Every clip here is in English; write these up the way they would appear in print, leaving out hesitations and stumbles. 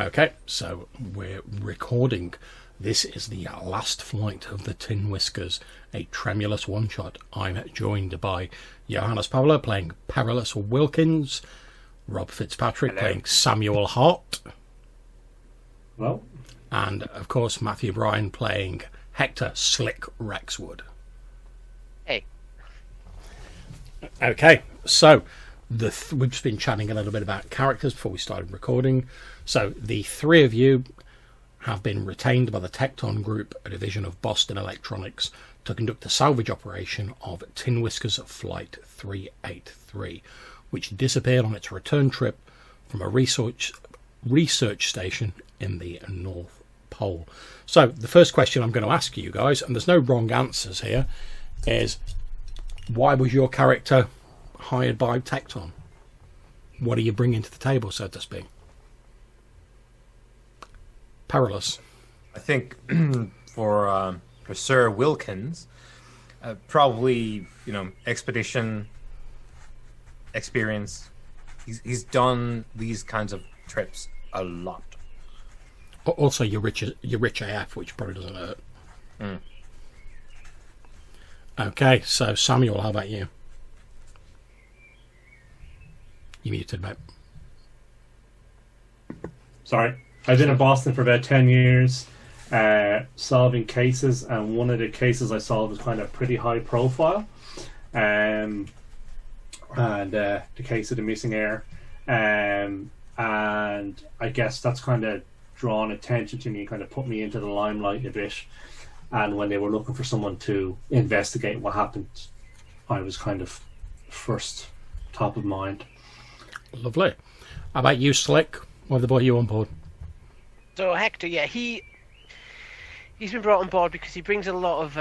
Okay, so we're recording. This is the last flight of the Tin Whiskers, a Tremulus one-shot. I'm joined by Johannes Pablo playing Perilous Wilkins, Rob Fitzpatrick playing Samuel Hart, Well, and, of course, Matthew Bryan playing Hector Slick Rexwood. Hey. Okay, so we've just been chatting a little bit about characters before we started recording. So the three of you have been retained by the Tecton Group, a division of Boston Electronics, to conduct the salvage operation of Tin Whiskers Flight 383, which disappeared on its return trip from a research station in the North Pole. So the first question I'm going to ask you guys, and there's no wrong answers here, is why was your character hired by Tecton? What are you bringing to the table, so to speak? Perilous. I think for Sir Wilkins, probably expedition experience. He's done these kinds of trips a lot. Also, you're rich AF, which probably doesn't hurt. Mm. Okay, so Samuel, how about you? You muted, mate. sorry. I've been in Boston for about 10 years, solving cases, and one of the cases I solved was kind of pretty high profile. And the case of the missing heir. And I guess that's kind of drawn attention to me, kind of put me into the limelight a bit. And when they were looking for someone to investigate what happened, I was kind of first top of mind. Lovely. How about you, Slick? Why have they brought you on board? So Hector, yeah, he's been brought on board because he brings a lot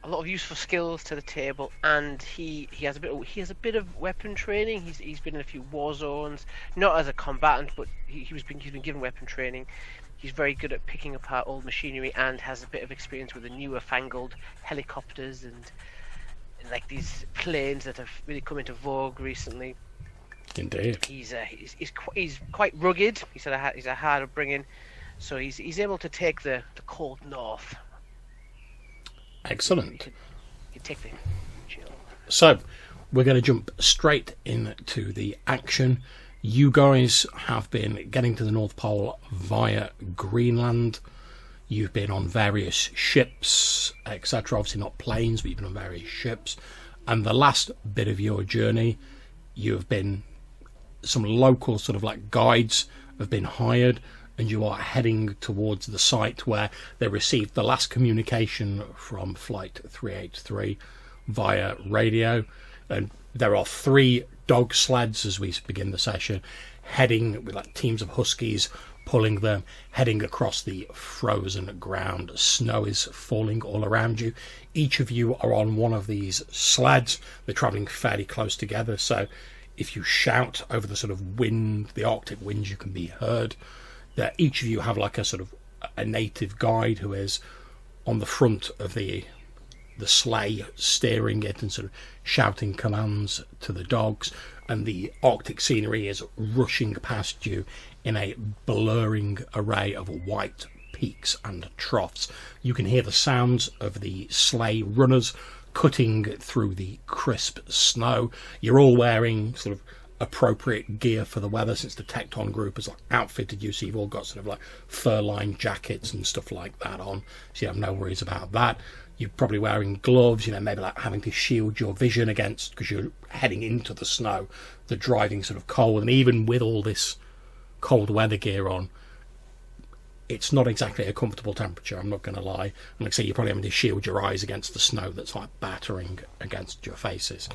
of useful skills to the table, and he has a bit of weapon training. He's been in a few war zones, not as a combatant, but he's been given weapon training. He's very good at picking apart old machinery and has a bit of experience with the newer fangled helicopters and like these planes that have really come into vogue recently. Indeed. He's quite rugged. He's a hard upbringing, so he's able to take the cold north. Excellent. He can take the chill. So, we're going to jump straight into the action. You guys have been getting to the North Pole via Greenland. You've been on various ships, etc. Obviously not planes, but you've been on various ships. And the last bit of your journey, you've been... some local sort of like guides have been hired, and you are heading towards the site where they received the last communication from Flight 383 via radio. And there are 3 dog sleds as we begin the session, heading with like teams of huskies pulling them, heading across the frozen ground. Snow is falling all around you. Each of you are on one of these sleds. They're traveling fairly close together, so if you shout over the sort of wind, the Arctic winds, you can be heard. That each of you have like a sort of a native guide who is on the front of the sleigh, steering it and sort of shouting commands to the dogs, and the Arctic scenery is rushing past you in a blurring array of white peaks and troughs. You can hear the sounds of the sleigh runners cutting through the crisp snow. You're all wearing sort of appropriate gear for the weather, since the Tecton Group has like outfitted you, so you've all got sort of like fur-lined jackets and stuff like that on, so you have no worries about that. You're probably wearing gloves, maybe like having to shield your vision against, because you're heading into the snow, the driving sort of cold. And even with all this cold weather gear on, it's not exactly a comfortable temperature, I'm not going to lie. And like I say, you're probably having to shield your eyes against the snow that's like battering against your faces.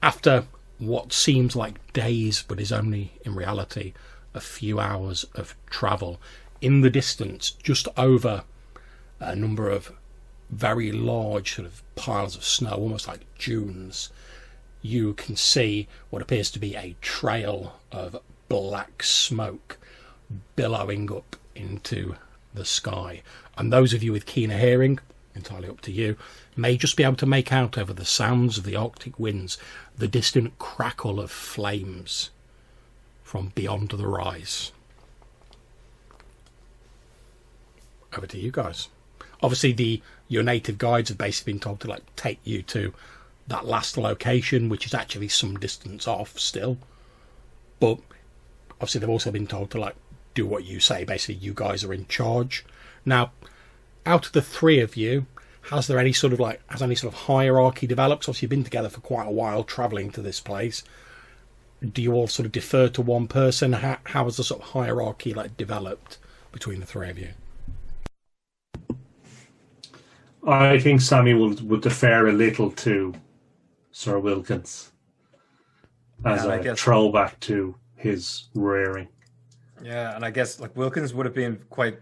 After what seems like days, but is only in reality a few hours of travel, in the distance, just over a number of very large sort of piles of snow, almost like dunes, you can see what appears to be a trail of black smoke billowing up into the sky. And those of you with keener hearing, entirely up to you, may just be able to make out over the sounds of the Arctic winds the distant crackle of flames from beyond the rise. over to you guys. Obviously, your native guides have basically been told to like take you to that last location, which is actually some distance off still. But obviously, they've also been told to like do what you say. Basically, you guys are in charge. Now, out of the three of you, has any sort of hierarchy developed? Obviously, you've been together for quite a while, travelling to this place. Do you all sort of defer to one person? How has the sort of hierarchy like developed between the three of you? I think Samuel would defer a little to Sir Wilkins as a throwback to his rearing. Yeah, and I guess like Wilkins would have been quite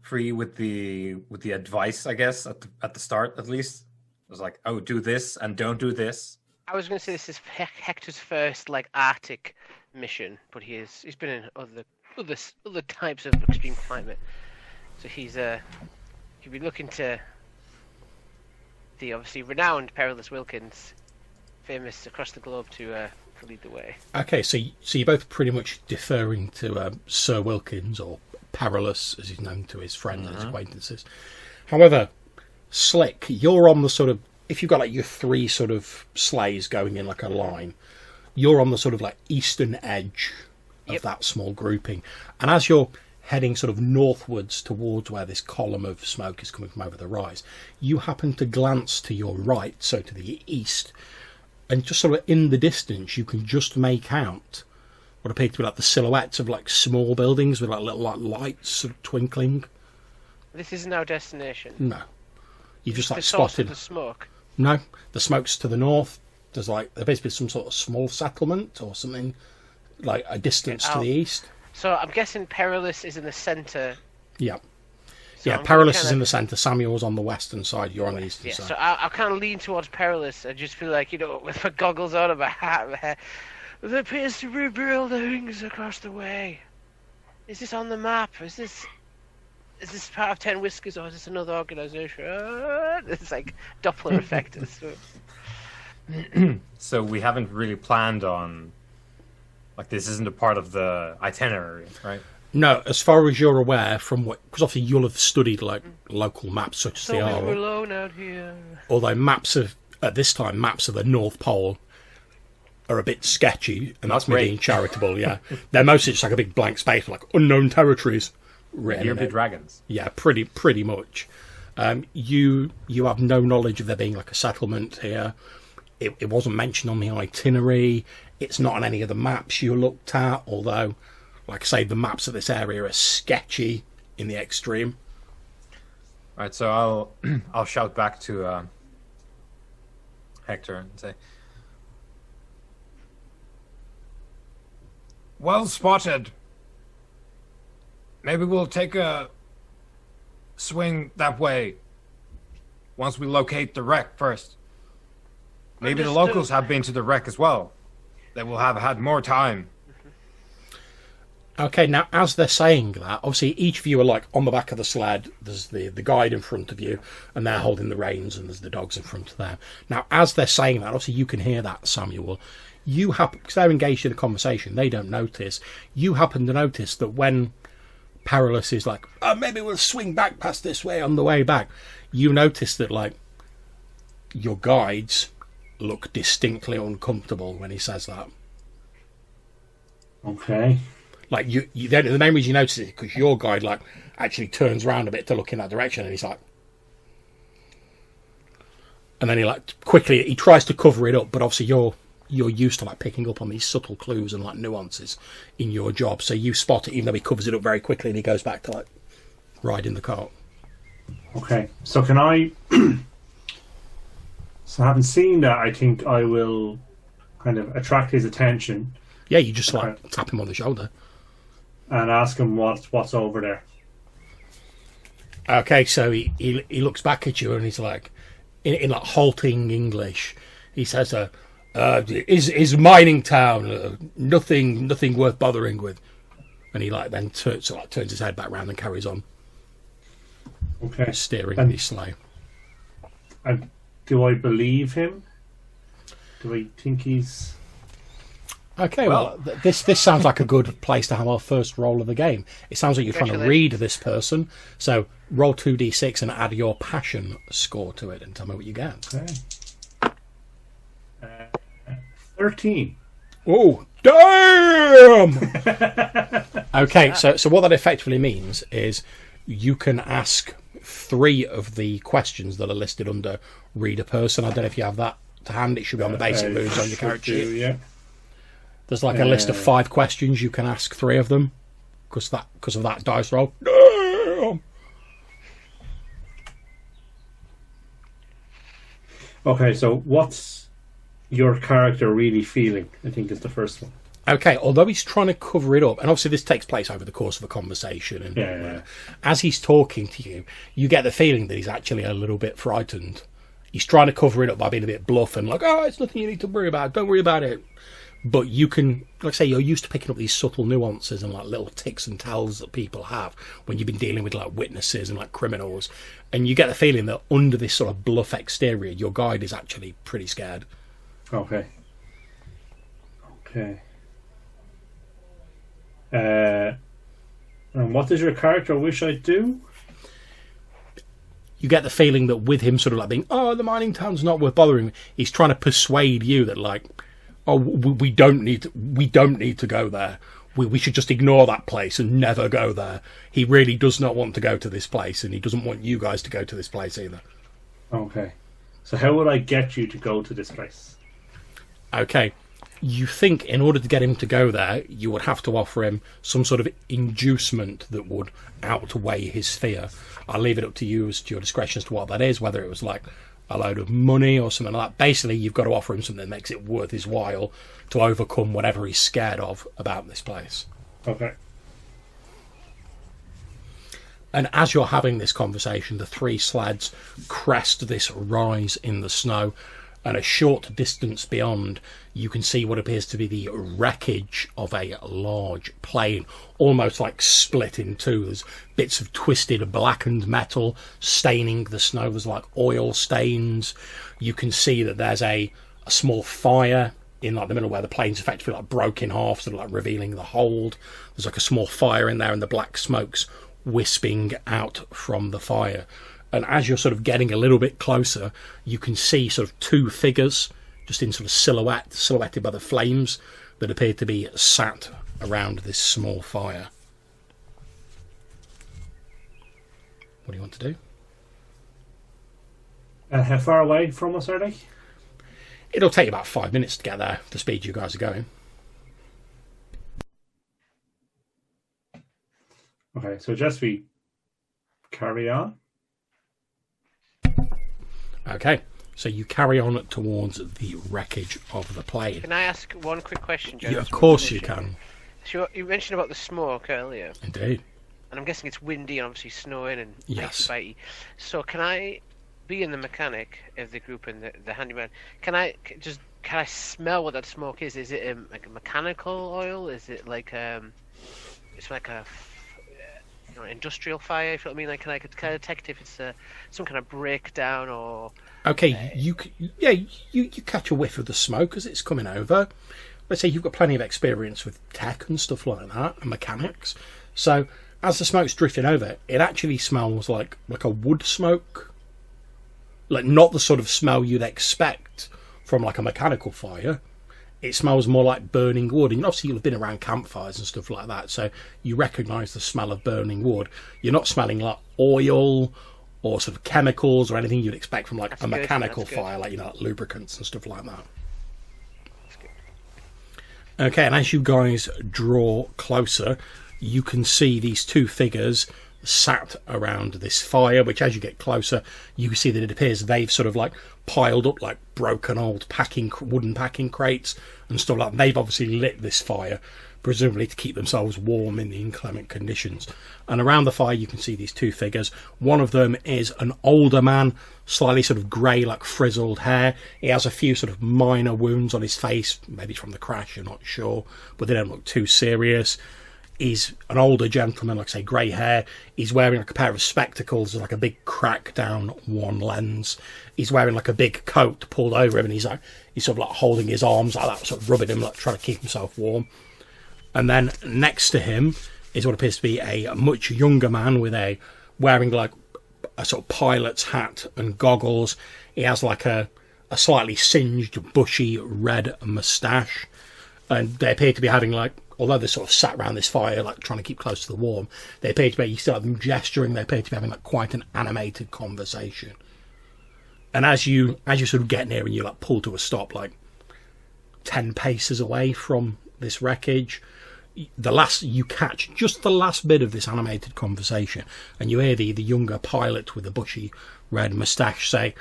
free with the advice, I guess, at the start at least. It was like, oh, do this and don't do this. I was going to say this is Hector's first like Arctic mission, but he's been in other types of extreme climate. So he'll be looking to the obviously renowned Perilous Wilkins, famous across the globe, to lead the way. Okay, so you're both pretty much deferring to Sir Wilkins, or Perilous, as he's known to his friends and his acquaintances. However, Slick, you're on the sort of, if you've got like your three sort of sleighs going in like a line, you're on the sort of like eastern edge of that small grouping. And as you're heading sort of northwards towards where this column of smoke is coming from over the rise, you happen to glance to your right, so to the east, and just sort of in the distance you can just make out what appear to be like the silhouettes of like small buildings with like little like lights sort of twinkling. This isn't our destination. No, you've just like the source spotted of the smoke. No, the smoke's to the north. There's basically some sort of small settlement or something like a distance to the east. So I'm guessing Perilous is in the centre. Yeah. So yeah, Perilous is in the centre. Samuel's on the western side. You're on the eastern side. So I'll kind of lean towards Perilous and just feel like, with my goggles on and my hat and my hair, there appears to be buildings across the way. Is this on the map? Is this part of Tin Whiskers, or is this another organisation? It's like Doppler effect. So we haven't really planned on, like, this isn't a part of the itinerary, right? No, as far as you're aware, because obviously you'll have studied like local maps such as they are. We're alone out here. Although at this time maps of the North Pole are a bit sketchy, and that's me being charitable. Yeah, they're mostly just like a big blank space, like unknown territories. Here be dragons. Yeah, pretty much. You have no knowledge of there being like a settlement here. It wasn't mentioned on the itinerary. It's not on any of the maps you looked at, although, like I say, the maps of this area are sketchy in the extreme. Right, so I'll shout back to Hector and say, well spotted. Maybe we'll take a swing that way once we locate the wreck first. Maybe the locals have been to the wreck as well. They will have had more time. Okay, now as they're saying that, obviously each of you are like on the back of the sled. There's the guide in front of you, and they're holding the reins, and there's the dogs in front of them. Now, as they're saying that, obviously you can hear that, Samuel. You happen, because they're engaged in a conversation, they don't notice. You happen to notice that when Perilous is like, oh, maybe we'll swing back past this way on the way back, you notice that like your guides look distinctly uncomfortable when he says that. Okay. Like the main reason you notice it is because your guide like actually turns around a bit to look in that direction, and he's like, and then he like quickly he tries to cover it up, but obviously you're used to like picking up on these subtle clues and like nuances in your job, so you spot it even though he covers it up very quickly, and he goes back to like riding the cart. Okay, so can I? So having seen that, I think I will kind of attract his attention. Yeah, you just like tap him on the shoulder and ask him what's over there. Okay, so he looks back at you and he's like, in like halting English, he says, "Is mining town nothing worth bothering with?" And he like then turns his head back round and carries on. Okay, steering his sleigh. And do I believe him? Do I think he's? Okay, well, this sounds like a good place to have our first roll of the game. It sounds like you're trying to read this person. So roll 2d6 and add your passion score to it and tell me what you get. Okay. 13. Oh, damn! Okay, so what that effectively means is you can ask 3 of the questions that are listed under read a person. I don't know if you have that to hand. It should be on the basic moves on your character sheet. Yeah. There's like a list of 5 questions. You can ask 3 of them because of that dice roll. Damn! Okay, so what's your character really feeling? I think is the first one. Okay, although he's trying to cover it up, and obviously this takes place over the course of a conversation, and as he's talking to you, you get the feeling that he's actually a little bit frightened. He's trying to cover it up by being a bit bluff and like, oh, it's nothing you need to worry about, don't worry about it. But you can, like I say, you're used to picking up these subtle nuances and like little ticks and tells that people have when you've been dealing with like witnesses and like criminals, and you get the feeling that under this sort of bluff exterior, your guide is actually pretty scared. Okay. And what does your character wish I'd do? You get the feeling that with him sort of like being, oh, the mining town's not worth bothering, he's trying to persuade you that like, oh, we don't need to go there. We should just ignore that place and never go there. He really does not want to go to this place, and he doesn't want you guys to go to this place either. Okay. So how would I get you to go to this place? Okay. You think in order to get him to go there, you would have to offer him some sort of inducement that would outweigh his fear. I'll leave it up to you as to your discretion as to what that is, whether it was like a load of money or something like that. Basically, you've got to offer him something that makes it worth his while to overcome whatever he's scared of about this place. Okay. And as you're having this conversation, the 3 sleds crest this rise in the snow, and a short distance beyond, you can see what appears to be the wreckage of a large plane, almost like split in 2. There's bits of twisted blackened metal staining the snow. There's like oil stains. You can see that there's a small fire in like the middle where the plane's effectively like broke in half, sort of like revealing the hold. There's like a small fire in there, and the black smoke's wisping out from the fire. And as you're sort of getting a little bit closer, you can see sort of 2 figures just in sort of silhouetted by the flames that appear to be sat around this small fire. What do you want to do? How far away from us are they? It'll take about 5 minutes to get there, the speed you guys are going. Okay, so just we carry on. Okay, so you carry on towards the wreckage of the plane. Can I ask one quick question, Joe? Yeah, of course you can. So you mentioned about the smoke earlier. Indeed. And I'm guessing it's windy and obviously snowing and Yes. bitey. So can I, being the mechanic of the group and the handyman, can I smell what that smoke is? Is it like a mechanical oil? Is it like it's like a industrial fire? If you know what I mean, like can I detect if it's some kind of breakdown or? Okay, you catch a whiff of the smoke as it's coming over. Let's say you've got plenty of experience with tech and stuff like that and mechanics. So as the smoke's drifting over, it actually smells like a wood smoke. Like not the sort of smell you'd expect from like a mechanical fire. It smells more like burning wood. And obviously you've been around campfires and stuff like that, so you recognise the smell of burning wood. You're not smelling like oil or sort of chemicals or anything you'd expect from like a mechanical fire, like like lubricants and stuff like that. Okay, and as you guys draw closer, you can see these 2 figures sat around this fire, which as you get closer, you can see that it appears they've sort of like piled up like broken old wooden packing crates and stuff like that. They've obviously lit this fire, presumably to keep themselves warm in the inclement conditions. And around the fire you can see these 2 figures. One of them is an older man, slightly sort of grey, like frizzled hair. He has a few sort of minor wounds on his face, maybe from the crash, you're not sure, but they don't look too serious. He's an older gentleman, like I say, grey hair. He's wearing like a pair of spectacles with like a big crack down one lens. He's wearing like a big coat pulled over him, and he's sort of like holding his arms like that, sort of rubbing him, like trying to keep himself warm. And then next to him is what appears to be a much younger man wearing like a sort of pilot's hat and goggles. He has like a slightly singed, bushy red moustache, and they appear to be having like, although they're sort of sat around this fire, like trying to keep close to the warm, they appear to be, you still have them gesturing, they appear to be having like quite an animated conversation. And as you sort of get near and you like pull to a stop, like 10 paces away from this wreckage, you catch just the last bit of this animated conversation, and you hear the younger pilot with the bushy red moustache say,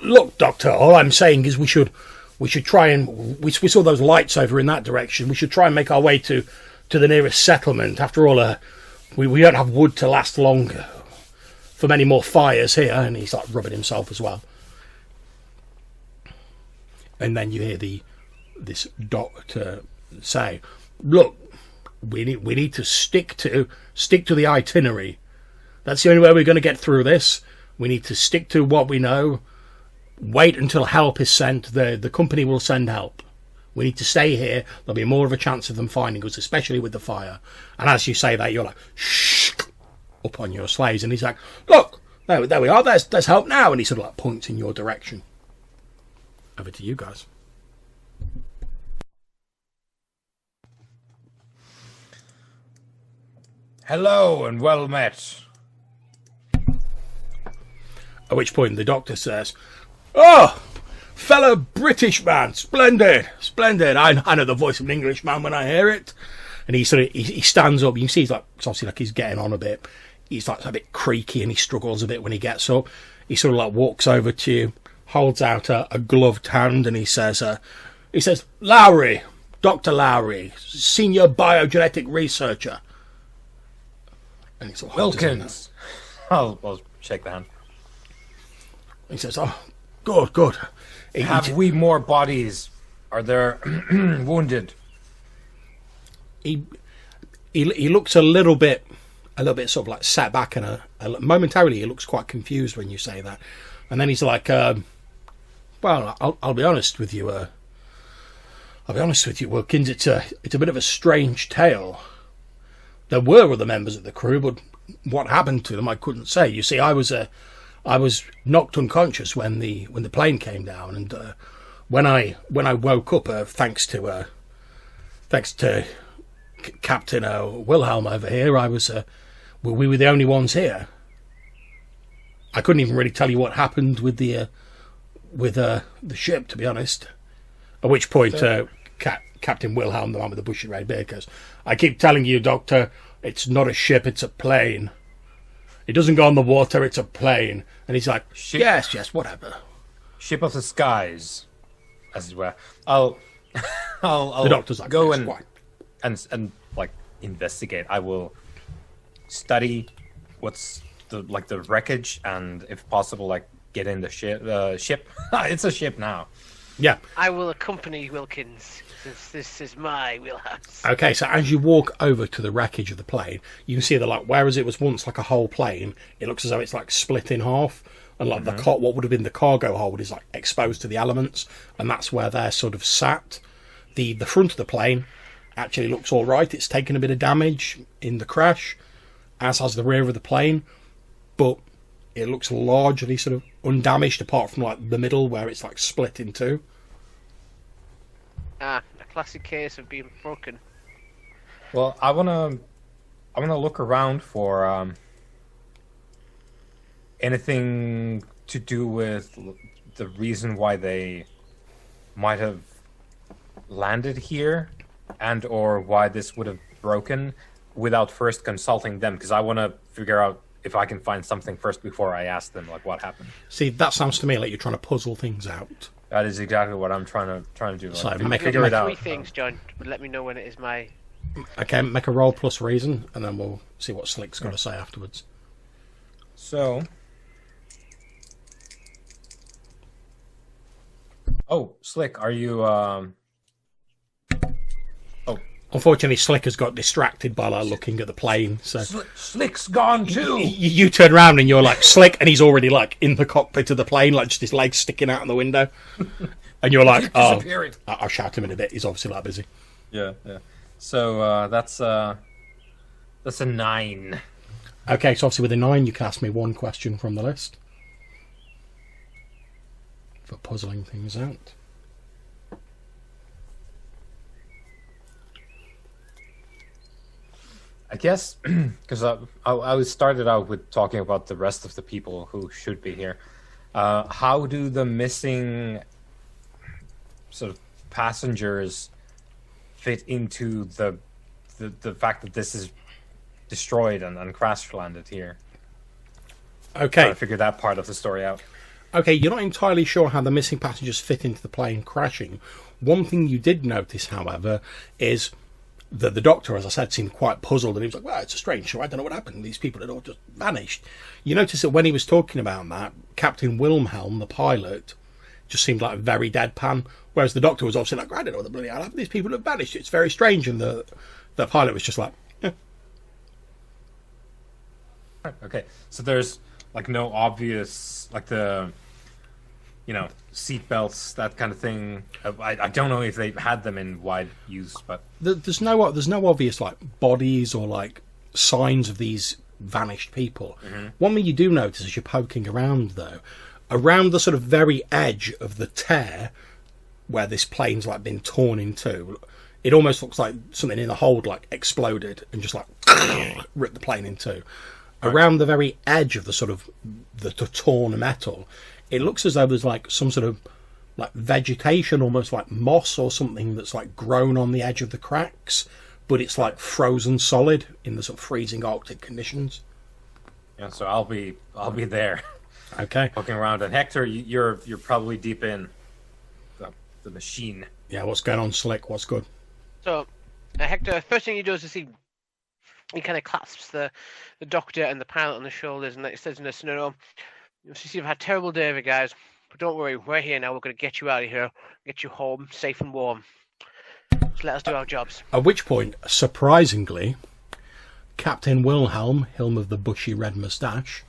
"Look, Doctor, all I'm saying is we should try and we saw those lights over in that direction. We should try and make our way to the nearest settlement. After all, we don't have wood to last long for many more fires here." And he's like rubbing himself as well. And then you hear this doctor say, "Look, we need to stick to the itinerary. That's the only way we're going to get through this. We need to stick to what we know. Wait until help is sent. The company will send help. We need to stay here. There'll be more of a chance of them finding us, especially with the fire." And as you say that, you're like, "Shh!" up on your slaves. And he's like, "Look, there we are. There's help now." And he sort of like points in your direction. Over to you guys. Hello and well met. At which point the doctor says, "Oh, fellow British man, splendid. I know the voice of an Englishman when I hear it." And he stands up. You can see it's obviously like he's getting on a bit. He's like a bit creaky and he struggles a bit when he gets up. He sort of like walks over to you, holds out a gloved hand, and he says, "Lowry, Dr. Lowry, senior biogenetic researcher." And he sort of Wilkins. I'll shake the hand. He says, "Oh, good. Have we more bodies? Are there wounded?" He looks a little bit sort of like sat back, and momentarily he looks quite confused when you say that, and then he's like, "Well, I'll be honest with you. Wilkins. It's a bit of a strange tale. There were other members of the crew, but what happened to them I couldn't say. You see, I was knocked unconscious when the plane came down, and when I woke up, thanks to Captain Wilhelm over here, we were the only ones here. I couldn't even really tell you what happened with the ship, to be honest." At which point, Captain Wilhelm, the man with the bushy red beard, goes, "I keep telling you, Doctor, it's not a ship, it's a plane. It doesn't go on the water, it's a plane." And he's like, yes, whatever. Ship of the skies, as it were. I'll The doctor's like, go "Yes, quite." and like investigate. I will study what's the wreckage, and if possible, like get in the ship. It's a ship now. Yeah. I will accompany Wilkins, since this is my wheelhouse. Okay, so as you walk over to the wreckage of the plane, you can see that, like, whereas it was once like a whole plane, it looks as though it's like split in half, and like what would have been the cargo hold is like exposed to the elements, and that's where they're sort of sat. The front of the plane actually looks all right. It's taken a bit of damage in the crash, as has the rear of the plane, but it looks largely sort of undamaged, apart from like the middle where it's like split in two. A classic case of being broken. Well, I wanna look around for anything to do with the reason why they might have landed here, and or why this would have broken, without first consulting them, because I want to figure out if I can find something first before I ask them, like, what happened. See, that sounds to me like you're trying to puzzle things out. That is exactly what I'm trying to do. Like, So figure it out. Three things, John. But let me know when it is my. Okay, make a roll plus reason, and then we'll see what Slick's got to say afterwards. So, Slick, are you? Unfortunately, Slick has got distracted by like looking at the plane. So Slick's gone too. you turn around and you're like Slick, and he's already like in the cockpit of the plane, like just his legs sticking out of the window. And you're like, oh, I'll shout him in a bit. He's obviously like busy. Yeah. So that's a 9. Okay, so obviously with a 9, you can ask me one question from the list for puzzling things out. I guess because I was started out with talking about the rest of the people who should be here. How do the missing sort of passengers fit into the fact that this is destroyed and crash landed here? Okay. Trying to figure that part of the story out. Okay, you're not entirely sure how the missing passengers fit into the plane crashing. One thing you did notice, however, is that the doctor, as I said, seemed quite puzzled, and he was like, well, it's a strange show. I don't know what happened. These people had all just vanished. You notice that when he was talking about that, Captain Wilhelm, the pilot, just seemed like very deadpan, whereas the doctor was obviously like, I don't know what the bloody hell happened. These people have vanished. It's very strange. And the pilot was just like, eh. Okay, so there's like no obvious, like the, seat belts, that kind of thing. I don't know if they had them in wide use, but There's no obvious like bodies or like signs of these vanished people. Mm-hmm. One thing you do notice as you're poking around, though, around the sort of very edge of the tear where this plane's like been torn in two, it almost looks like something in the hold like exploded and just like ripped the plane in two. Right. Around the very edge of the sort of the torn metal, it looks as though there's like some sort of like vegetation, almost like moss or something that's like grown on the edge of the cracks, but it's like frozen solid in the sort of freezing Arctic conditions. Yeah, so I'll be there. Okay. Poking around, and Hector, you're probably deep in the machine. Yeah, what's going on, Slick? What's good? So, Hector, first thing he does is he kind of clasps the doctor and the pilot on the shoulders, and he says in a scenario, you've had a terrible day of it, guys, but don't worry, we're here now. We're going to get you out of here, get you home safe and warm. Just let us do our jobs. At which point, surprisingly, Captain Wilhelm of the bushy red moustache,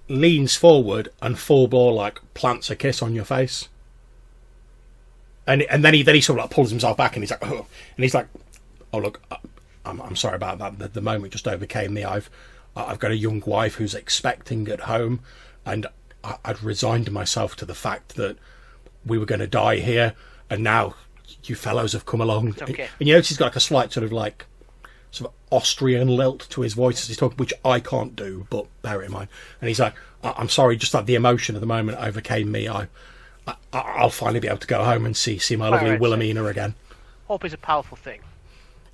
leans forward and full bore plants a kiss on your face, and then he sort of pulls himself back, and he's like, oh, and he's like, oh look, I'm sorry about that. The moment just overcame me. I've got a young wife who's expecting at home, and I'd resigned myself to the fact that we were going to die here, and now you fellows have come along. Okay. And you notice he's got a slight sort of Austrian lilt to his voice as he's talking, which I can't do, but bear it in mind. And he's like, I'm sorry, just like the emotion of the moment overcame me. I'll finally be able to go home and see my lovely Wilhelmina again. Hope is a powerful thing.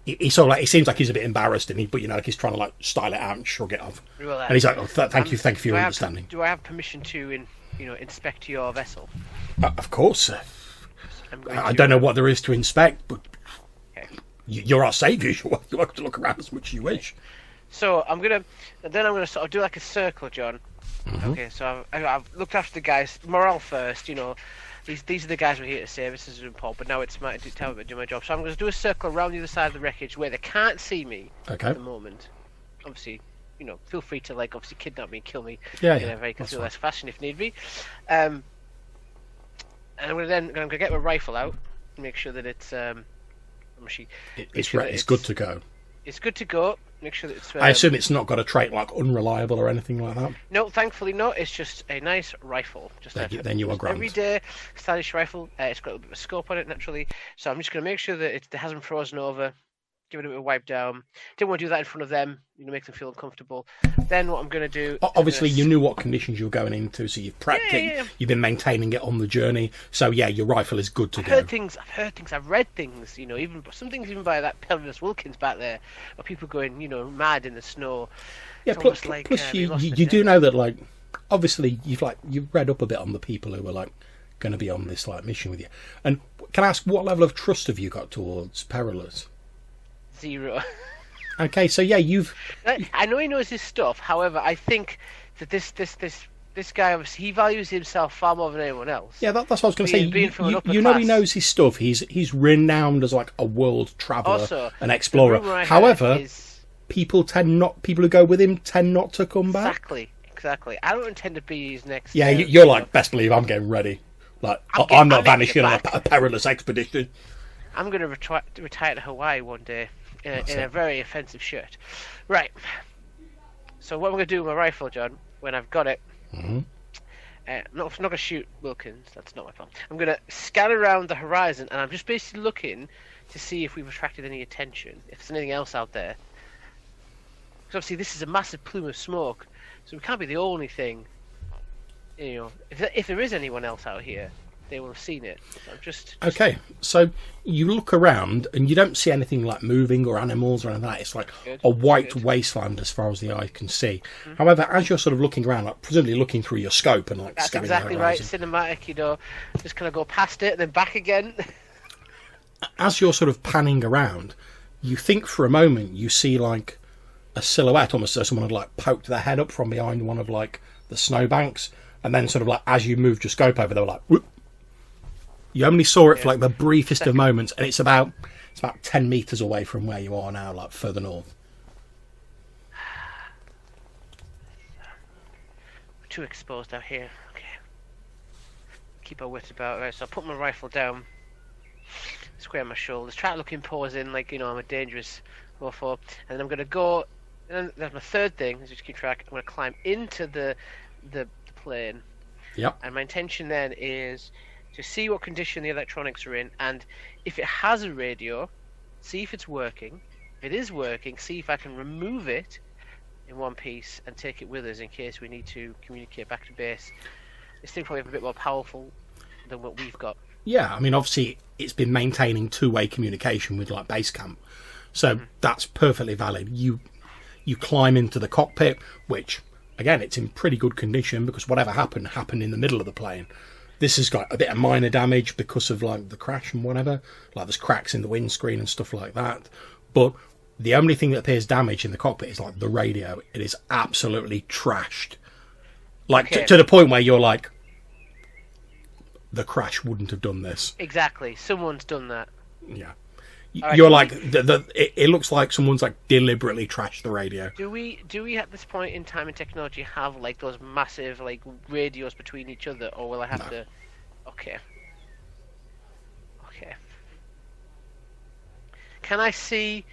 He sort of he seems like he's a bit embarrassed, but he's trying to style it out and shrug it off. And he's like, thank you for your understanding. Do I have permission to inspect your vessel? Of course. I don't know what there is to inspect, but okay. You're our saviour. You're welcome to look around as much as you wish. So I'm gonna sort of do like a circle, John. Mm-hmm. Okay, so I've looked after the guys. Morale first, These are the guys we're here to save. This is important, but now it's my time to do my job. So I'm going to do a circle around the other side of the wreckage where they can't see me at the moment. Obviously, feel free to obviously kidnap me and kill me in a very concealed fashion if need be. And I'm going to get my rifle out and make sure that it's it's good to go. It's good to go. Make sure that it's. I assume it's not got a trait like unreliable or anything like that. No, thankfully not. It's just a nice rifle. Then you are grand. Everyday stylish rifle. It's got a little bit of a scope on it naturally. So I'm just going to make sure that it hasn't frozen over. Give it a bit of a wipe down. Didn't want to do that in front of them. Make them feel uncomfortable. Then what I'm going to do... Obviously, you knew what conditions you were going into, so you've prepped it. Yeah. You've been maintaining it on the journey. So, yeah, your rifle is good to go. I've heard things. I've read things, even some things even by that Perilous Wilkins back there, where people going, mad in the snow. Yeah, plus you do know that, obviously, you've read up a bit on the people who were, going to be on this, mission with you. And can I ask, what level of trust have you got towards Perilous? 0. Okay, so yeah, I know he knows his stuff. However, I think that this this guy, obviously, he values himself far more than anyone else. Yeah, that's what I was going to say. Being from an upper You know he class. knows his stuff. He's renowned as like a world traveller, Also, an the explorer. rumour I heard However, is- people who go with him tend not to come back. Exactly. I don't intend to be his next. Yeah, you're like, best believe I'm getting ready. Like I'm not I'm vanishing making it on back. a perilous expedition. I'm going to retire to Hawaii one day in a very offensive shirt. Right. So what I'm going to do with my rifle, John, when I've got it, Mhm. I'm not going to shoot Wilkins. That's not my plan. I'm going to scan around the horizon, and I'm just basically looking to see if we've attracted any attention, if there's anything else out there. Because obviously this is a massive plume of smoke, so we can't be the only thing. You know, if there is anyone else out here, they will have seen it. So I'm just Okay, so you look around and you don't see anything like moving or animals or anything like that. It's like Good, a white good. wasteland as far as the eye can see. However, as you're sort of looking around, like presumably looking through your scope and like That's scanning exactly the right. horizon, Cinematic, you know, just kind of go past it and then back again. as you're sort of panning around, you think for a moment you see like a silhouette, almost as someone had like poked their head up from behind one of like the snowbanks, and then sort of like as you moved your scope over, they were like, whoop. You only saw it for like the briefest of moments, and it's about 10 meters away from where you are now, like further north. We're too exposed out here. Okay. Keep our wits about. Right, so I put my rifle down, square my shoulders, try to look imposing, like, you know, I'm a dangerous mofo. And then I'm going to go, and then there's my third thing, as you keep track, I'm going to climb into the plane. Yep. And my intention then is to see what condition the electronics are in, and if it has a radio, see if it's working. If it is working, see if I can remove it in one piece and take it with us in case we need to communicate back to base. This thing probably a bit more powerful than what we've got. Yeah, I mean, obviously it's been maintaining two-way communication with like base camp, so that's perfectly valid. You climb into the cockpit, which again it's in pretty good condition because whatever happened in the middle of the plane. This has got a bit of minor damage because of like the crash and whatever. Like there's cracks in the windscreen and stuff like that. But the only thing that appears damaged in the cockpit is like the radio. It is absolutely trashed. Like Okay. to the point where you're like, the crash wouldn't have done this. Exactly. Someone's done that. Yeah. All right, You're do like, it looks like someone's like deliberately trashed the radio. Do we at this point in time in technology have like those massive like radios between each other, or will I have to? Okay. Okay. Can I see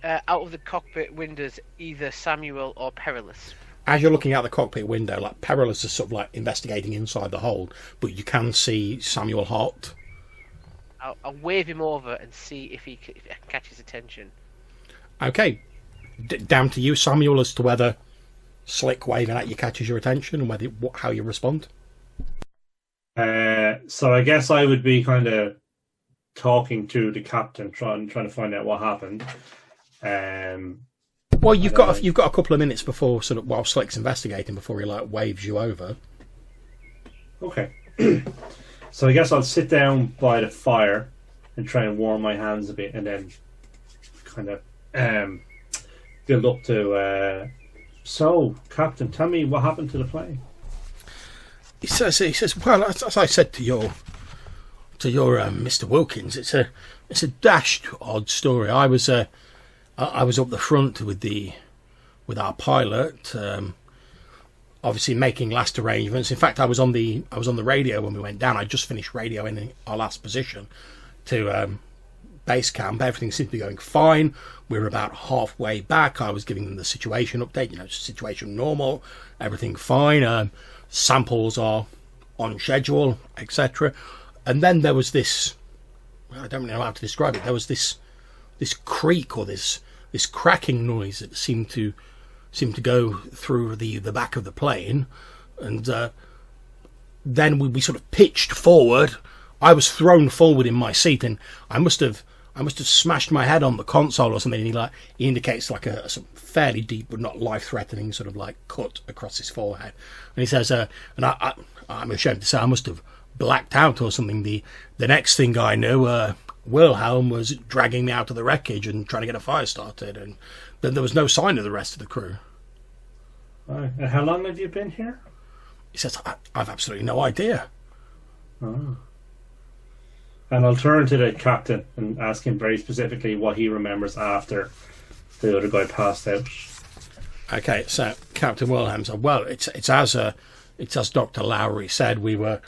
out of the cockpit windows either Samuel or Perilous? As you're looking out the cockpit window, like Perilous is sort of like investigating inside the hold, but you can see Samuel Hart. I'll wave him over and see if I can catch his attention. Okay, down to you, Samuel, as to whether slick waving at you catches your attention and how you respond. So I guess I would be kind of talking to the captain, trying to find out what happened. Well, you've got a couple of minutes before sort of while Slick's investigating before he like waves you over. Okay. So I guess I'll sit down by the fire and try and warm my hands a bit, and then kind of build up to. So, Captain, tell me what happened to the plane. He says, well, as I said to your Mr. Wilkins, it's a dashed odd story. I was up the front with our pilot, obviously making last arrangements. In fact, I was on the radio when we went down. I just finished radioing our last position to base camp. Everything seemed to be going fine. We were about halfway back. I was giving them the situation update. Situation normal, everything fine. Samples are on schedule, etc. And then there was this. I don't really know how to describe it. There was this creak or this cracking noise that seemed to go through the back of the plane, and then we sort of pitched forward. I was thrown forward in my seat, and I must have smashed my head on the console or something. And he indicates like a fairly deep but not life-threatening sort of like cut across his forehead, and he says, and I'm ashamed to say I must have blacked out or something. The next thing I knew, Wilhelm was dragging me out of the wreckage and trying to get a fire started, and then there was no sign of the rest of the crew. Right. And how long have you been here? He says, I've absolutely no idea. Oh. And I'll turn to the captain and ask him very specifically what he remembers after the other guy passed out. Okay, so Captain Wilhelm said, well, it's as Dr. Lowry said. We were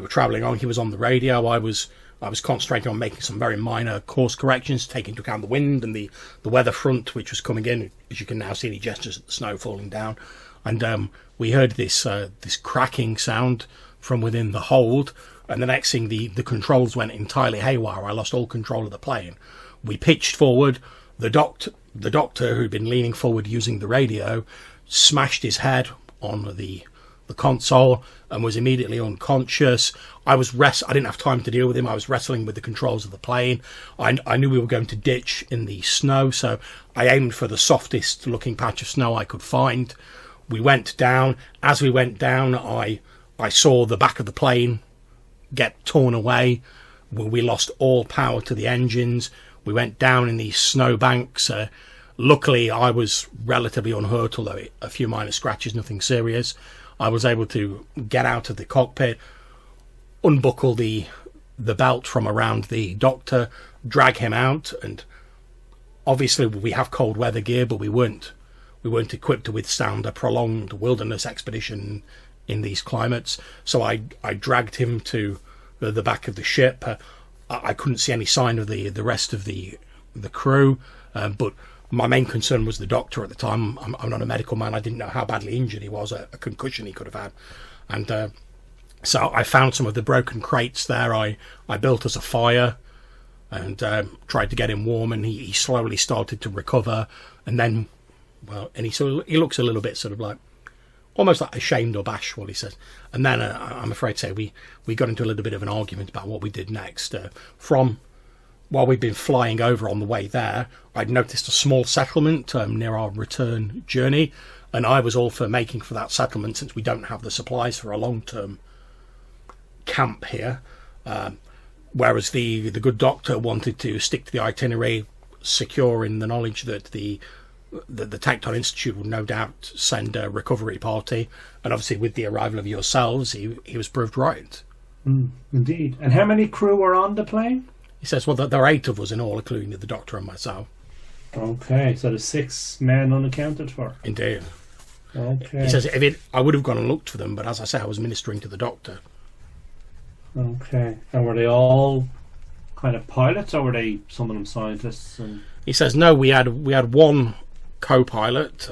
travelling on. He was on the radio. I was concentrating on making some very minor course corrections, taking into account the wind and the weather front which was coming in. As you can now see, the gestures at the snow falling down, and we heard this cracking sound from within the hold. And the next thing, the controls went entirely haywire. I lost all control of the plane. We pitched forward. The doctor, who'd been leaning forward using the radio, smashed his head on the console and was immediately unconscious. I didn't have time to deal with him. I was wrestling with the controls of the plane. I knew we were going to ditch in the snow, so I aimed for the softest looking patch of snow I could find. We went down. As we went down, I saw the back of the plane get torn away. We lost all power to the engines. We went down in these snow banks. Luckily, I was relatively unhurt, although a few minor scratches, nothing serious. I was able to get out of the cockpit, unbuckle the belt from around the doctor, drag him out, and obviously we have cold weather gear, but we weren't equipped to withstand a prolonged wilderness expedition in these climates. So I dragged him to the back of the ship. I couldn't see any sign of the rest of the crew, but my main concern was the doctor at the time. I'm not a medical man. I didn't know how badly injured he was, a concussion he could have had. And so I found some of the broken crates there. I built us a fire and tried to get him warm, and he slowly started to recover. And then, he looks a little bit sort of like, almost like ashamed or bashful, he says. And then I'm afraid to say we got into a little bit of an argument about what we did next. While we'd been flying over on the way there, I'd noticed a small settlement near our return journey, and I was all for making for that settlement since we don't have the supplies for a long-term camp here. Whereas the good doctor wanted to stick to the itinerary, secure in the knowledge that the Tecton Institute would no doubt send a recovery party, and obviously with the arrival of yourselves, he was proved right. Indeed. And how many crew were on the plane? He says, well, there are 8 of us in all, including the doctor and myself. Okay, so there's 6 men unaccounted for. Indeed. Okay. He says, I would have gone and looked for them, but as I say, I was ministering to the doctor. Okay. And were they all kind of pilots, or were they some of them scientists? He says, no, we had one co-pilot,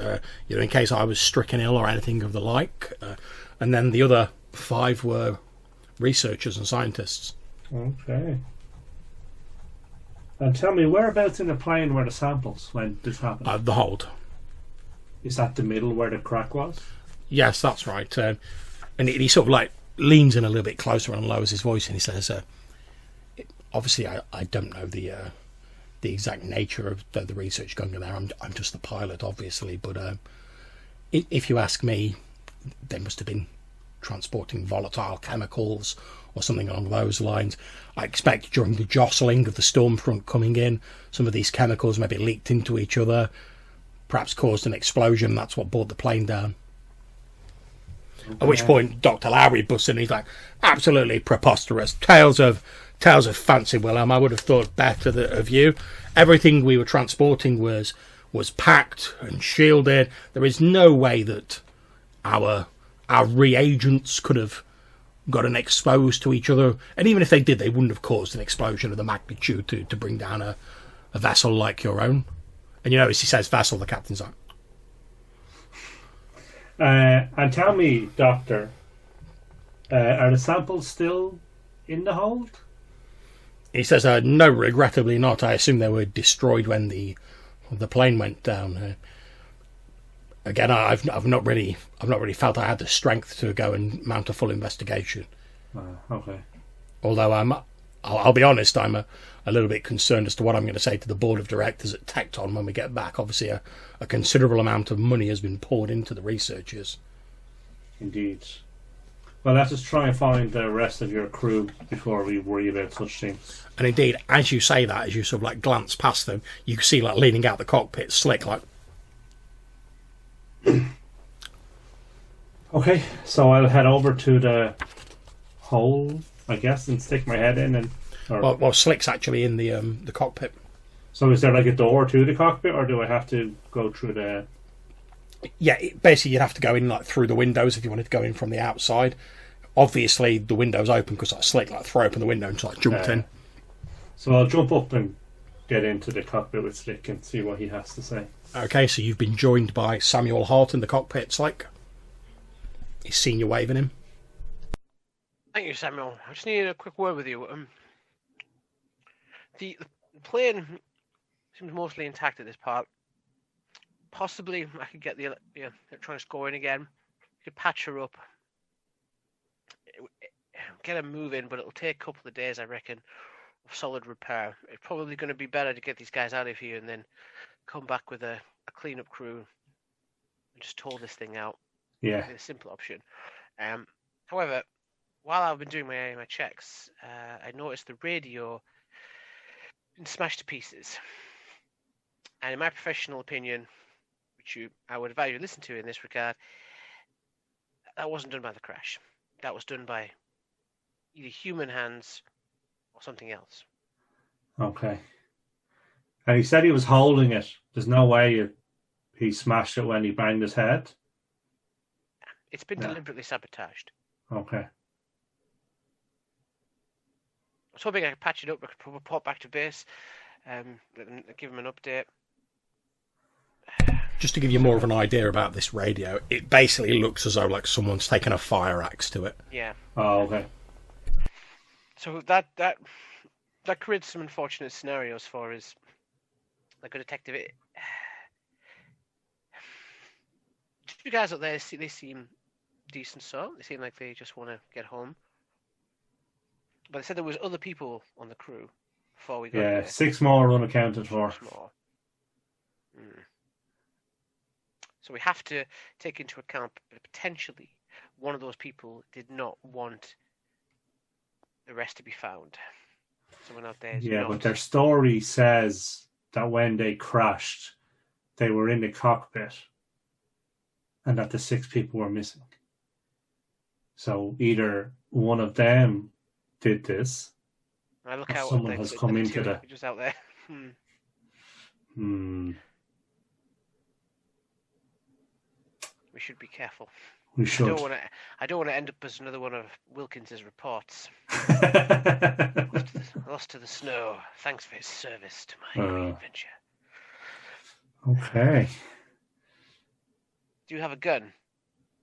in case I was stricken ill or anything of the like, and then the other 5 were researchers and scientists. Okay. And tell me, whereabouts in the plane were the samples when this happened? The hold. Is that the middle where the crack was? Yes, that's right. And he sort of like leans in a little bit closer and lowers his voice, and he says, obviously I don't know the exact nature of the research going on there. I'm just the pilot, obviously, but if you ask me, they must have been transporting volatile chemicals or something along those lines. I expect during the jostling of the storm front coming in, some of these chemicals maybe leaked into each other, perhaps caused an explosion. That's what brought the plane down. Okay. At which point Dr. Lowry busts in. He's like, absolutely preposterous. Tales of fancy, Wilhelm. I would have thought better of you. Everything we were transporting was packed and shielded. There is no way that our reagents could have gotten exposed to each other, and even if they did, they wouldn't have caused an explosion of the magnitude to bring down a vessel like your own. And as he says vessel, the captain's like, and tell me, Doctor, are the samples still in the hold? He says, no, regrettably not. I assume they were destroyed when the plane went down. Again, I've not really felt I had the strength to go and mount a full investigation. Okay. Although I'll be honest, I'm a little bit concerned as to what I'm going to say to the board of directors at Tecton when we get back. Obviously, a considerable amount of money has been poured into the researchers. Indeed. Well, let's just try and find the rest of your crew before we worry about such things. And indeed, as you say that, as you sort of like glance past them, you can see like leaning out the cockpit, Slick, like. Okay, so I'll head over to the hole, I guess, and stick my head in. And Well, Slick's actually in the cockpit. so is there like a door to the cockpit, or do I have to go through the? Yeah, basically you'd have to go in like through the windows if you wanted to go in from the outside. Obviously, the window's open because like Slick like throw open the window and just like jumped in. So I'll jump up and get into the cockpit with Slick and see what he has to say. Okay, so you've been joined by Samuel Hart in the cockpit, Slick. He's seen you waving him. Thank you, Samuel. I just needed a quick word with you. The plane seems mostly intact at this part. Possibly I could get the electronics going again. Could patch her up. Get her moving, but it'll take a couple of days, I reckon, of solid repair. It's probably going to be better to get these guys out of here and then come back with a cleanup crew and just tour this thing out. Yeah. A simple option. However, while I've been doing my checks, I noticed the radio been smashed to pieces. And in my professional opinion, which I would advise you to listen to in this regard, that wasn't done by the crash. That was done by either human hands or something else. Okay. And he said he was holding it. There's no way he smashed it when he banged his head. It's been deliberately sabotaged. Okay. I was hoping I could patch it up. I could report back to base, give him an update. Just to give you more of an idea about this radio, it basically looks as though like someone's taken a fire axe to it. Yeah. Oh, okay. So that creates some unfortunate scenarios for us. Like a detective. You guys out there, they seem decent, so they seem like they just want to get home. But they said there was other people on the crew before we got Yeah, here. 6 more unaccounted for. 6 more. So we have to take into account that potentially one of those people did not want the rest to be found. Someone out there. Yeah, but their story says that when they crashed, they were in the cockpit and that the 6 people were missing. So either one of them did this, I look or out someone has come into the... just out there. We should be careful. We should. I don't want to end up as another one of Wilkins's reports. Lost to the snow. Thanks for his service to my adventure. Okay. Do you have a gun?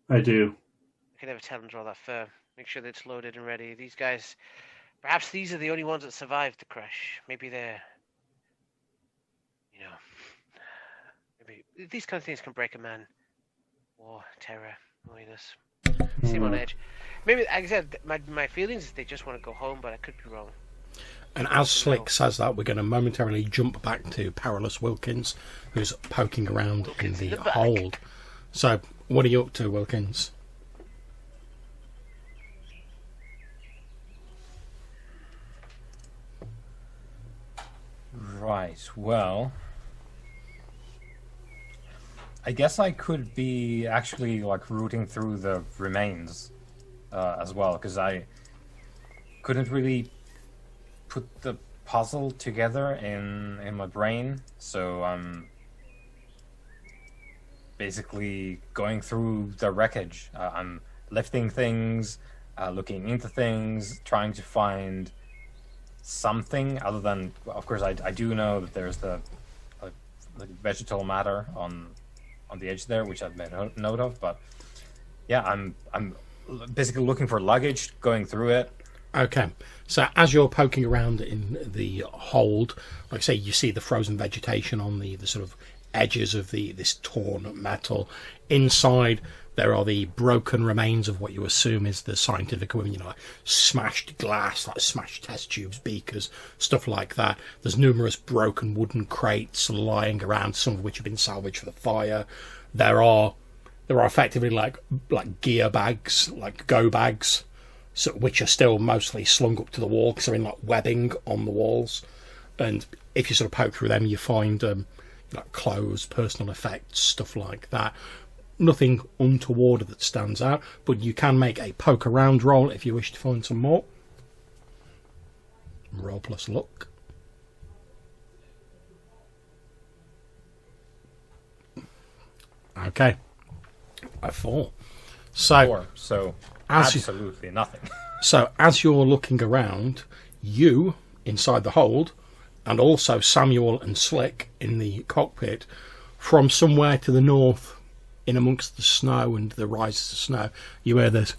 I do. I can never tell them to draw that firm. Make sure that it's loaded and ready. These guys, perhaps these are the only ones that survived the crash. Maybe they're, maybe these kind of things can break a man. War, terror, loneliness. Seem on edge. Maybe, like I said, my feelings is they just want to go home, but I could be wrong. And as Slick says that, we're going to momentarily jump back to Perilous Wilkins, who's poking around in the hold. So, what are you up to, Wilkins? Right, well, I guess I could be actually like rooting through the remains as well, because I couldn't really put the puzzle together in my brain, so I'm basically going through the wreckage. I'm lifting things, looking into things, trying to find something other than, of course, I do know that there's the vegetal matter on the edge there, which I've made a note of, but yeah, I'm basically looking for luggage, going through it. Okay, so as you're poking around in the hold, like I say, you see the frozen vegetation on the sort of edges of this torn metal. Inside, there are the broken remains of what you assume is the scientific equipment, like smashed glass, like smashed test tubes, beakers, stuff like that. There's numerous broken wooden crates lying around, some of which have been salvaged for the fire. There are effectively like gear bags, like go bags, so, which are still mostly slung up to the wall because they're in like webbing on the walls. And if you sort of poke through them, you find like clothes, personal effects, stuff like that. nothing untoward that stands out, but you can make a poke around roll if you wish to find some more. Roll plus luck. Okay. A 4. So, 4, so as absolutely nothing. So as you're looking around, you inside the hold, and also Samuel and Slick in the cockpit, from somewhere to the north, in amongst the snow and the rises of snow, you hear this.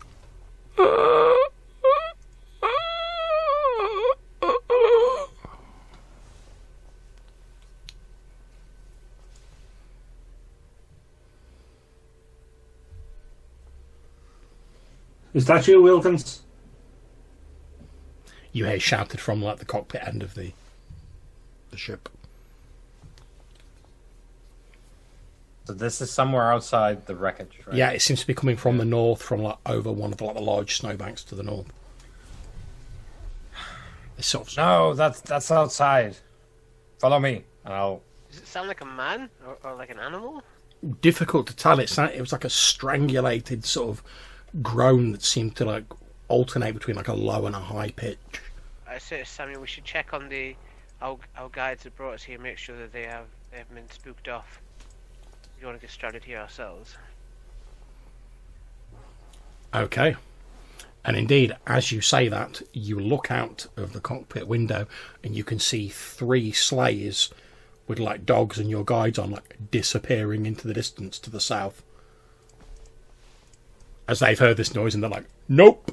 Is that you, Wilkins? You hear shouted from like the cockpit end of the ship. So this is somewhere outside the wreckage, right? Yeah, it seems to be coming from the north, from like over one of the large snowbanks to the north. It's sort of No, that's outside. Follow me, and I'll... Does it sound like a man or like an animal? difficult to tell. It was like a strangulated sort of groan that seemed to like alternate between like a low and a high pitch. I say to Samuel, we should check on our guides that brought us here, make sure that they haven't been spooked off. We don't want to get stranded here ourselves. Okay. And indeed, as you say that, you look out of the cockpit window and you can see 3 sleighs with like dogs and your guides on, like disappearing into the distance to the south. As they've heard this noise and they're like, nope.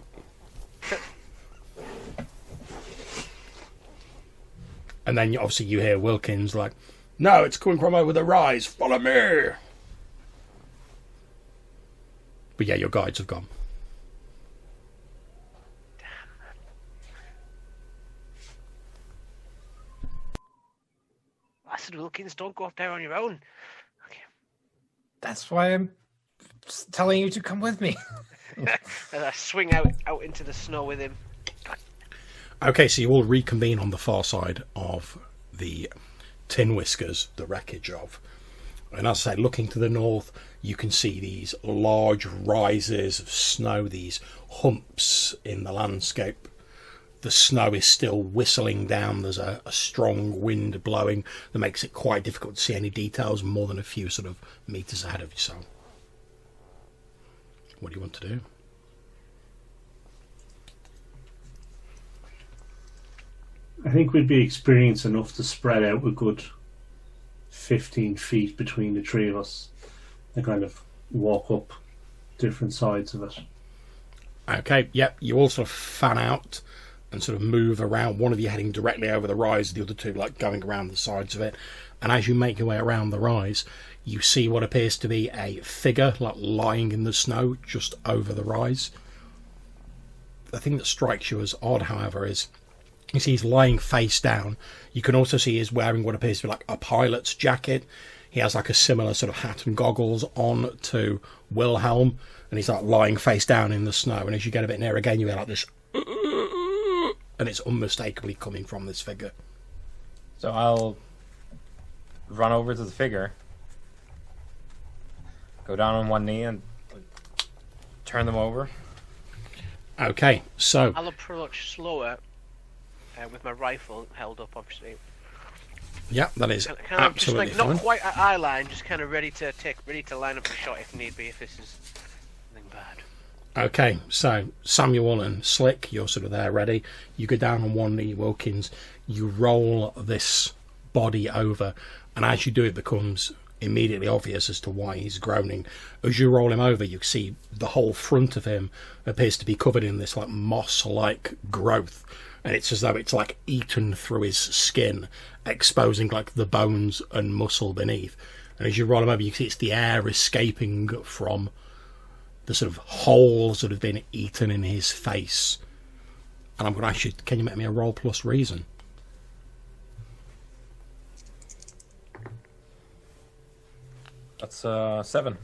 And then obviously you hear Wilkins like, no, it's coming from over the rise, follow me. But yeah, your guides have gone. Bastard Wilkins, don't go up there on your own. Okay. That's why I'm telling you to come with me. And I swing out into the snow with him. Okay, so you all reconvene on the far side of the Tin Whiskers, the wreckage of. And as I say, looking to the north, you can see these large rises of snow, these humps in the landscape. The snow is still whistling down. There's a strong wind blowing that makes it quite difficult to see any details more than a few sort of meters ahead of yourself. What do you want to do? I think we'd be experienced enough to spread out a good 15 feet between the 3 of us and kind of walk up different sides of it. Okay, yep, you all sort of fan out and sort of move around, one of you heading directly over the rise, the other 2 like going around the sides of it. And as you make your way around the rise, you see what appears to be a figure like lying in the snow just over the rise. The thing that strikes you as odd, however, is you see he's lying face down. You can also see he's wearing what appears to be like a pilot's jacket. He has like a similar sort of hat and goggles on to Wilhelm, and he's like lying face down in the snow. And as you get a bit near again, you hear like this, and it's unmistakably coming from this figure. So I'll run over to the figure, go down on one knee and turn them over. Okay, so I'll approach slower with my rifle held up, obviously. yeah, that is Kind of absolutely just like fine. not quite at eye line, just kind of ready to line up a shot if need be, if this is something bad. Okay, so Samuel and Slick, you're sort of there ready. You go down on one knee, Wilkins. You roll this body over, and as you do, it becomes immediately obvious as to why he's groaning. As you roll him over, you see the whole front of him appears to be covered in this like moss-like growth, and it's as though it's like eaten through his skin, exposing like the bones and muscle beneath. And as you roll him over, you see it's the air escaping from the sort of holes that have been eaten in his face. And I'm going to ask you, can you make me a roll plus reason? That's 7.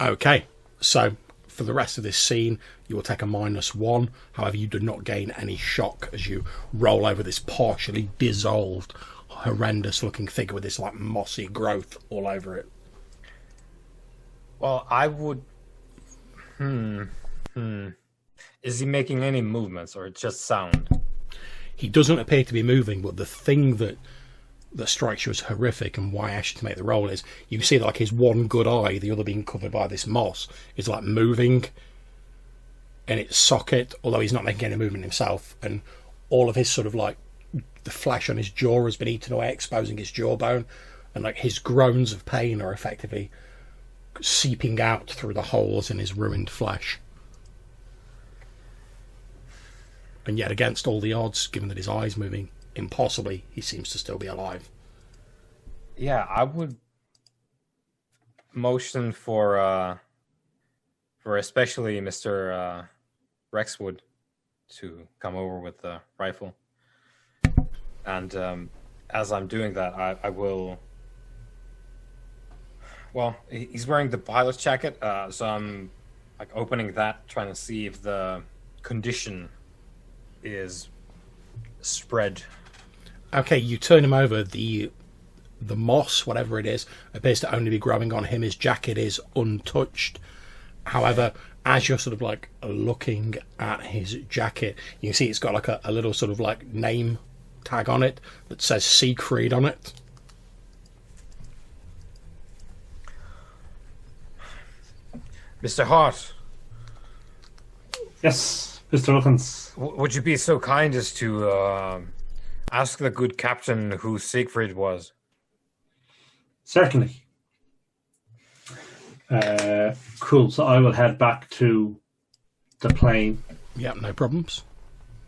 Okay, so for the rest of this scene, you will take a -1. However, you do not gain any shock as you roll over this partially dissolved, horrendous-looking figure with this like mossy growth all over it. Well, I would. Is he making any movements, or it's just sound? He doesn't appear to be moving, but the thing that strikes you as horrific and why I asked you to make the roll is you see that like his one good eye, the other being covered by this moss, is like moving in its socket, although he's not making any movement himself, and all of his sort of like the flesh on his jaw has been eaten away, exposing his jawbone, and like his groans of pain are effectively seeping out through the holes in his ruined flesh. And yet, against all the odds, given that his eye's moving impossibly, he seems to still be alive. Yeah, I would motion for especially Mr. Rexwood to come over with the rifle. And as I'm doing that, I will... Well, he's wearing the pilot's jacket, so I'm like opening that, trying to see if the condition is spread. Okay, you turn him over. The moss, whatever it is, appears to only be growing on him. His jacket is untouched. However, as you're sort of like looking at his jacket, you can see it's got like a little sort of like name tag on it that says Siegfried on it. Mr. Hart, Yes, Mr. Wilkins. would you be so kind as to ask the good captain who Siegfried was? Certainly. Cool. So I will head back to the plane. Yep, no problems.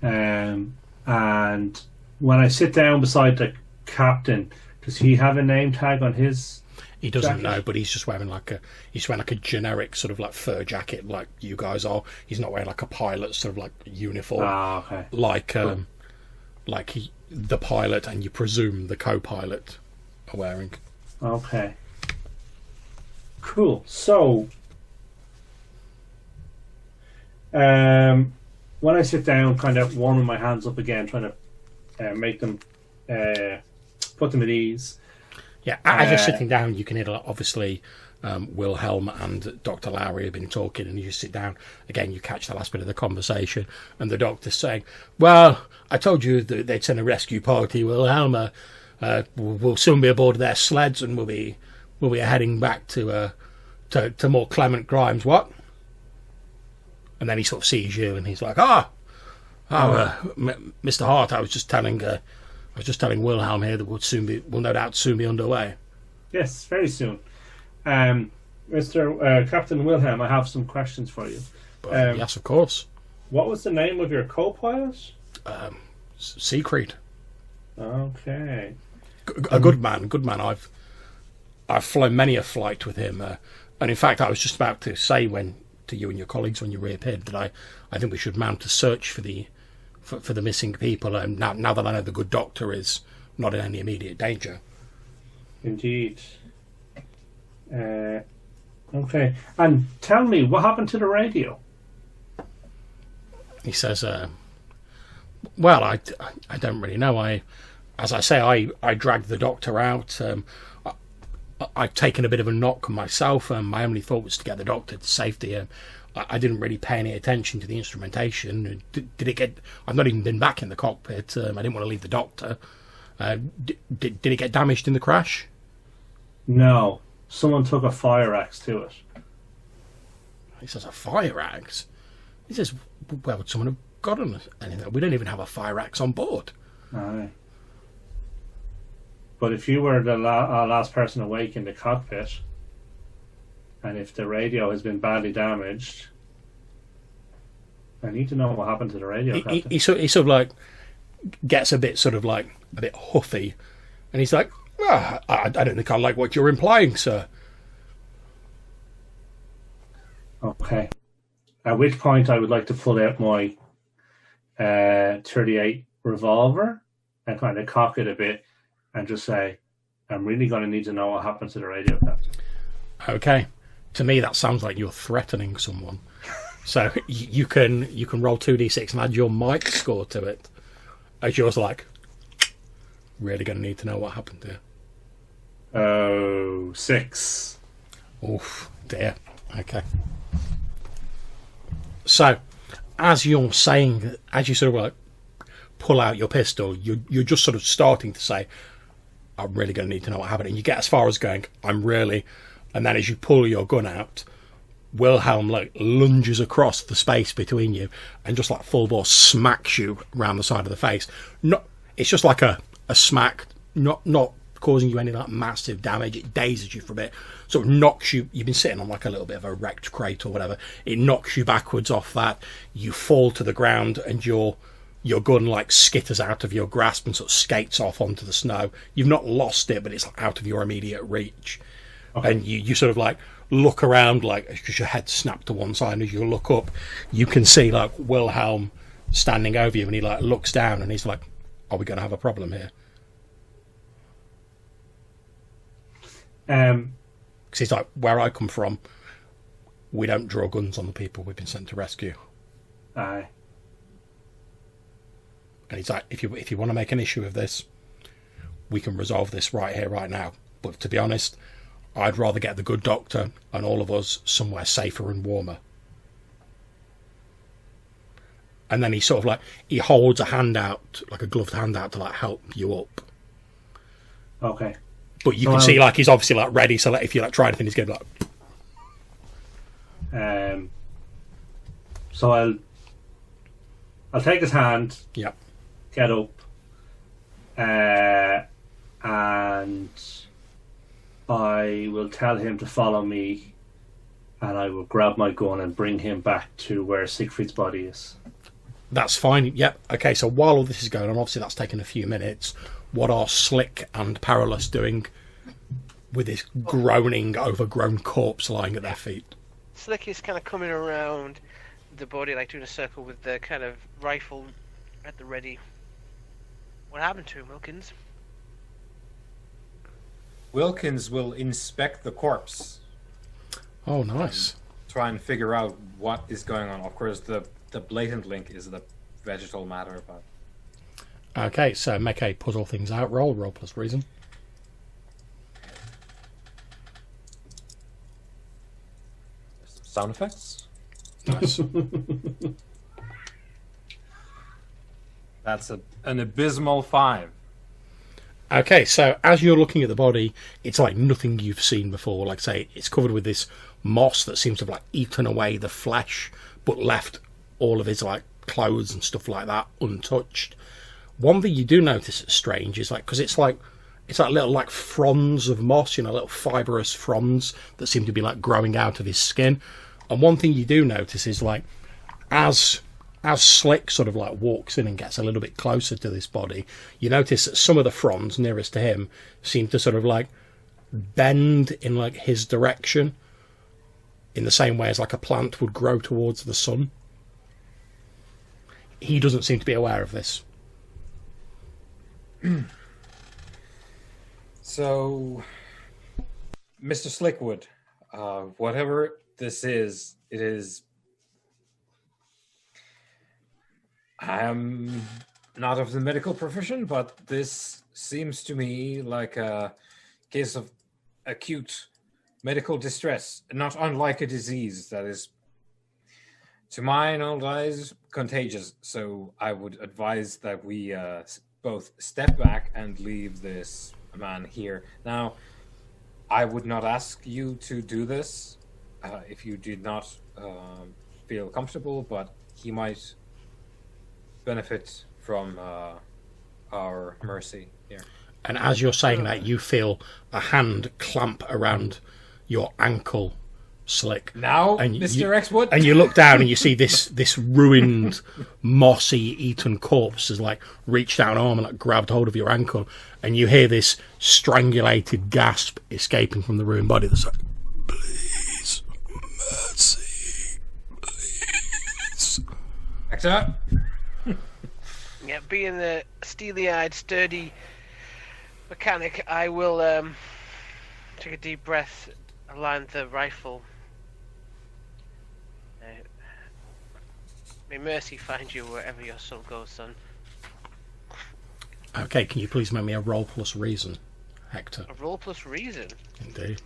And when I sit down beside the captain, does he have a name tag on his? He doesn't jacket? know, but he's just wearing like a generic sort of like fur jacket, like you guys are. He's not wearing like a pilot sort of like uniform, Okay. like the pilot and you presume the co-pilot are wearing. Okay. Cool. So, when I sit down, kind of warming my hands up again, trying to make them put them at ease. Yeah, as you're sitting down, you can hear obviously Wilhelm and Dr. Lowry have been talking, and you just sit down again. You catch the last bit of the conversation, and the doctor's saying, "Well, I told you that they'd send a rescue party. Wilhelm, we'll soon be aboard their sleds, and we'll be heading back to more Clement Grimes. What?" And then he sort of sees you, and he's like, Mr. Hart, I was just telling Wilhelm here that we'll no doubt soon be underway. Yes, very soon. Mr. Captain Wilhelm, I have some questions for you. But, yes, of course. What was the name of your co-pilot? Siegfried. Okay. A good man. I've flown many a flight with him, and in fact, I was just about to say to you and your colleagues when you reappeared that I think we should mount a search for the missing people. And now that I know the good doctor is not in any immediate danger. Indeed. Okay. And tell me, what happened to the radio? He says, "Well, I don't really know. As I say, I dragged the doctor out. I've taken a bit of a knock myself, and my only thought was to get the doctor to safety. I didn't really pay any attention to the instrumentation. Did it get? I've not even been back in the cockpit. I didn't want to leave the doctor. Did it get damaged in the crash?" No. Someone took a fire axe to it. He says, "A fire axe?" He says, "Where would someone have gotten anything? We don't even have a fire axe on board." Aye. But if you were the last person awake in the cockpit, and if the radio has been badly damaged, I need to know what happened to the radio. He sort of like gets a bit huffy, and he's like, "Well, I don't think I like what you're implying, sir." Okay. At which point I would like to pull out my 38 revolver and kind of cock it a bit and just say, I'm really going to need to know what happened to the radio, Captain. Okay. To me, that sounds like you're threatening someone. So you can roll 2d6 and add your might score to it. As yours like, really going to need to know what happened here. Oh, 6. Oof, dear. Okay. So, as you're saying, as you sort of like pull out your pistol, you're just sort of starting to say, I'm really going to need to know what happened. And you get as far as going, I'm really... And then as you pull your gun out, Wilhelm like lunges across the space between you and just like full bore smacks you around the side of the face. Not, it's just like a smack, not causing you any like massive damage. It dazes you for a bit, sort of knocks you. You've been sitting on like a little bit of a wrecked crate or whatever. It knocks you backwards off that. You fall to the ground and your gun like skitters out of your grasp and sort of skates off onto the snow. You've not lost it, but it's out of your immediate reach. Okay. And you sort of like look around like because your head snapped to one side, and as you look up you can see like Wilhelm standing over you, and he like looks down and he's like, are we going to have a problem here? Because he's like, where I come from, we don't draw guns on the people we've been sent to rescue. Aye. And he's like, if you want to make an issue of this, we can resolve this right here, right now. But to be honest, I'd rather get the good doctor and all of us somewhere safer and warmer. And then he sort of like, he holds a hand out, like a gloved hand out to like help you up. Okay. But you can see like he's obviously like ready, so like if you like try anything, he's going to be like... So I'll take his hand. Yep. Get up. And I will tell him to follow me, and I will grab my gun and bring him back to where Siegfried's body is. That's fine. Yep. Okay, so while all this is going on, obviously that's taken a few minutes. What are Slick and Perilous doing with this groaning, overgrown corpse lying at their feet? Slick is kind of coming around the body, like doing a circle with the kind of rifle at the ready. What happened to him, Wilkins? Wilkins will inspect the corpse. Oh, nice. Try and figure out what is going on. Of course, the blatant link is the vegetal matter, but... Okay, so make a puzzle things out roll plus reason. Sound effects? Nice. That's an abysmal 5. Okay, so as you're looking at the body, it's like nothing you've seen before. Like say, it's covered with this moss that seems to have like eaten away the flesh, but left all of his like clothes and stuff like that untouched. One thing you do notice that's strange is like, because it's like little like fronds of moss, you know, little fibrous fronds that seem to be like growing out of his skin. And one thing you do notice is like, as Slick sort of like walks in and gets a little bit closer to this body, you notice that some of the fronds nearest to him seem to sort of like bend in like his direction in the same way as like a plant would grow towards the sun. He doesn't seem to be aware of this. So, Mr. Slickwood, whatever this is, it is... I am not of the medical profession, but this seems to me like a case of acute medical distress, not unlike a disease that is, to mine old eyes, contagious. So I would advise that we both step back and leave this man here. Now, I would not ask you to do this if you did not feel comfortable, but he might benefit from our mercy here. And as you're saying that, you feel a hand clamp around your ankle, Slick. Now, and Mr. Rexwood. And you look down and you see this ruined, mossy, eaten corpse has like reached out an arm and like grabbed hold of your ankle, and you hear this strangulated gasp escaping from the ruined body that's like, please, mercy, please. Hector? Yeah, being the steely-eyed, sturdy mechanic, I will take a deep breath, align the rifle. May mercy find you wherever your soul goes, son. Okay, can you please make me a roll plus reason, Hector? A roll plus reason? Indeed.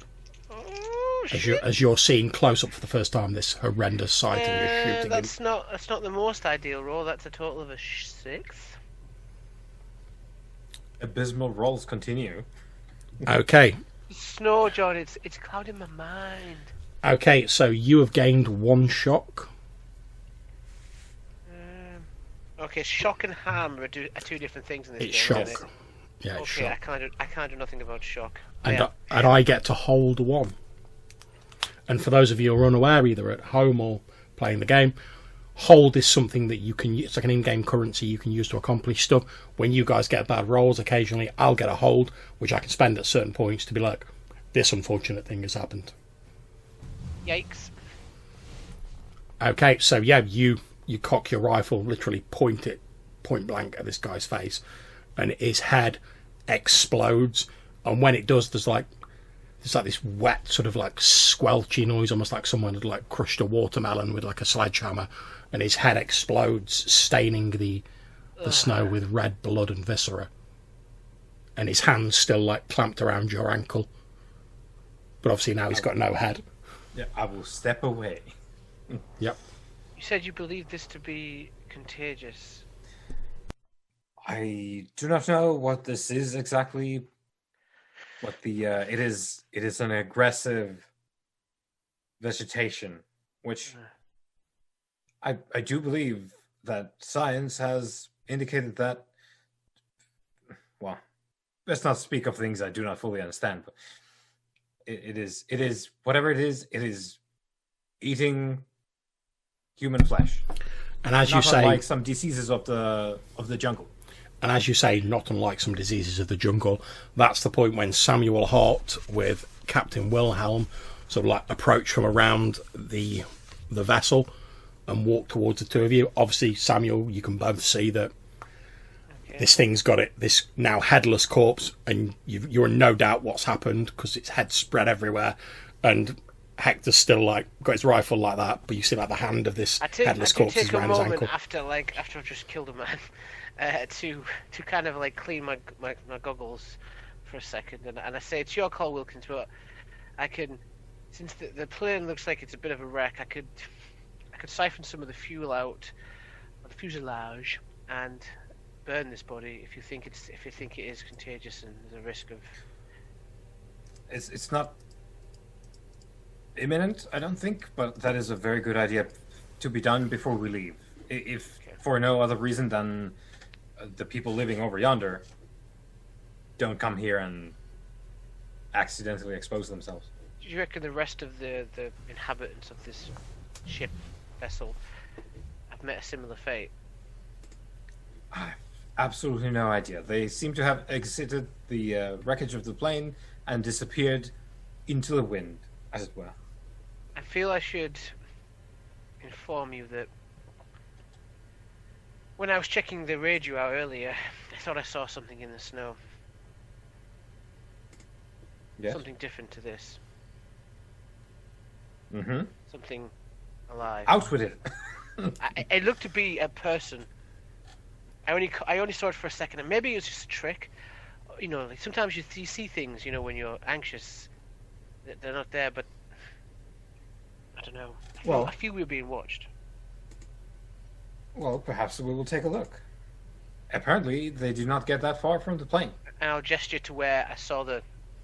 Oh, as you're seeing close up for the first time this horrendous sight and you're shooting him. That's not the most ideal roll. That's a total of a 6. Abysmal rolls continue. Okay. Snow, John. It's clouding my mind. Okay, so you have gained 1 shock. Okay, shock and harm are 2 different things in this It's game. shock. Yeah, it's Okay, shock. I can't do nothing about shock. And I get to hold 1. And for those of you who are unaware, either at home or playing the game, hold is something that you can use. It's like an in-game currency you can use to accomplish stuff. When you guys get bad rolls, occasionally I'll get a hold, which I can spend at certain points to be like, this unfortunate thing has happened. Yikes. Okay, so yeah, you cock your rifle, literally point it point blank at this guy's face, and his head explodes. And when it does, there's like this wet sort of like squelchy noise, almost like someone had like crushed a watermelon with like a sledgehammer, and his head explodes, staining the snow with red blood and viscera. And his hand's still like clamped around your ankle, but obviously now he's got no head. Yeah, I will step away. Yep. You said you believe this to be contagious. I do not know what this is exactly. What the it is an aggressive vegetation, which I do believe that science has indicated that. Well, let's not speak of things I do not fully understand, but it is whatever it is eating human flesh. And as not you say, like some diseases of the jungle. and as you say, not unlike some diseases of the jungle, that's the point when Samuel Hart with Captain Wilhelm sort of like approach from around the vessel and walk towards the two of you. Obviously, Samuel, you can both see that this thing's got this now headless corpse, and you're in no doubt what's happened because its head's spread everywhere, and Hector's still like got his rifle like that, but you see like the hand of this headless corpse is around his ankle. After I've just killed a man, to kind of like clean my goggles for a second, and I say it's your call, Wilkins, but I can, since the plane looks like it's a bit of a wreck, I could siphon some of the fuel out of the fuselage and burn this body if you think it is contagious and there's a risk of. It's not imminent, I don't think, but that is a very good idea to be done before we leave. If for no other reason than the people living over yonder don't come here and accidentally expose themselves. Do you reckon the rest of the inhabitants of this ship vessel have met a similar fate? I have absolutely no idea. They seem to have exited the wreckage of the plane and disappeared into the wind, as it were. I feel I should inform you that when I was checking the radio out earlier, I thought I saw something in the snow. Yes? Something different to this. Mm-hmm. Something alive. Out with it! It looked to be a person. I only saw it for a second, and maybe it was just a trick. You know, like sometimes you see things, you know, when you're anxious, they're not there, but I don't know. I feel we're being watched. Well, perhaps we will take a look. Apparently, they do not get that far from the plane. And I'll gesture to where I saw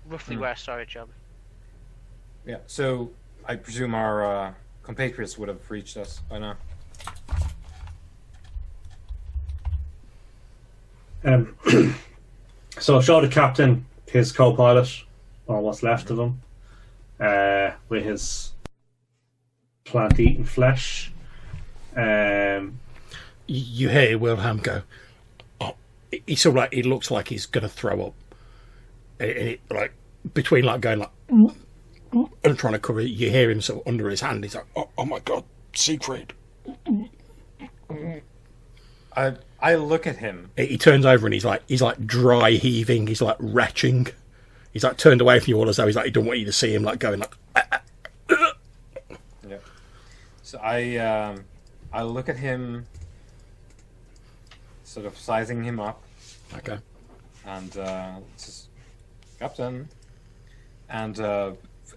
roughly where I saw it, John. Yeah, so I presume our compatriots would have reached us by now. So I showed the captain his co-pilot, or what's left of him, with his plant-eating flesh. You hear Wilhelm go, oh, he sort of like, he looks like he's going to throw up. And it, like, between like going like, and trying to cover it, you hear him sort of under his hand. He's like, oh my God, Siegfried. I look at him. He turns over and he's like dry heaving. He's like retching. He's like turned away from you all as though he's like, he don't want you to see him like going like. Yeah. So I look at him, sort of sizing him up. Okay. And just, Captain. And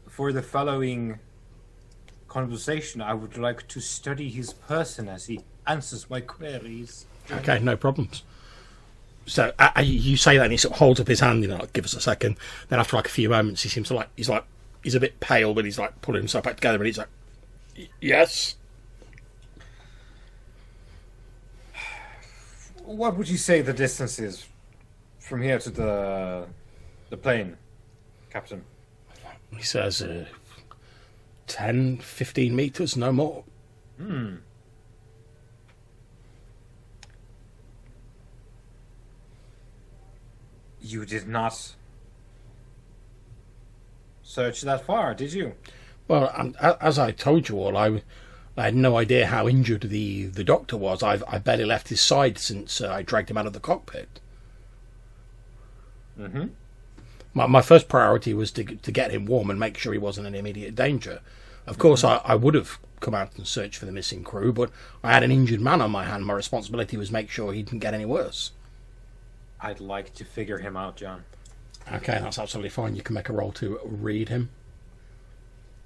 For the following conversation, I would like to study his person as he answers my queries. Okay, no problems. So you say that, and he sort of holds up his hand. Like, give us a second. Then after like a few moments, he seems to he's a bit pale, but he's like pulling himself back together, and he's like, yes. What would you say the distance is from here to the plane, Captain? He says 10, 15 meters, no more. You did not search that far, did you? Well, as I told you all, I had no idea how injured the doctor was. I barely left his side since I dragged him out of the cockpit. Mm-hmm. My first priority was to get him warm and make sure he wasn't in immediate danger. Of course, I would have come out and searched for the missing crew, but I had an injured man on my hand. My responsibility was make sure he didn't get any worse. I'd like to figure him out, John. Okay, that's absolutely fine. You can make a roll to read him.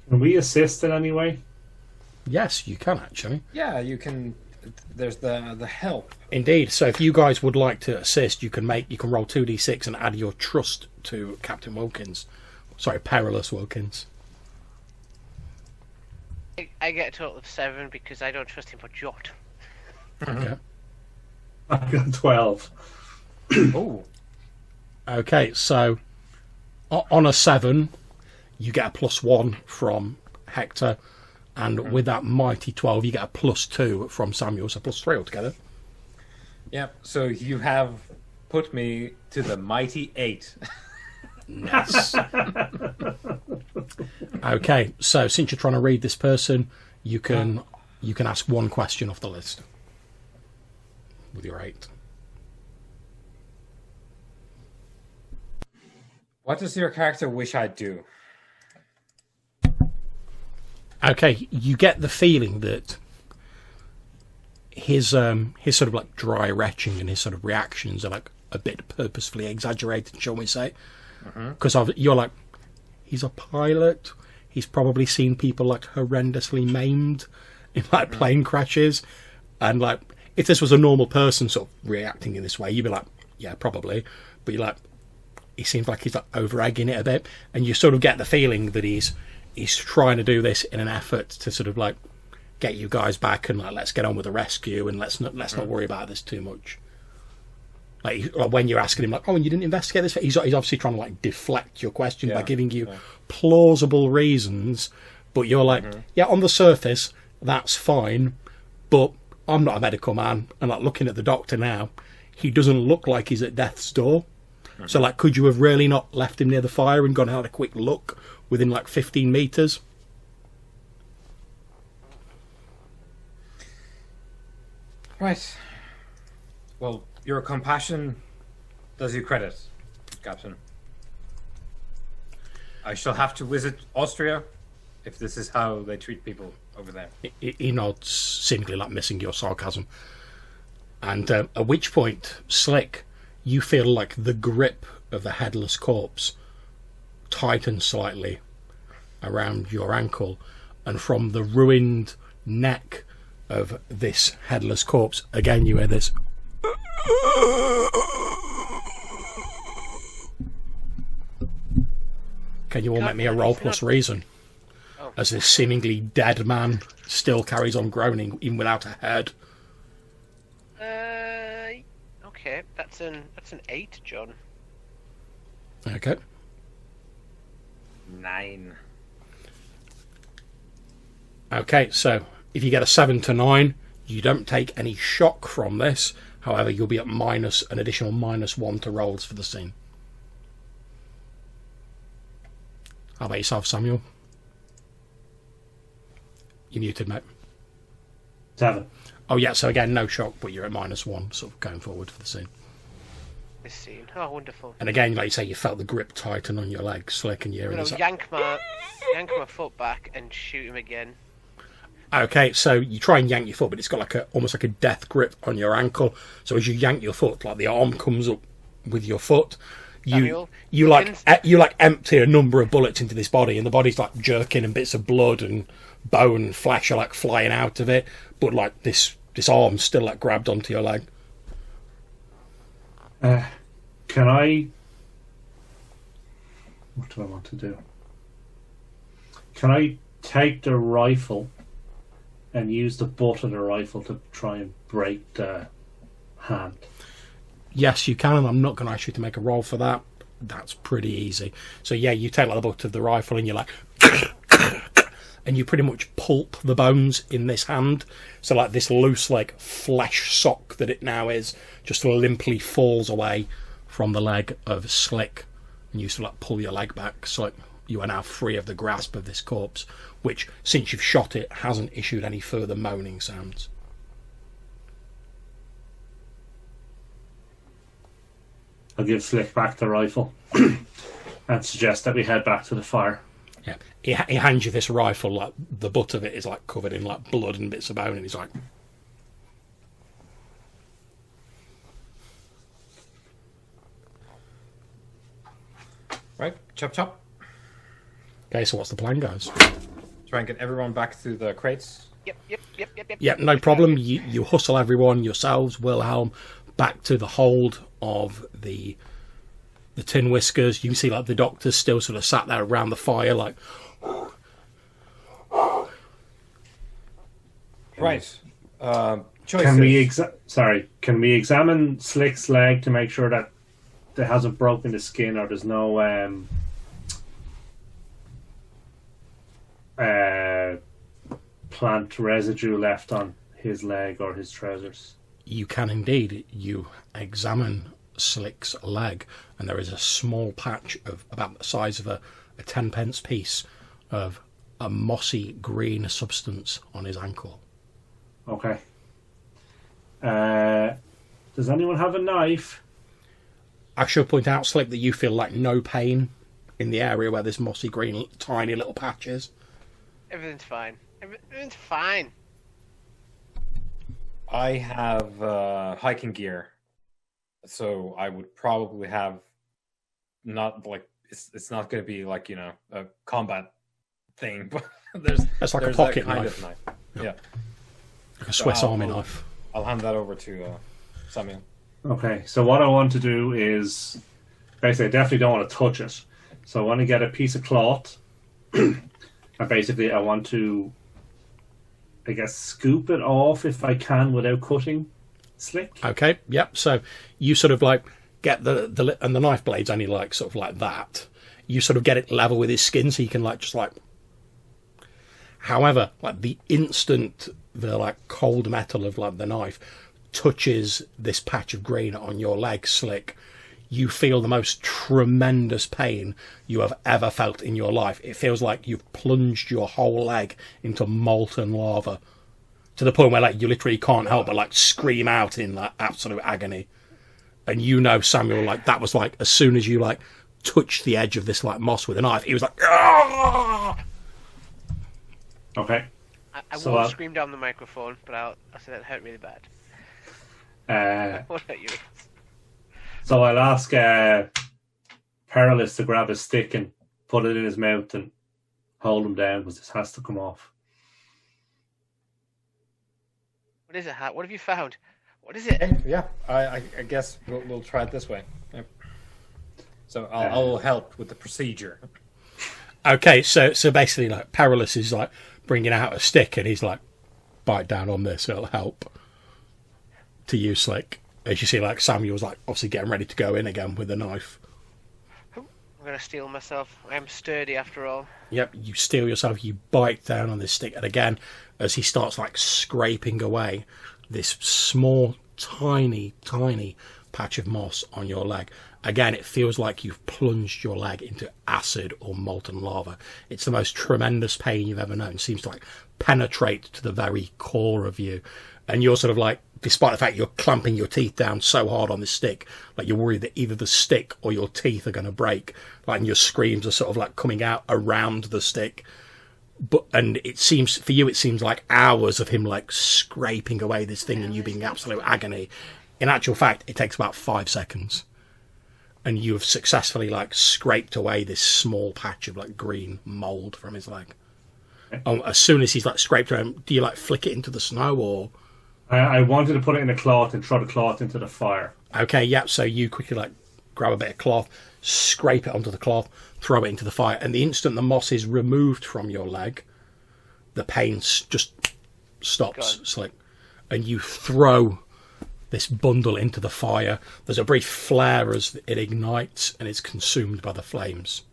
Can we assist in any way? Yes, you can actually. Yeah, you can. There's the help. Indeed. So if you guys would like to assist, you can roll 2d6 and add your trust to Captain Wilkins. Sorry, Perilous Wilkins. I get a total of 7 because I don't trust him for jot. Okay. I got 12. Oh. Okay, so on a 7, you get a +1 from Hector, and with that mighty 12, you get a +2 from Samuel, so +3 altogether. Yeah, so you have put me to the mighty 8. Yes. Okay, so since you're trying to read this person, you can ask one question off the list with your 8. What does your character wish I'd do? Okay, you get the feeling that his sort of like dry retching and his sort of reactions are like a bit purposefully exaggerated, shall we say? Because you're like, he's a pilot. He's probably seen people like horrendously maimed in like plane crashes, and like if this was a normal person sort of reacting in this way, you'd be like, yeah, probably. But you're like, he seems like he's like over egging it a bit, and you sort of get the feeling that he's trying to do this in an effort to sort of like get you guys back and like let's get on with the rescue and let's not worry about this too much. Like when you're asking him like, oh, and you didn't investigate this, he's obviously trying to like deflect your question by giving you plausible reasons, but you're like, yeah, on the surface that's fine, but I'm not a medical man, and like looking at the doctor now, he doesn't look like he's at death's door. So like, could you have really not left him near the fire and gone and had a quick look within like 15 meters? Right. Well, your compassion does you credit, Captain. I shall have to visit Austria if this is how they treat people over there. He nods cynically, like missing your sarcasm. And at which point, Slick, you feel like the grip of the headless corpse tightens slightly around your ankle, and from the ruined neck of this headless corpse, again you hear this. Can you all make me a roll plus reason? As this seemingly dead man still carries on groaning, even without a head. Okay, that's an 8, John. Okay. 9. Okay, so if you get a 7 to 9, you don't take any shock from this. However, you'll be at an additional -1 to rolls for the scene. How about yourself, Samuel? You're muted, mate. 7. Oh, yeah, so again, no shock, but you're at -1, sort of going forward for the scene. This scene. Oh, wonderful. And again, like you say, you felt the grip tighten on your leg, Slick, and you're I'm in going to yank my foot back and shoot him again. Okay, so you try and yank your foot, but it's got like almost like a death grip on your ankle. So as you yank your foot, like the arm comes up with your foot, Samuel you Wilkins. like empty a number of bullets into this body, and the body's like jerking, and bits of blood and bone and flesh are like flying out of it, but like this arm's still like grabbed onto your leg. Can I? What do I want to do? Can I take the rifle and use the butt of the rifle to try and break the hand? Yes, you can. I'm not going to ask you to make a roll for that. That's pretty easy. So yeah, you take like the butt of the rifle and you're like, and you pretty much pulp the bones in this hand. So like this loose like flesh sock that it now is just limply falls away from the leg of Slick, and you sort of like pull your leg back, so like you are now free of the grasp of this corpse, which since you've shot it hasn't issued any further moaning sounds. I'll give Slick back the rifle and suggest that we head back to the fire. Yeah, he hands you this rifle, like the butt of it is like covered in like blood and bits of bone, and he's like, Right, chop chop. okay, so what's the plan, guys? Try and get everyone back to the crates. Yep. Yeah, no problem. You hustle everyone, yourselves, Wilhelm, back to the hold of the Tin Whiskers. You can see like the doctors still sort of sat there around the fire, like. Right. Choices. Can we examine Slick's leg to make sure that it hasn't broken the skin, or there's no plant residue left on his leg or his trousers? You can indeed. You examine Slick's leg, and there is a small patch of about the size of a 10-pence piece of a mossy green substance on his ankle. Okay. Does anyone have a knife? I should point out, Slick, that you feel like no pain in the area where this mossy green tiny little patch is. Everything's fine. Everything's fine. I have hiking gear, so I would probably have not like it's not going to be like a combat thing, but That's like a there's pocket that kind knife. of knife. Yeah, Like a Swiss Army knife. I'll hand that over to Samuel. Okay, so what I want to do is basically I definitely don't want to touch it. So I want to get a piece of cloth and basically I want to, I guess, scoop it off if I can without cutting Slick. Okay, yep. So you sort of like get the and the knife blade's only like sort of like that. You sort of get it level with his skin, so you can like just like. However, like the instant the like cold metal of like the knife touches this patch of green on your leg, Slick, you feel the most tremendous pain you have ever felt in your life. It feels like you've plunged your whole leg into molten lava, to the point where like you literally can't help but like scream out in like absolute agony. And Samuel, like that was like as soon as you like touched the edge of this like moss with a knife, he was like, "Ah!" Okay. I So, won't scream down the microphone, but I said that hurt really bad. What about you? So I'll ask Perilous to grab a stick and put it in his mouth and hold him down because this has to come off. What is it, Hat? What have you found? What is it? Yeah, I guess we'll try it this way. Yep. So I'll help with the procedure. Okay, so basically like Perilous is like bringing out a stick and he's like, bite down on this, it'll help. To you, Slick, as you see like Samuel's like obviously getting ready to go in again with a knife. I'm gonna steel myself. I'm sturdy after all. Yep, you steel yourself, you bite down on this stick, and again, as he starts like scraping away this small, tiny patch of moss on your leg, again, it feels like you've plunged your leg into acid or molten lava. It's the most tremendous pain you've ever known. It seems to like penetrate to the very core of you. And you're sort of like, despite the fact you're clamping your teeth down so hard on this stick, like you're worried that either the stick or your teeth are going to break. Like, and your screams are sort of like coming out around the stick. And it seems, for you, it seems like hours of him like scraping away this thing and you being absolute agony. In actual fact, it takes about 5 seconds. and you have successfully like scraped away this small patch of like green mold from his leg. Oh, as soon as he's like scraped around, do you like flick it into the snow or? I wanted to put it in a cloth and throw the cloth into the fire. Okay, yep. So you quickly like grab a bit of cloth, scrape it onto the cloth, throw it into the fire, and the instant the moss is removed from your leg, the pain just stops, Slick, and you throw this bundle into the fire. There's a brief flare as it ignites and is consumed by the flames.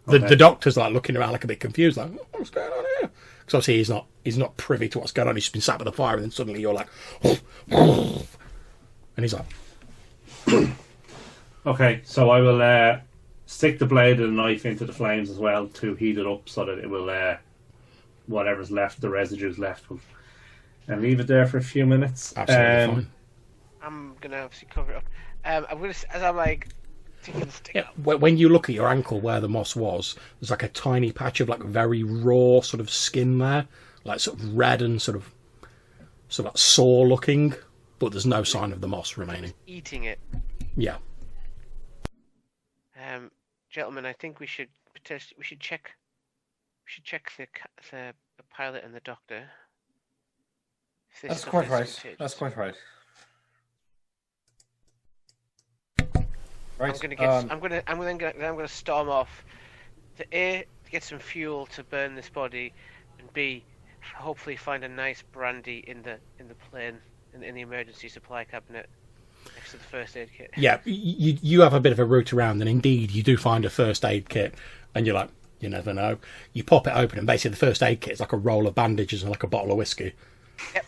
The doctor's like looking around like a bit confused, like, what's going on here? Because obviously he's not privy to what's going on. He's been sat by the fire, and then suddenly you're like, and he's like, okay, so I will stick the blade of the knife into the flames as well to heat it up so that it will whatever's left, the residues left, and leave it there for a few minutes. absolutely fine. I'm gonna obviously cover it up. I'm gonna, as I'm like taking the stick. Yeah, when you look at your ankle where the moss was, there's like a tiny patch of like very raw sort of skin there, like sort of red and sort of like sore looking, but there's no sign of the moss remaining. Eating it. Yeah. Gentlemen, I think we should check the pilot and the doctor. If this That's stuff quite is right. contagious. That's quite right. I'm Right. gonna get. I'm gonna storm off. To A, to get some fuel to burn this body, and B, hopefully find a nice brandy in the plane in the emergency supply cabinet next to the first aid kit. Yeah, you have a bit of a route around, and indeed you do find a first aid kit, and you're like, you never know. You pop it open, and basically the first aid kit is like a roll of bandages and like a bottle of whiskey. Yep.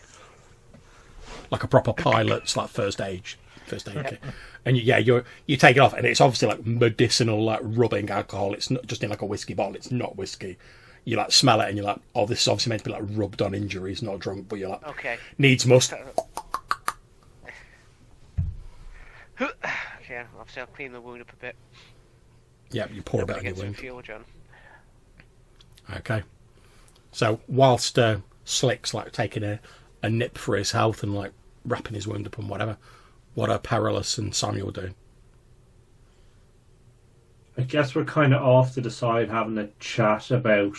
Like a proper pilot's like first aid kit. And you take it off, and it's obviously like medicinal, like rubbing alcohol. It's not just in like a whiskey bottle. It's not whiskey. You like smell it, and you're like, oh, this is obviously meant to be like rubbed on injuries, not drunk. But you're like, Okay. Needs must. Okay, obviously I'll clean the wound up a bit. Yeah, you pour a bit on your Get some wound. fuel, John. Okay. So whilst Slick's like taking a nip for his health and like wrapping his wound up and whatever, what are Perilous and Samuel doing? I guess we're kind of off to the side having a chat about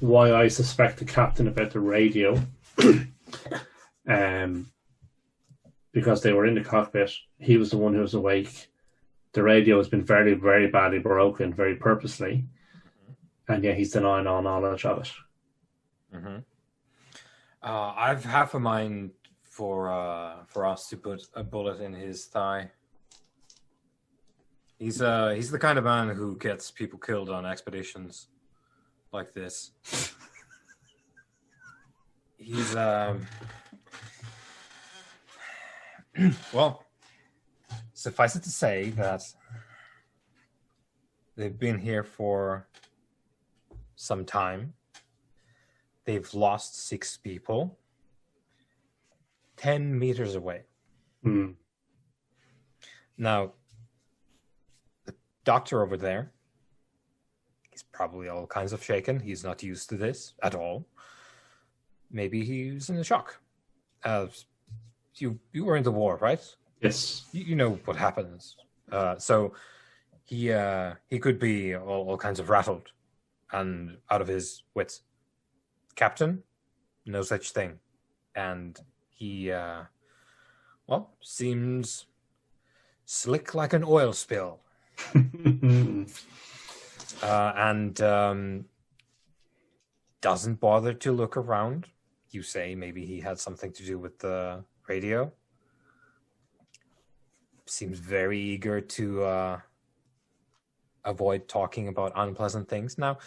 why I suspect the captain about the radio. Because they were in the cockpit. He was the one who was awake. The radio has been very, very badly broken, very purposely. And yet he's denying all knowledge of it. Mm-hmm. I've half a mind for us to put a bullet in his thigh. He's the kind of man who gets people killed on expeditions like this. He's well, suffice it to say that they've been here for some time. They've lost 6 people 10 meters away. Hmm. Now, the doctor over there, he's probably all kinds of shaken. He's not used to this at all. Maybe he's in a shock. You were in the war, right? Yes. You know what happens. So he could be all kinds of rattled and out of his wits. Captain, no such thing. And he, seems slick like an oil spill. And doesn't bother to look around. You say maybe he had something to do with the radio. Seems very eager to avoid talking about unpleasant things. Now,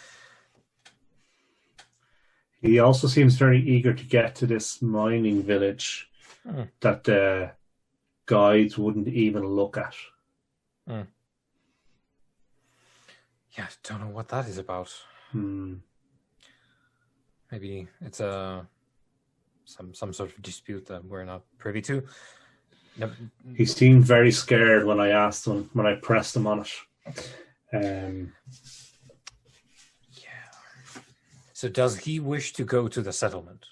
he also seems very eager to get to this mining village that the guides wouldn't even look at. Yeah, I don't know what that is about. Maybe it's some sort of dispute that we're not privy to. No. He seemed very scared when I asked him, when I pressed him on it. Yeah. So does he wish to go to the settlement?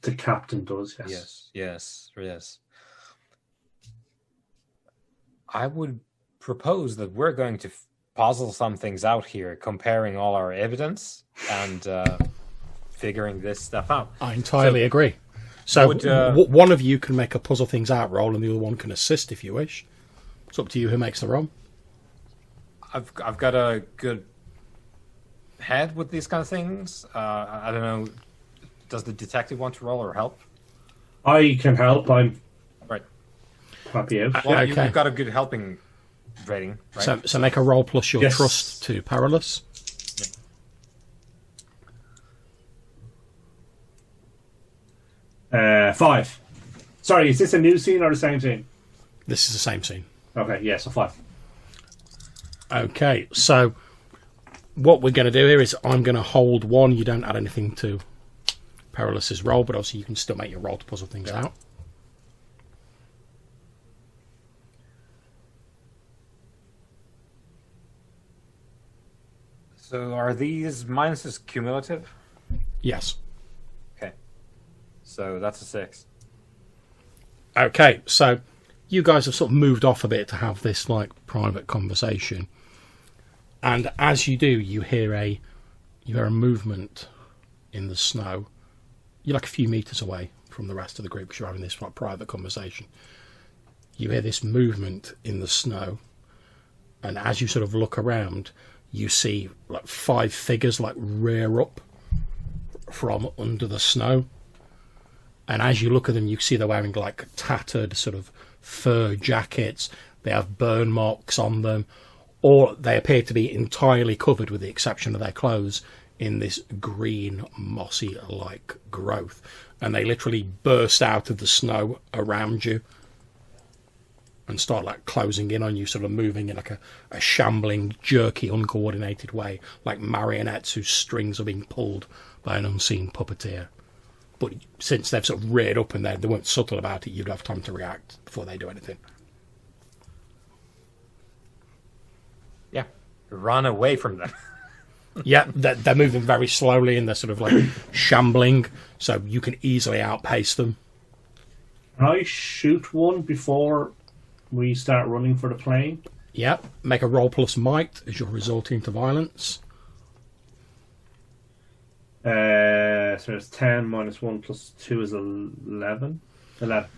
The captain does, yes. Yes. I would propose that we're going to puzzle some things out here, comparing all our evidence and figuring this stuff out. I entirely agree. So would, one of you can make a puzzle things out roll, and the other one can assist if you wish. It's up to you who makes the roll. I've got a good head with these kind of things. I don't know. Does the detective want to roll or help? I can help. I'm Right. happy out. Well, Okay. you've got a good helping rating, right? So make a roll plus your Yes. trust to Perilous. 5. Sorry, is this a new scene or the same scene? This is the same scene. Okay, yeah, so 5. Okay, so what we're going to do here is I'm going to hold 1. You don't add anything to Perilous's roll, but obviously you can still make your roll to puzzle things out. So are these minuses cumulative? Yes. Okay. So that's a 6. Okay, so you guys have sort of moved off a bit to have this like private conversation, and as you do, you hear a movement in the snow. You're like a few meters away from the rest of the group because you're having this like private conversation. You hear this movement in the snow, and as you sort of look around, you see like 5 figures like rear up from under the snow. And as you look at them, you see they're wearing like tattered sort of fur jackets. They have burn marks on them, or they appear to be entirely covered, with the exception of their clothes, in this green mossy-like growth. And they literally burst out of the snow around you and start like closing in on you, sort of moving in like a shambling, jerky, uncoordinated way, like marionettes whose strings are being pulled by an unseen puppeteer. But since they've sort of reared up and they weren't subtle about it, you'd have time to react before they do anything. Yeah. Run away from them. Yeah, they're moving very slowly and they're sort of like shambling, so you can easily outpace them. Can I shoot one before we start running for the plane? Yeah, make a roll plus might as you're resorting to violence. So it's 10 minus 1 plus 2 is 11. 11.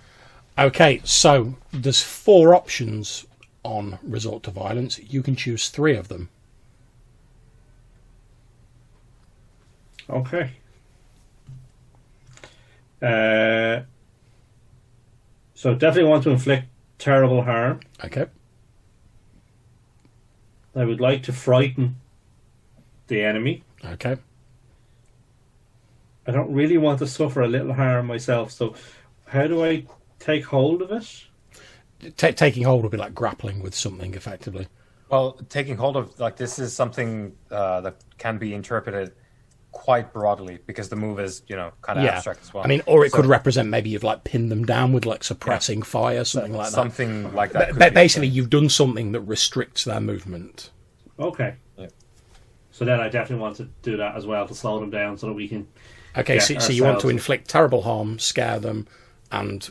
Okay, so there's 4 options on resort to violence. You can choose 3 of them. Okay. So definitely want to inflict terrible harm. Okay. I would like to frighten the enemy. Okay. I don't really want to suffer a little harm myself, so how do I take hold of it? Taking hold would be like grappling with something, effectively. Well, taking hold of, like, this is something that can be interpreted quite broadly, because the move is, kind of abstract as well. I mean, or it could represent maybe you've like pinned them down with like suppressing fire, something like that. Something like that. But basically, you've done something that restricts their movement. Okay. Yeah. So then I definitely want to do that as well, to slow them down so that we can... Okay, get so you want to ourselves- inflict terrible harm, scare them, and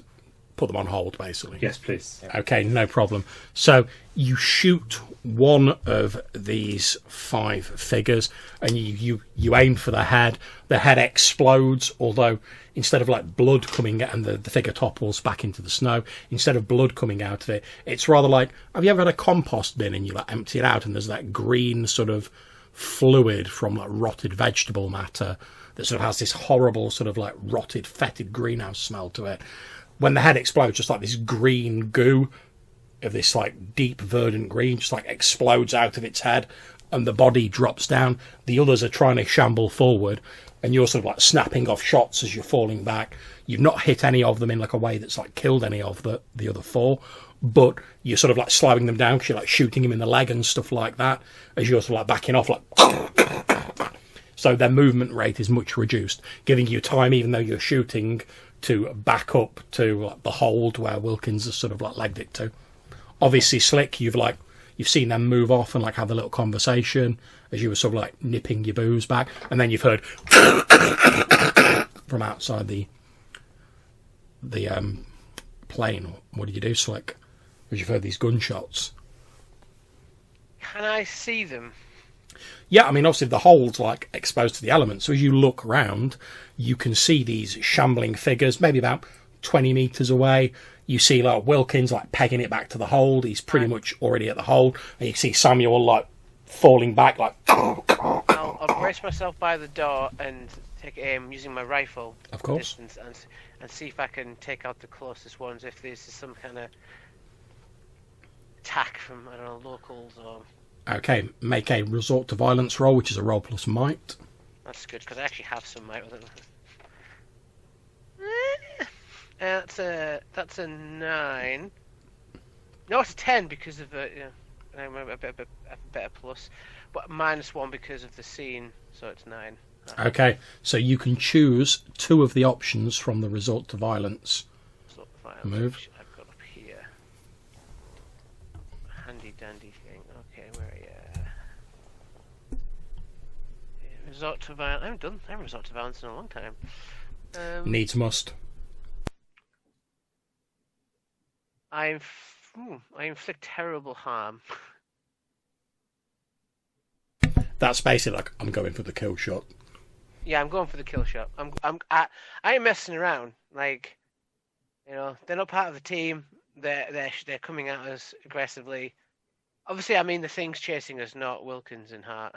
put them on hold, basically. Yes, please. Okay, no problem. So you shoot one of these 5 figures, and you aim for the head. The head explodes, although instead of like blood coming out and the figure topples back into the snow, instead of blood coming out of it, it's rather like, have you ever had a compost bin and you like empty it out and there's that green sort of fluid from like rotted vegetable matter that sort of has this horrible sort of like rotted, fetid greenhouse smell to it. When the head explodes, just like this green goo of this like deep verdant green just like explodes out of its head, and the body drops down. The others are trying to shamble forward, and you're sort of like snapping off shots as you're falling back. You've not hit any of them in like a way that's like killed any of the other 4, but you're sort of like slowing them down because you're like shooting him in the leg and stuff like that as you're sort of like backing off like... So their movement rate is much reduced, giving you time, even though you're shooting, to back up to like, the hold where Wilkins has sort of like legged it to. Obviously, Slick, you've seen them move off and like have a little conversation as you were sort of like nipping your booze back, and then you've heard from outside the plane. What did you do, Slick? as you've heard these gunshots. Can I see them? Yeah, I mean, obviously the hole's like exposed to the elements, so as you look round, you can see these shambling figures, maybe about 20 metres away. You see like Wilkins like pegging it back to the hold. He's pretty much already at the hold, and you see Samuel like falling back, like. I'll brace myself by the door and take aim using my rifle. Of course. Distance and see if I can take out the closest ones. If this is some kind of attack from, I don't know, locals or. Okay, make a resort to violence roll, which is a roll plus might. That's good because I actually have some might with it. That's a 9. No, it's a 10 because of a better plus, but -1 because of the scene, so it's 9. Okay, so you can choose 2 of the options from the resort to violence. So Move. which I've got up here. Handy dandy thing. Okay, where are you? Resort to violence. I haven't resort to violence in a long time. Needs must. I inflict terrible harm. That's basically like, I'm going for the kill shot. Yeah, I'm going for the kill shot. I ain't messing around. Like, you know, they're not part of the team. They're coming at us aggressively. Obviously, I mean the things chasing us, not Wilkins and Hart.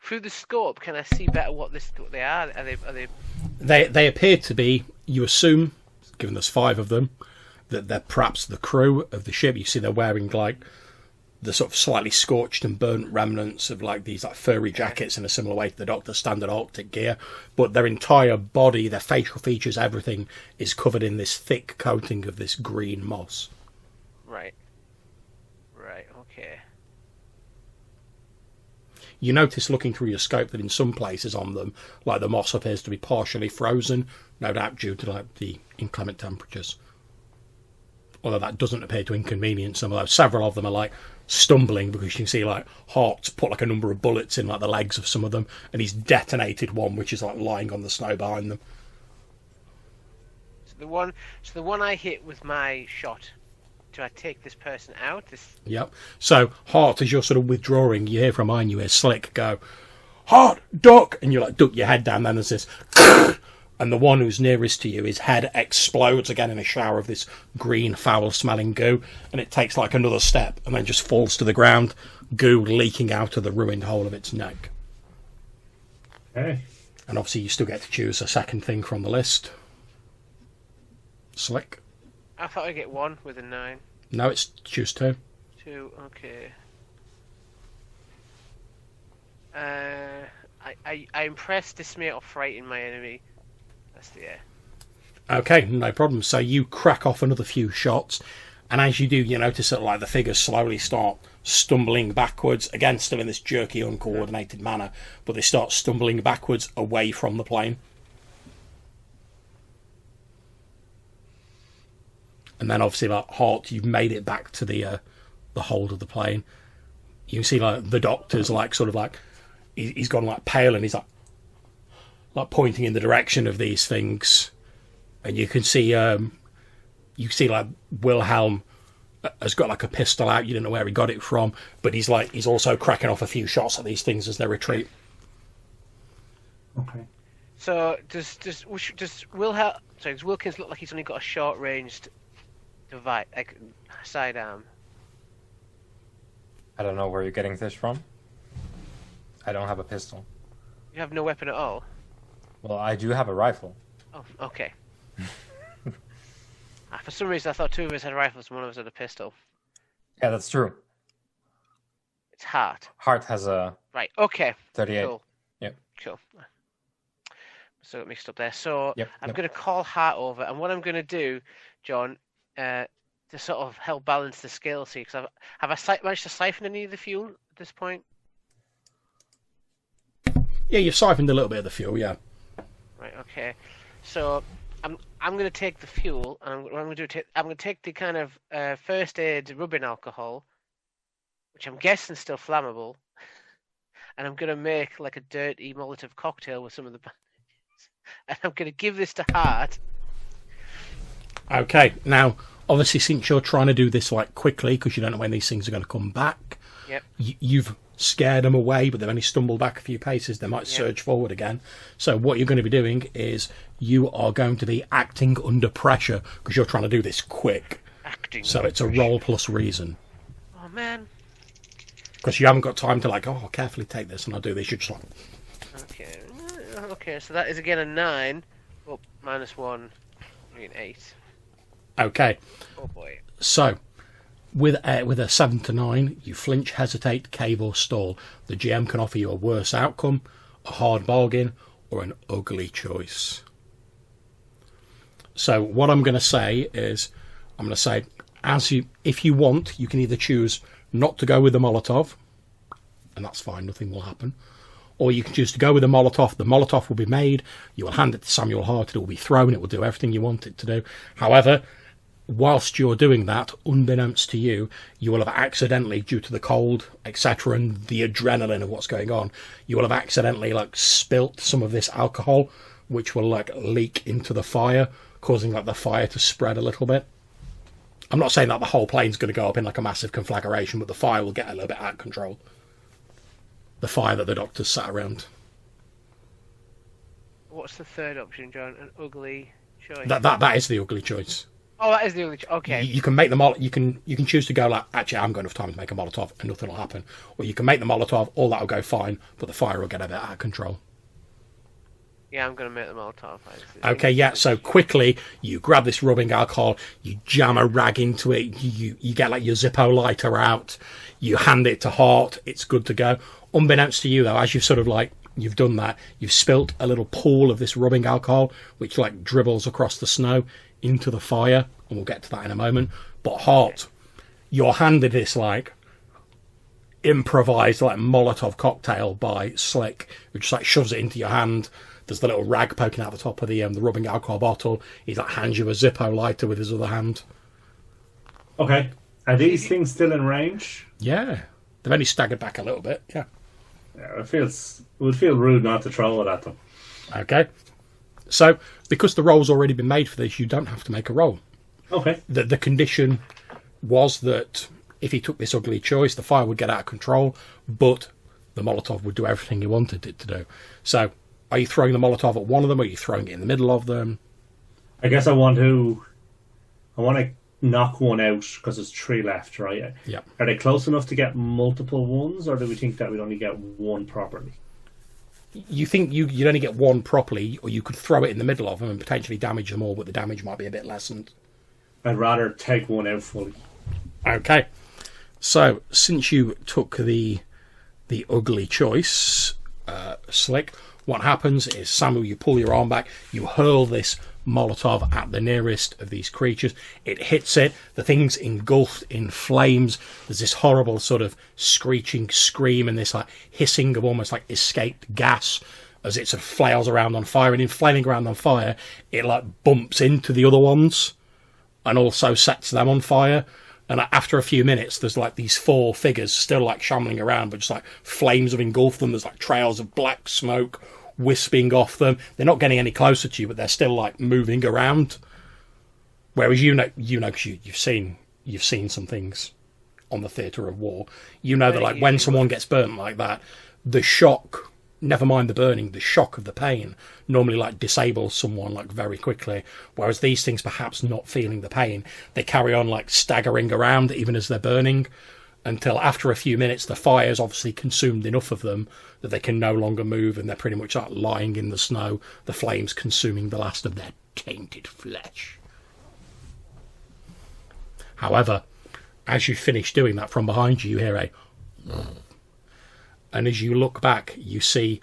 Through the scope, can I see better what they are? Are they? They appear to be, you assume, given there's 5 of them, that they're perhaps the crew of the ship. You see they're wearing like the sort of slightly scorched and burnt remnants of like these like furry jackets in a similar way to the Doctor's standard Arctic gear, but their entire body, their facial features, everything is covered in this thick coating of this green moss. Right. Okay. You notice looking through your scope that in some places on them, like the moss appears to be partially frozen, no doubt due to like the inclement temperatures. Although that doesn't appear to inconvenience some of those. Several of them are like stumbling because you can see like Hart's put like a number of bullets in like the legs of some of them, and he's detonated one which is like lying on the snow behind them. So the one I hit with my shot. Do I take this person out? Yep. So Hart, as you're sort of withdrawing, you hear from behind you, hear Slick go, "Hart, duck!" And you like duck your head down. Then there's this, and the one who's nearest to you, his head explodes again in a shower of this green, foul-smelling goo, and it takes like another step, and then just falls to the ground, goo leaking out of the ruined hole of its neck. Okay. And obviously, you still get to choose a second thing from the list. Slick. I thought I'd get 1 with a 9. No, it's choose 2. 2, okay. I impress, dismay, or frighten my enemy. That's the air. Okay, no problem. So you crack off another few shots, and as you do, you notice that like the figures slowly start stumbling backwards, again still in this jerky, uncoordinated manner, but they start stumbling backwards away from the plane. And then obviously like Hart, you've made it back to the hold of the plane. You can see like the Doctor's like sort of like he's gone like pale, and he's like pointing in the direction of these things, and you can see like Wilhelm has got like a pistol out. You don't know where he got it from, but he's also cracking off a few shots at these things as they retreat. Okay. So does Wilkins look like he's only got a short ranged device, like sidearm? I don't know where you're getting this from. I don't have a pistol. You have no weapon at all? Well, I do have a rifle. Oh, okay. For some reason I thought 2 of us had rifles and 1 of us had a pistol. Yeah, that's true. It's Hart. Hart has a Right, okay. 38. Cool. Yep. Cool. So got mixed up there. So Yep, I'm yep. going to call Hart over, and what I'm going to do, John, to sort of help balance the scales here, because have I managed to siphon any of the fuel at this point? Yeah, you've siphoned a little bit of the fuel, yeah. Right. Okay. So I'm going to take the fuel, and what I'm going to do, I'm going to take the kind of first aid rubbing alcohol, which I'm guessing is still flammable, and I'm going to make like a dirty Molotov cocktail with some of the bandages, and I'm going to give this to Hart, Okay, now, obviously, since you're trying to do this like quickly, because you don't know when these things are going to come back, Yep. you've scared them away, but they've only stumbled back a few paces. They might surge forward again. So what you're going to be doing is you are going to be acting under pressure, because you're trying to do this quick. Acting. So it's a roll plus reason. Oh man. Because you haven't got time to like, oh, carefully take this and I'll do this. You're just like, Okay. Okay, so that is again a 9. Oh, -1. I mean 8. okay. Oh boy. So, with a 7 to 9, you flinch, hesitate, cave or stall. The GM can offer you a worse outcome, a hard bargain, or an ugly choice. So what I'm going to say is, I'm going to say, if you want, you can either choose not to go with the Molotov, and that's fine, nothing will happen. Or you can choose to go with the Molotov. The Molotov will be made, you will hand it to Samuel Hart, it will be thrown, it will do everything you want it to do. However, whilst you're doing that, unbeknownst to you, you will have accidentally, due to the cold, etc., and the adrenaline of what's going on, you will have accidentally like spilt some of this alcohol, which will like leak into the fire, causing like the fire to spread a little bit. I'm not saying that the whole plane's going to go up in like a massive conflagration, but the fire will get a little bit out of control. The fire that the doctors sat around. What's the third option, John? An ugly choice. That is the ugly choice. Oh, that is the ugly choice. Okay. You can make you can choose to go like, actually, I haven't got enough time to make a Molotov, and nothing will happen. Or you can make the Molotov, all that will go fine, but the fire will get a bit out of control. Yeah, I'm going to make the Molotov. Okay, yeah, so quickly, you grab this rubbing alcohol, you jam a rag into it, you get like your Zippo lighter out, you hand it to Hart, it's good to go. Unbeknownst to you, though, as you've sort of like, you've done that, you've spilt a little pool of this rubbing alcohol, which like dribbles across the snow into the fire, and we'll get to that in a moment. But Hart, you're handed this like improvised like Molotov cocktail by Slick, who just like shoves it into your hand. There's the little rag poking out the top of the rubbing alcohol bottle. He like hands you a Zippo lighter with his other hand. Okay. Are these things still in range? Yeah, they've only staggered back a little bit. Yeah. Yeah, it would feel rude not to throw it at them. Okay. So, because the roll's already been made for this, you don't have to make a roll. Okay. The condition was that if he took this ugly choice, the fire would get out of control, but the Molotov would do everything he wanted it to do. So, are you throwing the Molotov at one of them, or are you throwing it in the middle of them? I guess I want to knock one out because there's 3 left, right? Yeah. Are they close enough to get multiple ones, or do we think that we'd only get one properly? You think you'd only get one properly, or you could throw it in the middle of them and potentially damage them all, but the damage might be a bit lessened. I'd rather take one out fully. Okay. So, since you took the ugly choice, Slick, what happens is, Samuel, you pull your arm back, you hurl this Molotov at the nearest of these creatures. It hits it. The thing's engulfed in flames. There's this horrible sort of screeching scream and this like hissing of almost like escaped gas as it sort of flails around on fire. And in flailing around on fire, it like bumps into the other ones and also sets them on fire. And after a few minutes, there's like these 4 figures still like shambling around, but just like flames have engulfed them. There's like trails of black smoke wisping off them. They're not getting any closer to you, but they're still like moving around. Whereas you know, because you've seen some things on the theatre of war. You know that like when someone gets burnt like that, the shock, never mind the burning, the shock of the pain normally like disables someone like very quickly. Whereas these things, perhaps not feeling the pain, they carry on like staggering around even as they're burning, until after a few minutes the fire's obviously consumed enough of them that they can no longer move, and they're pretty much like lying in the snow, the flames consuming the last of their tainted flesh. However, as you finish doing that, from behind you, you hear a... And as you look back, you see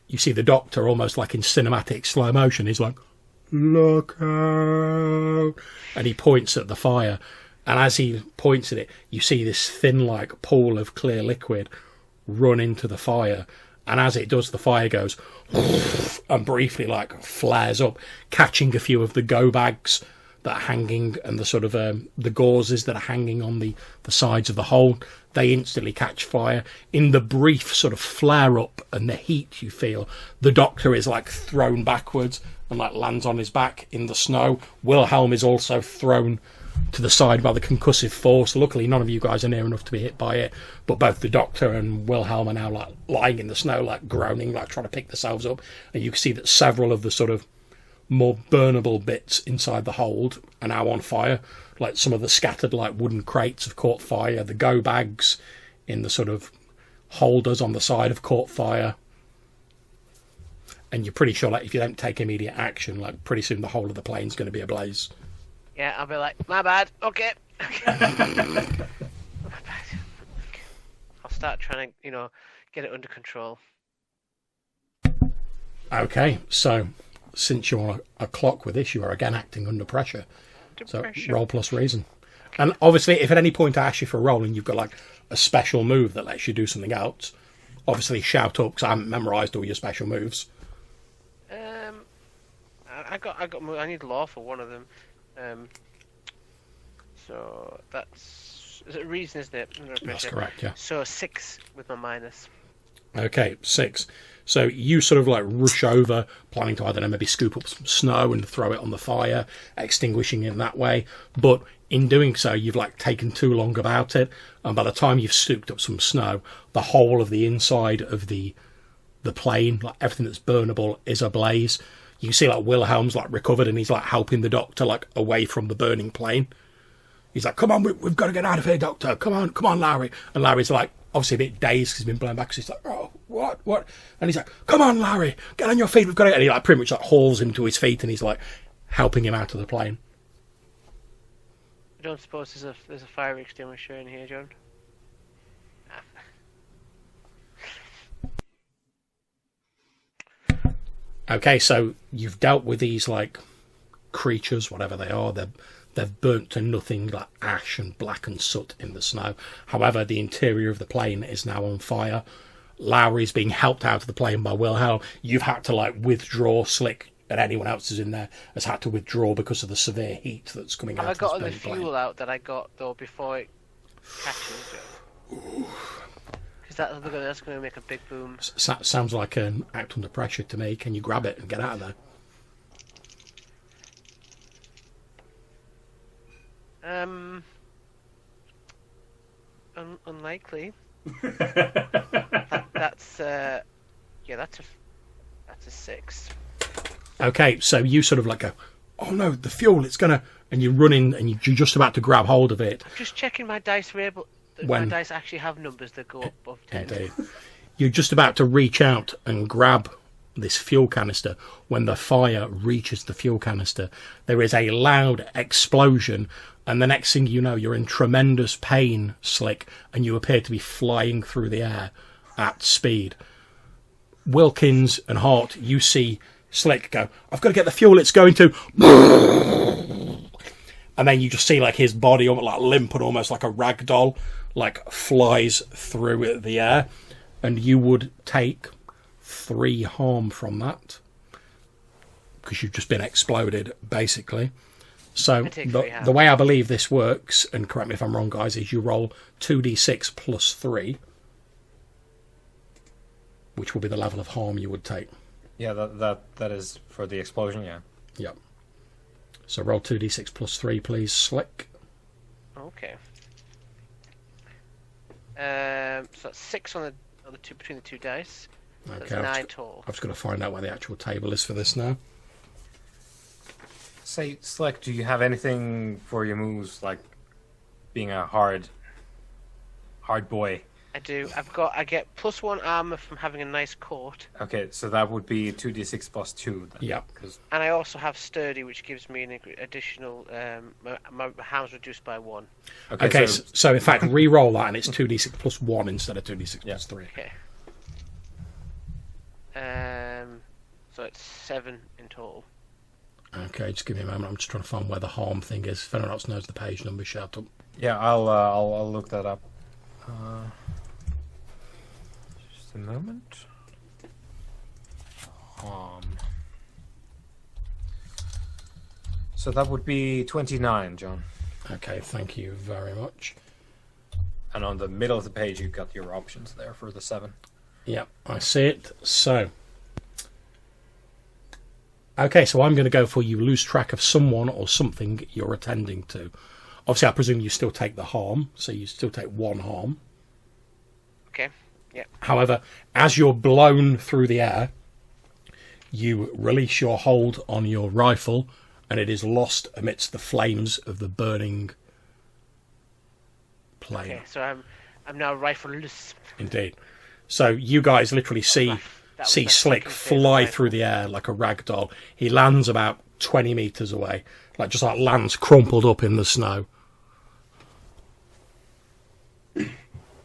the Doctor almost like in cinematic slow motion. He's like, "Look out!" And he points at the fire. And as he points at it, you see this thin like pool of clear liquid run into the fire. And as it does, the fire goes and briefly like flares up, catching a few of the go bags that are hanging, and the sort of the gauzes that are hanging on the sides of the hold, they instantly catch fire. In the brief sort of flare up and the heat you feel, the Doctor is like thrown backwards and like lands on his back in the snow. Wilhelm is also thrown to the side by the concussive force. Luckily, none of you guys are near enough to be hit by it, but both the Doctor and Wilhelm are now like lying in the snow, like groaning, like trying to pick themselves up. And you can see that several of the sort of more burnable bits inside the hold are now on fire. Like some of the scattered like wooden crates have caught fire. The go bags in the sort of holders on the side have caught fire. And you're pretty sure, like, if you don't take immediate action, like, pretty soon the whole of the plane's going to be ablaze. Yeah, I'll be like, my bad. Okay. My bad. I'll start trying to, get it under control. Okay, so since you're on a clock with this, you are again acting under pressure. Roll plus reason. And obviously, if at any point I ask you for a roll and you've got like a special move that lets you do something else, obviously shout up because I haven't memorised all your special moves. I need law for one of them. So that's reason, isn't it? That's correct, yeah. So 6 with my minus. Okay, 6. So you sort of like rush over, planning to, I don't know, maybe scoop up some snow and throw it on the fire, extinguishing it that way. But in doing so, you've like taken too long about it. And by the time you've scooped up some snow, the whole of the inside of the plane, like everything that's burnable, is ablaze. You can see like Wilhelm's like recovered and he's like helping the Doctor like away from the burning plane. He's like, come on, we've got to get out of here, Doctor. Come on, Larry. And Larry's like, obviously a bit dazed because he's been blown back. So he's like, oh, what? And he's like, come on, Larry, get on your feet. We've got to. And he like pretty much like hauls him to his feet and he's like helping him out of the plane. I don't suppose there's a fire extinguisher in here, John? Okay, so you've dealt with these like creatures, whatever they are. They've burnt to nothing, like ash and black and soot in the snow. However, the interior of the plane is now on fire. Lowry's being helped out of the plane by Wilhelm. You've had to like withdraw. Slick and anyone else who's in there has had to withdraw because of the severe heat that's coming out. Have I got of the this fuel plane. out that I got though before it catches? Because that's going to make a big boom. Sounds like an act under pressure to me. Can you grab it and get out of there? Unlikely. That's a 6. Okay, so you sort of like go, oh no, the fuel, it's gonna, and you run in and you're just about to grab hold of it. I'm just checking my dice were able. My dice actually have numbers that go above 10. Indeed. You're just about to reach out and grab this fuel canister. When the fire reaches the fuel canister, there is a loud explosion, and the next thing you know, you're in tremendous pain, Slick, and you appear to be flying through the air at speed. Wilkins and Hart, you see Slick go, I've got to get the fuel, it's going to... And then you just see like his body almost like limp and almost like a rag doll, like flies through the air, and you would take 3 harm from that because you've just been exploded, basically. So the way I believe this works, and correct me if I'm wrong, guys, is you roll 2d6 plus 3, which will be the level of harm you would take. Yeah, that is for the explosion. Yeah. Yep. So roll 2d6 plus 3, please, Slick. Okay. So that's 6 on the two between the two dice. So Okay. that's 9 total. I've just got to find out where the actual table is for this now. Say, Slick, do you have anything for your moves, like being a hard boy? I do. I get +1 armor from having a nice coat. Okay, so that would be 2d6 plus 2. Then, Yeah. And I also have sturdy, which gives me an additional. My harm's reduced by 1. Okay, so in fact, re-roll that, and it's 2d6 plus 1 instead of 2d6 plus 3. Okay. So it's 7 in total. Okay, just give me a moment. I'm just trying to find where the harm thing is. If anyone else knows the page number, shout up. Yeah, I'll look that up. Just a moment. So that would be 29, John. Okay, thank you very much. And on the middle of the page, you've got your options there for the 7. Yep, I see it. So, okay, so I'm going to go for you lose track of someone or something you're attending to. Obviously, I presume you still take the harm, so you still take 1 harm. Okay. Yeah. However, as you're blown through the air, you release your hold on your rifle, and it is lost amidst the flames of the burning plane. Okay, so I'm now rifle-less. Indeed. So you guys literally see Slick fly through the air like a rag doll. He lands about 20 meters away, like lands crumpled up in the snow.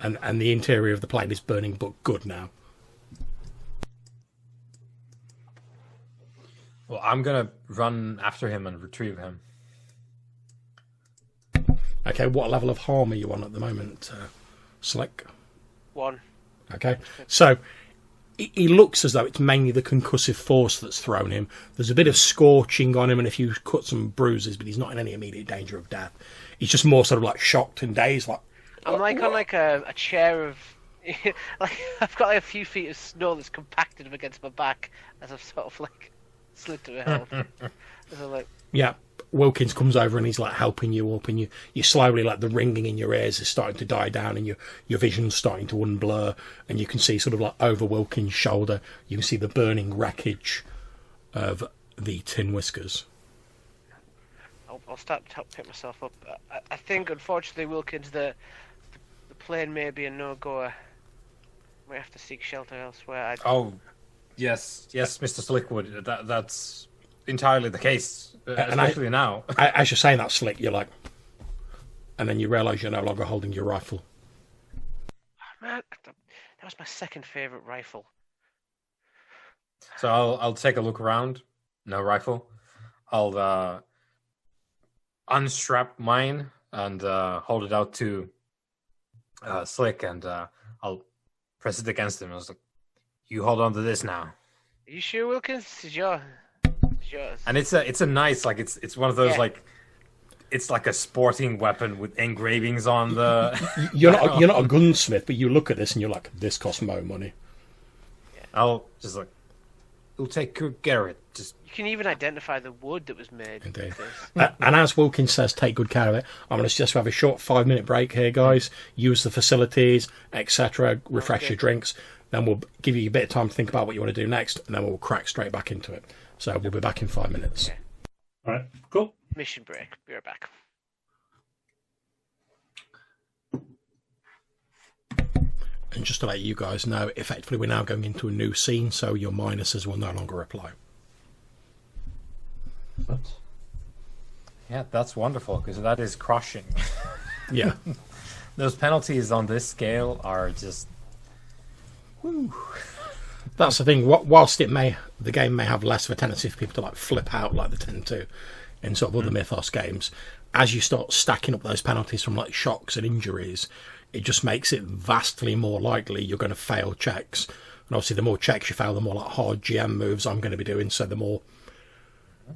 And the interior of the plane is burning, but good now. Well, I'm gonna run after him and retrieve him. Okay, what level of harm are you on at the moment, Slick? 1. Okay, so he looks as though it's mainly the concussive force that's thrown him. There's a bit of scorching on him and a few cuts and bruises, but he's not in any immediate danger of death. He's just more sort of like shocked and dazed. Like I'm like on like a chair of, like I've got like a few feet of snow that's compacted up against my back as I've sort of like slid to a health. As I'm like, yeah. Wilkins comes over and he's like helping you up, and you slowly, like the ringing in your ears is starting to die down, and your vision's starting to unblur, and you can see sort of like over Wilkins' shoulder, you can see the burning wreckage of the Tin Whiskers. I'll start to help pick myself up. I think, unfortunately, Wilkins, the plane may be a no-goer. We have to seek shelter elsewhere. Oh, yes, Mr. Slickwood. That's entirely the case, especially now. As you're saying that, Slick, you're like, and then you realise you're no longer holding your rifle. Oh, man, that was my second favourite rifle. So I'll take a look around. No rifle. I'll unstrap mine and hold it out to Slick, and I'll press it against him. I was like, "You hold on to this now." Are you sure, Wilkins? This is yours. And it's a nice, like it's one of those like, it's like a sporting weapon with engravings on the. You're not a gunsmith, but you look at this and you're like, this costs more money. Yeah. I'll just like, we'll take good care of it. Just you can even identify the wood that was made. Indeed. And as Wilkins says, take good care of it. I'm going to suggest we have a short 5-minute break here, guys. Use the facilities, etc. Refresh your drinks. Then we'll give you a bit of time to think about what you want to do next, and then we'll crack straight back into it. So we'll be back in 5 minutes. Okay. All right, cool. Mission break. Be right back. And just to let you guys know, effectively we're now going into a new scene, so your minuses will no longer apply. What? yeah, that's wonderful because that is crushing. Yeah. Those penalties on this scale are just. Woo. That's the thing. Whilst the game may have less of a tendency for people to like flip out like they tend to in sort of other Mythos games, as you start stacking up those penalties from like shocks and injuries, it just makes it vastly more likely you're going to fail checks. And obviously, the more checks you fail, the more like hard GM moves I'm going to be doing. So the more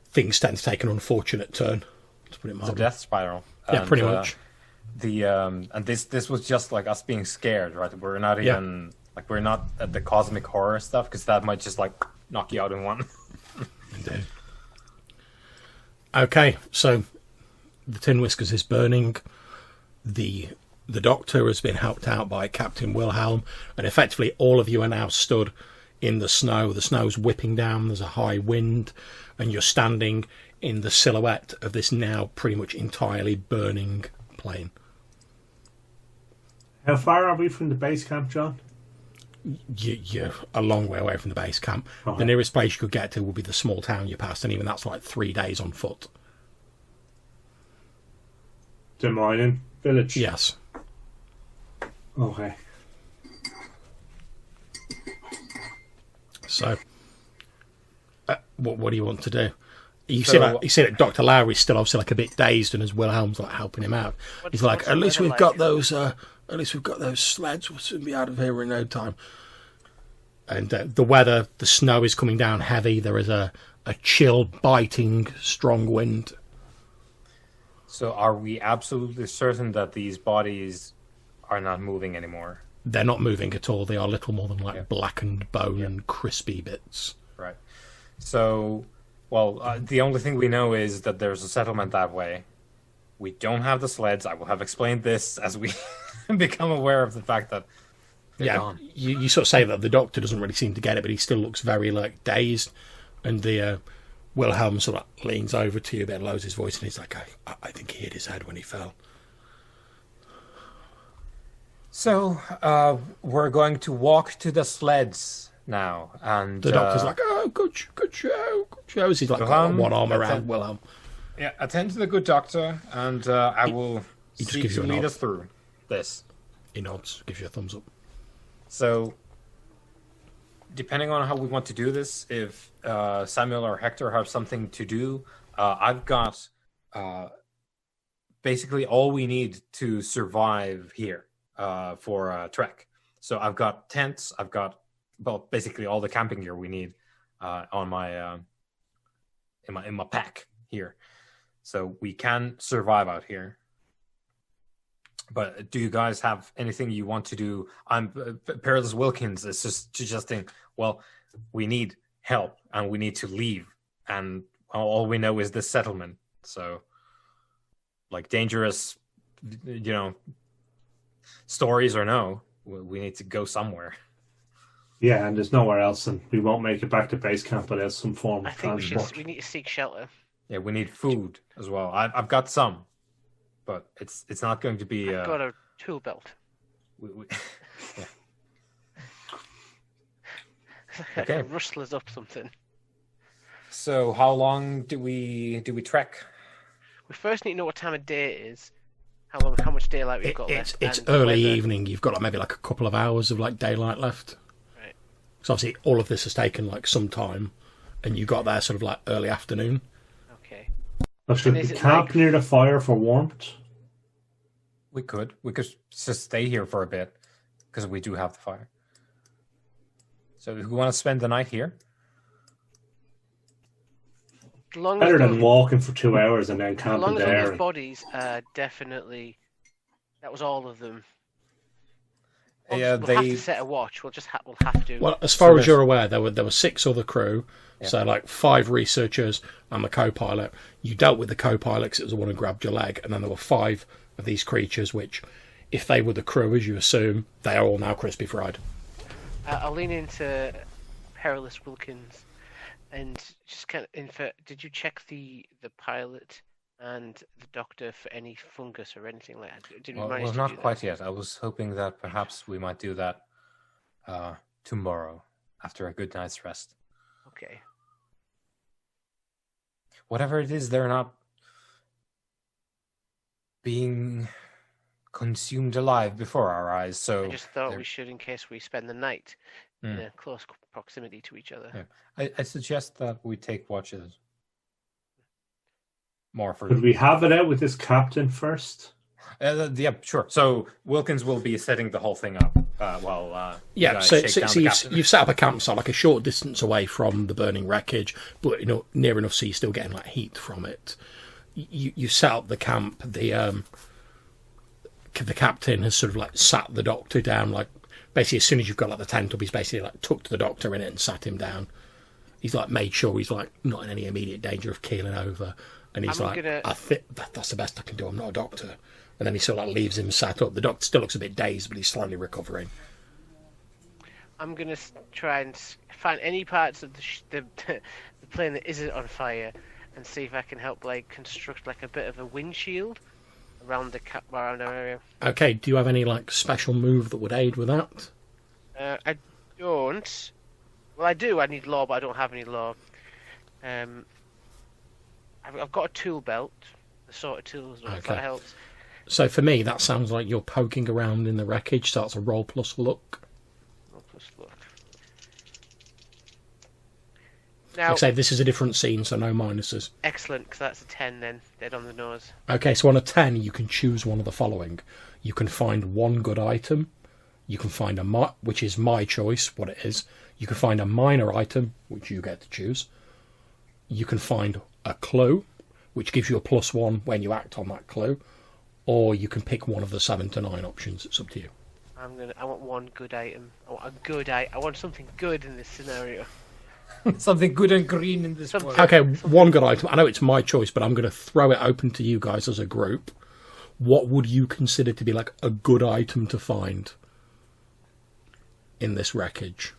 things tend to take an unfortunate turn. To put it mildly. It's a death spiral. Yeah, And, pretty much. And this was just like us being scared, right? We're not even like we're not at the cosmic horror stuff because that might just like knock you out in one. Indeed. Okay, so the Tin Whiskers is burning. The Doctor has been helped out by Captain Wilhelm, and effectively all of you are now stood in the snow. The snow's whipping down. There's a high wind, and you're standing in the silhouette of this now pretty much entirely burning plane. How far are we from the base camp, John? You're a long way away from the base camp. Okay. The nearest place you could get to would be the small town you passed, and even that's like 3 days on foot. The mining village? Yes. Okay. So, what do you want to do? You see that Dr. Lowry's still obviously like a bit dazed, and as Wilhelm's like helping him out, he's like, "At least we've got those. At least we've got those sleds. We'll soon be out of here in no time." And the weather, the snow is coming down heavy. There is a chill, biting, strong wind. So are we absolutely certain that these bodies are not moving anymore? They're not moving at all. They are little more than like Yeah. blackened bone and crispy bits. Right. So, well, the only thing we know is that there's a settlement that way. We don't have the sleds. I will have explained this as we become aware of the fact that they're gone. You sort of say that the doctor doesn't really seem to get it, but he still looks very like dazed. And the Wilhelm sort of leans over to you a bit, lowers his voice, and he's like, I think he hit his head when he fell. So, we're going to walk to the sleds now, and The doctor's like, oh, good show. As he's like, Wilhelm, one arm around attend- Wilhelm. yeah, attend to the good doctor, and I will he just seek gives to you a lead nod. us through this. He nods, gives you a thumbs up. So, depending on how we want to do this, if Samuel or Hector have something to do, I've got basically all we need to survive here for a trek. So I've got tents, I've got basically all the camping gear we need on my in my pack here, so we can survive out here. But do you guys have anything you want to do? Perilous Wilkins is just suggesting, well, we need help and we need to leave, and all we know is this settlement. So, like, dangerous, stories or no, we need to go somewhere. Yeah, and there's nowhere else, and we won't make it back to base camp without some form I of think transport. we need to seek shelter. Yeah, we need food as well. I've got some, but it's not going to be. I've got a tool belt. Yeah. Okay. Rustlers up something. So how long do we trek? We first need to know what time of day it is, how much daylight we've got left. It's and early whether- evening. You've got like maybe like a couple of hours of like daylight left. Right. So obviously all of this has taken like some time, and you got there sort of like early afternoon. Okay. Now, should And we is it camp like- near the fire for warmth? We could just stay here for a bit because we do have the fire. So we want to spend the night here. As long Better as than those, walking for 2 hours and then as camping long as there. those bodies are definitely. That was all of them. Yeah, We'll have they. to set a watch. We'll have to. Well, as far as there's- you're aware, there were 6 other crew. Yeah. So like 5 researchers and the co-pilot. You dealt with the co-pilot because it was the one who grabbed your leg, and then there were 5 of these creatures, which, if they were the crew, as you assume, they are all now crispy fried. I'll lean into Perilous Wilkins and just kind of infer. Did you check the pilot and the doctor for any fungus or anything like that? Did we manage Well, to not do that? quite yet. I was hoping that perhaps we might do that tomorrow after a good night's rest. Okay. Whatever it is, they're not being consumed alive before our eyes. So I just thought they're- we should, in case we spend the night in Mm. a close proximity to each other. Yeah. I suggest that we take watches. More for Could we have it out with this captain first? yeah, sure. So Wilkins will be setting the whole thing up while you Yeah, guys so, shake so, down so the you've, captain. you've set up a campsite like a short distance away from the burning wreckage, but near enough so you're still getting like heat from it. You set up the camp. The captain has sort of like sat the doctor down. Like basically, as soon as you've got like the tent up, he's basically like tucked the doctor in it and sat him down. He's like made sure he's like not in any immediate danger of keeling over, and he's I'm like, gonna- I think that's the best I can do. I'm not a doctor. And then he sort of like leaves him sat up. The doctor still looks a bit dazed, but he's slowly recovering. I'm gonna try and find any parts of the plane that isn't on fire, and see if I can help like construct like a bit of a windshield around around our area. Okay, do you have any like special move that would aid with that? I don't. Well, I do. I need law, but I don't have any law. I've got a tool belt, the sort of tools. If Okay. that helps. So for me, that sounds like you're poking around in the wreckage, so that's a roll plus look. Roll plus look. Like Now, I say, this is a different scene, so no minuses. excellent, because that's a 10 then, dead on the nose. Okay, so on a 10, you can choose one of the following. You can find one good item. You can find which is my choice, what it is. You can find a minor item, which you get to choose. You can find a clue, which gives you a +1 when you act on that clue, or you can pick one of the 7 to 9 options. It's up to you. I want one good item. I want a good item. I want something good in this scenario. Something good and green in this world. Okay, one good item. I know it's my choice, but I'm going to throw it open to you guys as a group. What would you consider to be like a good item to find in this wreckage?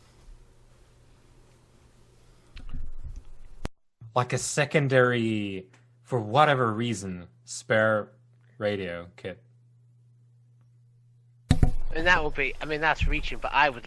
Like a secondary, for whatever reason, spare radio kit. And that would be, I mean, that's reaching, but I would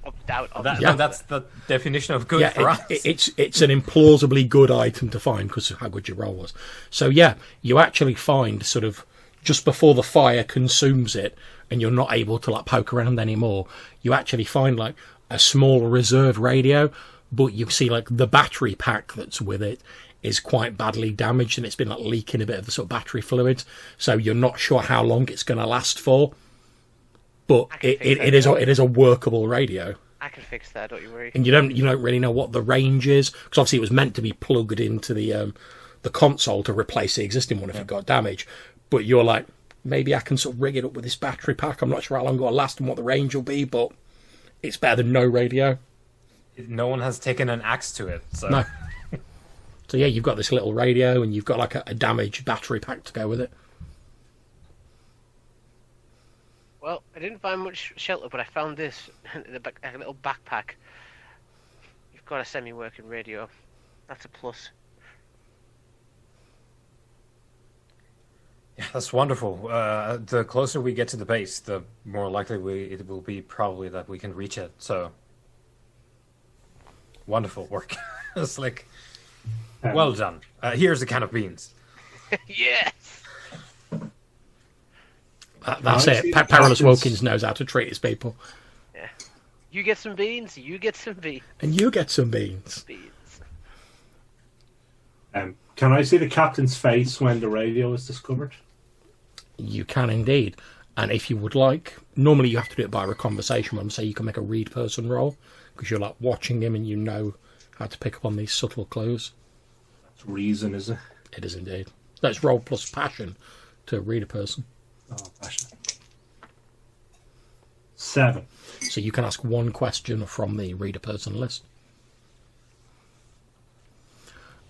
opt out of that. Yeah. That's the definition of good for us. It's an implausibly good item to find because of how good your roll was. So yeah, you actually find sort of just before the fire consumes it and you're not able to like poke around anymore, you actually find like a small reserve radio, but you see like the battery pack that's with it is quite badly damaged and it's been like leaking a bit of the sort of battery fluid, so you're not sure how long it's going to last for. But it is a workable radio. I can fix that, don't you worry. And you don't really know what the range is, because obviously it was meant to be plugged into the console to replace the existing one if it got damaged. But you're like, maybe I can sort of rig it up with this battery pack. I'm not sure how long it'll last and what the range will be, but it's better than no radio. No one has taken an axe to it. So. No. So yeah, you've got this little radio and you've got like a damaged battery pack to go with it. Well, I didn't find much shelter, but I found this in the back, a little backpack. You've got a semi-working radio. That's a plus. Yeah, that's wonderful. The closer we get to the base, the more likely it will be probably that we can reach it. So, wonderful work, Slick. Well done. Here's a can of beans. Yes! That's it. Perilous Wilkins knows how to treat his people. Yeah. You get some beans, you get some beans. And you get some beans. Can I see the captain's face when the radio is discovered? You can indeed. And if you would like, normally you have to do it by a conversation one, so you can make a read person roll, because you're like watching him and you know how to pick up on these subtle clues. That's reason, is it? It is indeed. Let's roll plus passion to read a person. Oh, passion. 7. So you can ask one question from the read a person list.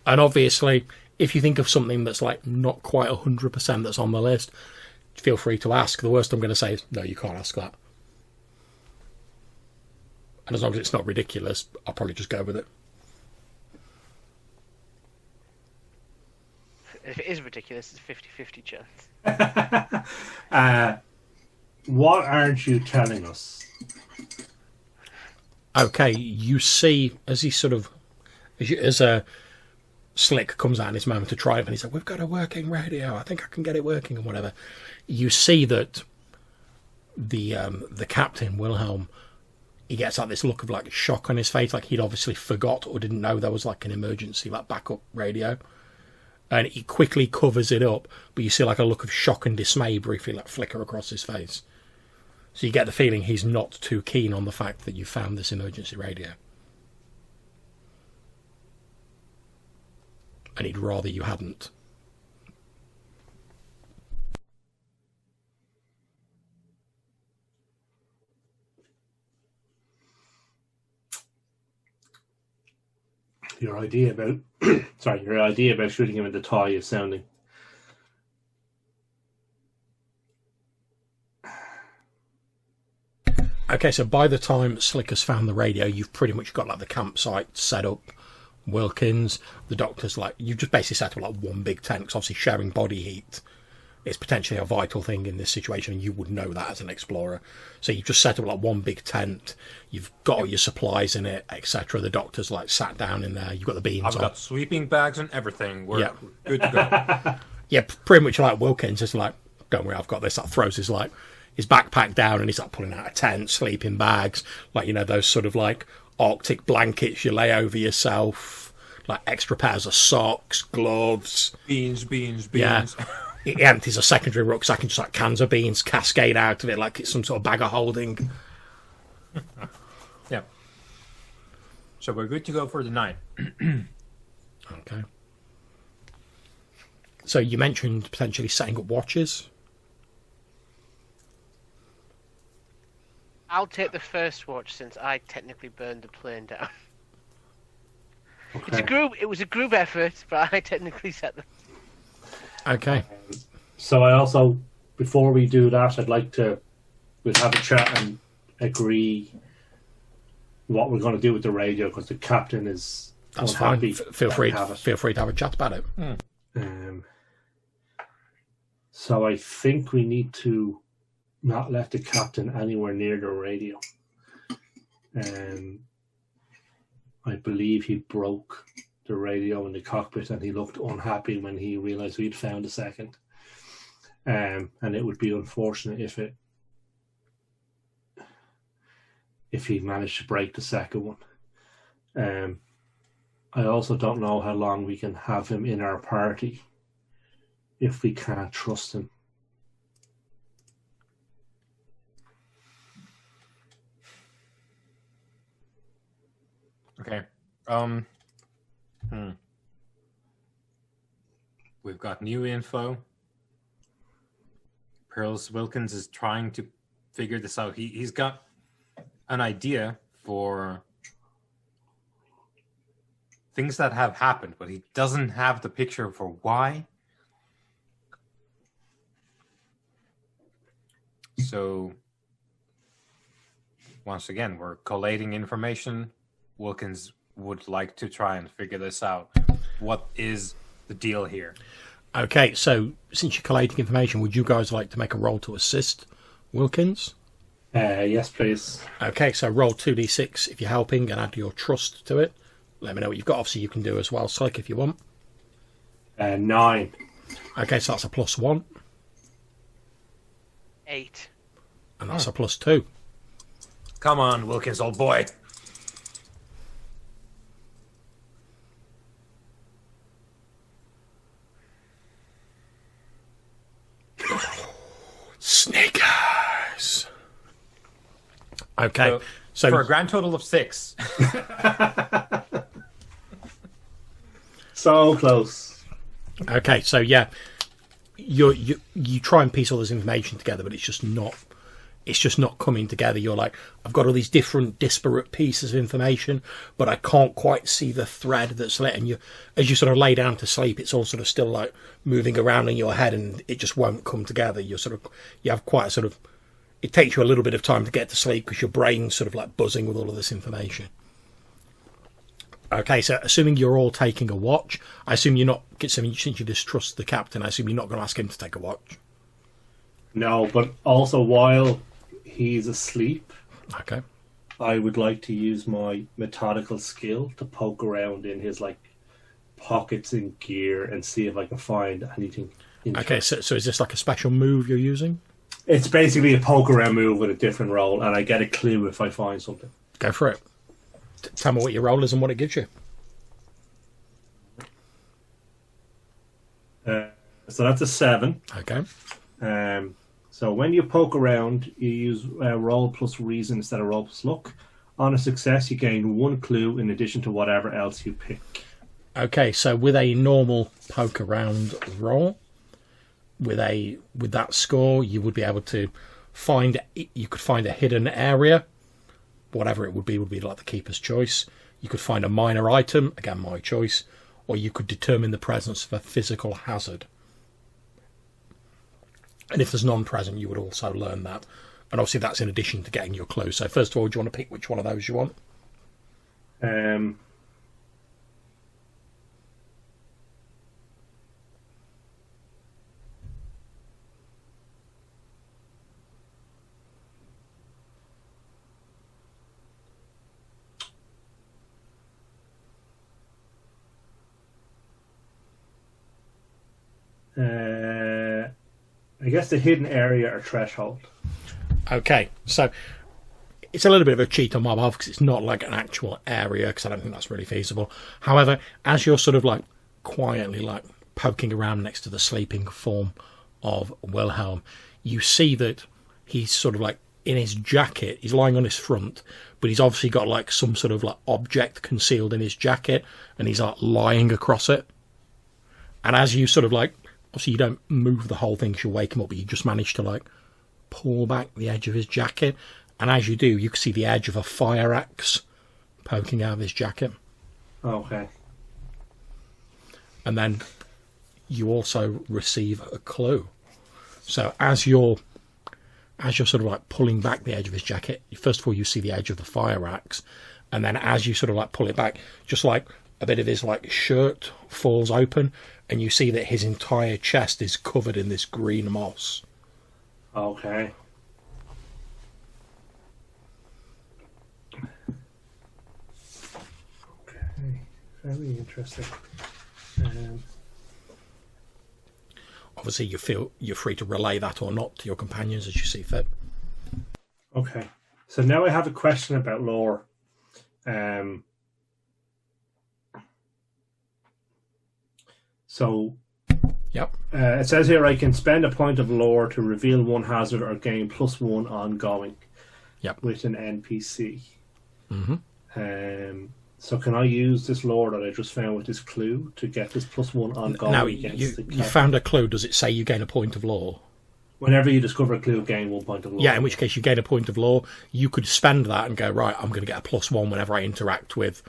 And obviously, if you think of something that's like not quite 100% that's on the list, feel free to ask. The worst I'm going to say is, no, you can't ask that. And as long as it's not ridiculous, I'll probably just go with it. If it is ridiculous, it's a 50-50 chance. What aren't you telling us? Okay, you see, as he sort of, as a Slick comes out in his moment to triumph, and he's like, "We've got a working radio. I think I can get it working," and whatever. You see that the captain Wilhelm, he gets like this look of like shock on his face, like he'd obviously forgot or didn't know there was like an emergency like backup radio, and he quickly covers it up. But you see like a look of shock and dismay briefly like flicker across his face. So you get the feeling he's not too keen on the fact that you found this emergency radio. And he'd rather you hadn't. Your idea about your idea about shooting him in the thigh is sounding. Okay, so by the time Slick has found the radio, you've pretty much got like the campsite set up. Wilkins, the doctor's like, you've just basically set up like one big tent, because obviously sharing body heat is potentially a vital thing in this situation, and you would know that as an explorer. So you've just set up like one big tent, you've got all your supplies in it, etc. The doctor's like sat down in there, you've got the beans I've on. got sleeping bags and everything. We're good to go. Yeah, pretty much like Wilkins is like, don't worry, I've got this. That throws his like his backpack down, and he's like pulling out a tent, sleeping bags, like, you know, those sort of like Arctic blankets you lay over yourself, like extra pairs of socks, gloves. Beans. Yeah. He empties a secondary rucksack and just like cans of beans cascade out of it like it's some sort of bag of holding. Yeah. So we're good to go for the night. Okay. So you mentioned potentially setting up watches. I'll take the first watch since I technically burned the plane down. Okay. It was a group effort, but I technically set them. Okay. So I also, before we do that, I'd like to we'll have a chat and agree what we're going to do with the radio, because the captain is That's fine. unhappy. Feel free to have a chat about it. So I think we need to not let the captain anywhere near the radio. I believe he broke the radio in the cockpit, and he looked unhappy when he realised we'd found a second. And it would be unfortunate if he managed to break the second one. I also don't know how long we can have him in our party if we can't trust him. Okay. We've got new info. Perilous Wilkins is trying to figure this out. He's got an idea for things that have happened, but he doesn't have the picture for why. So, once again, we're collating information. Wilkins would like to try and figure this out. What is the deal here? Okay, so since you're collating information, would you guys like to make a roll to assist Wilkins? Yes, please. Okay, so roll 2d6 if you're helping and add your trust to it. Let me know what you've got. Obviously, you can do as well, Slick, if you want. 9. Okay, so that's a +1, 8. and that's a +2. Come on, Wilkins, old boy. Snickers. Okay, so for a grand total of 6. So close. okay, so yeah, you try and piece all this information together, but it's just not coming together. You're like, I've got all these different disparate pieces of information, but I can't quite see the thread that's letting you. As you sort of lay down to sleep, it's all sort of still like moving around in your head, and it just won't come together. You have quite a sort of. It takes you a little bit of time to get to sleep because your brain's sort of like buzzing with all of this information. Okay, so assuming you're all taking a watch, I assume you're not. Since you distrust the captain, I assume you're not going to ask him to take a watch. No, but also while he's asleep, Okay. I would like to use my methodical skill to poke around in his pockets and gear and see if I can find anything. Okay, so is this like a special move you're using? It's basically a poke around move with a different roll, and I get a clue if I find something. Go for it. Tell me what your roll is and what it gives you. So that's a 7. Okay. So when you poke around, you use roll plus reason instead of roll plus luck. On a success, you gain 1 clue in addition to whatever else you pick. Okay, so with a normal poke around roll, with that score, you would be able to find a hidden area, whatever it would be like the keeper's choice. You could find a minor item, again my choice, or you could determine the presence of a physical hazard. And if there's none present, you would also learn that. And obviously that's in addition to getting your clue. So first of all, do you want to pick which one of those you want? I guess the hidden area or threshold. Okay, so it's a little bit of a cheat on my part because it's not like an actual area, because I don't think that's really feasible. However, as you're sort of like quietly like poking around next to the sleeping form of Wilhelm, you see that he's sort of like in his jacket. He's lying on his front, but he's obviously got like some sort of like object concealed in his jacket, and he's like lying across it. And as you sort of like obviously you don't move the whole thing to wake him up, but you just manage to like pull back the edge of his jacket, and as you do, you can see the edge of a fire axe poking out of his jacket. Okay. And then you also receive a clue. So as you're sort of like pulling back the edge of his jacket, first of all you see the edge of the fire axe, and then as you sort of like pull it back, just like a bit of his like shirt falls open, and you see that his entire chest is covered in this green moss. Okay. Okay. Very interesting. Obviously, you feel you're free to relay that or not to your companions as you see fit. Okay. So now I have a question about lore. Yep. It says here I can spend a point of lore to reveal one hazard or gain +1 ongoing. Yep. With an NPC. Mm-hmm. So can I use this lore that I just found with this clue to get this +1 ongoing Now, against the you found a clue. Does it say you gain a point of lore? Whenever you discover a clue, gain 1 point of lore. Yeah, in which case you gain a point of lore. You could spend that and go, right, I'm going to get a +1 whenever I interact with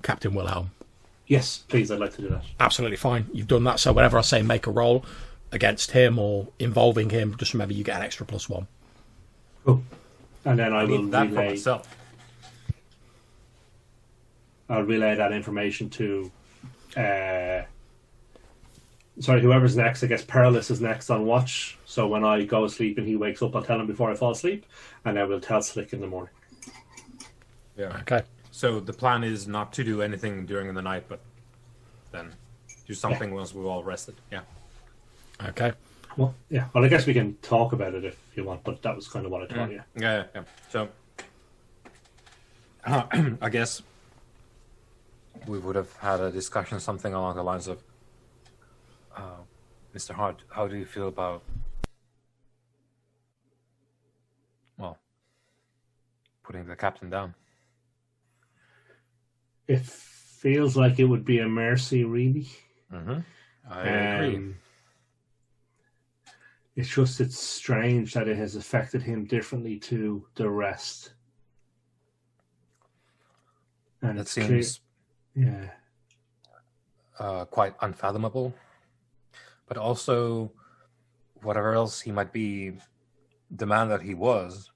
Captain Wilhelm. Yes, please, I'd like to do that. Absolutely fine. You've done that, so whenever I say make a roll against him or involving him, just remember you get an extra +1. Cool. And then I will need that for relay. myself. I'll relay that information to. Whoever's next. I guess Perilous is next on watch. So when I go to sleep and he wakes up, I'll tell him before I fall asleep, and then we'll tell Slick in the morning. Yeah. Okay. So the plan is not to do anything during the night, but then do something once we've all rested. Yeah. Okay. Well, yeah. Well, I guess we can talk about it if you want, but that was kind of what I told you. Yeah. So I guess we would have had a discussion, something along the lines of, Mr. Hart, how do you feel about, well, putting the captain down? It feels like it would be a mercy, really. Mm-hmm. I agree. It's strange that it has affected him differently to the rest. And That seems quite unfathomable. But also, whatever else he might be, the man that he was,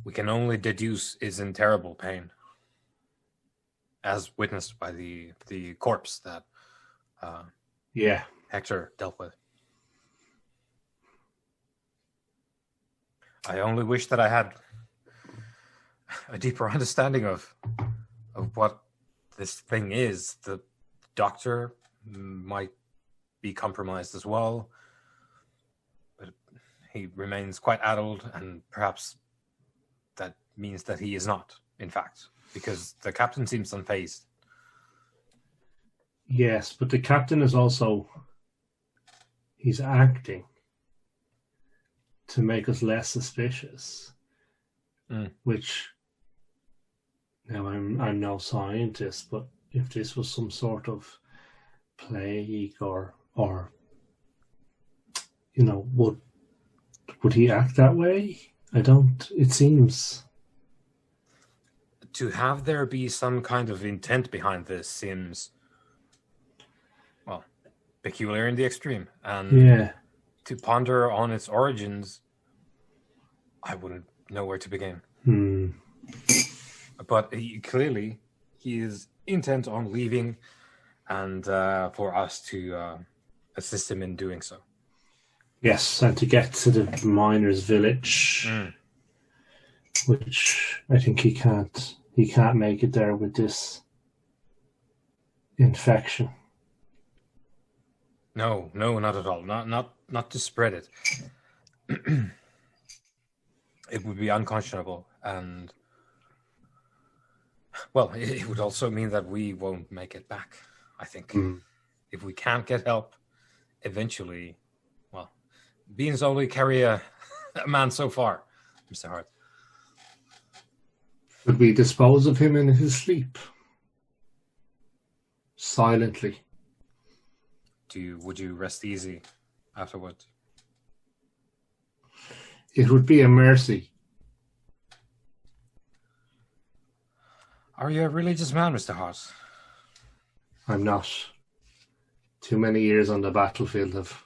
we can only deduce is in terrible pain, as witnessed by the corpse that Hector dealt with. I only wish that I had a deeper understanding of what this thing is. The doctor might be compromised as well, but he remains quite addled, and perhaps that means that he is not, in fact, because the captain seems unfazed. Yes, but the captain is also, he's acting to make us less suspicious, which, now I'm no scientist, but if this was some sort of plague or would he act that way? It seems to have there be some kind of intent behind this seems, well, peculiar in the extreme, and to ponder on its origins, I wouldn't know where to begin. But clearly he is intent on leaving, and for us to assist him in doing so. Yes, and to get to the miners' village, which I think he can't make it there with this infection. No, not at all. Not to spread it. It would be unconscionable, and well, it would also mean that we won't make it back. I think if we can't get help, eventually, well, beans only carry a man so far, Mr. Hart. Should we dispose of him in his sleep? Silently. Would you rest easy afterwards? It would be a mercy. Are you a religious man, Mr. Hart? I'm not. Too many years on the battlefield have...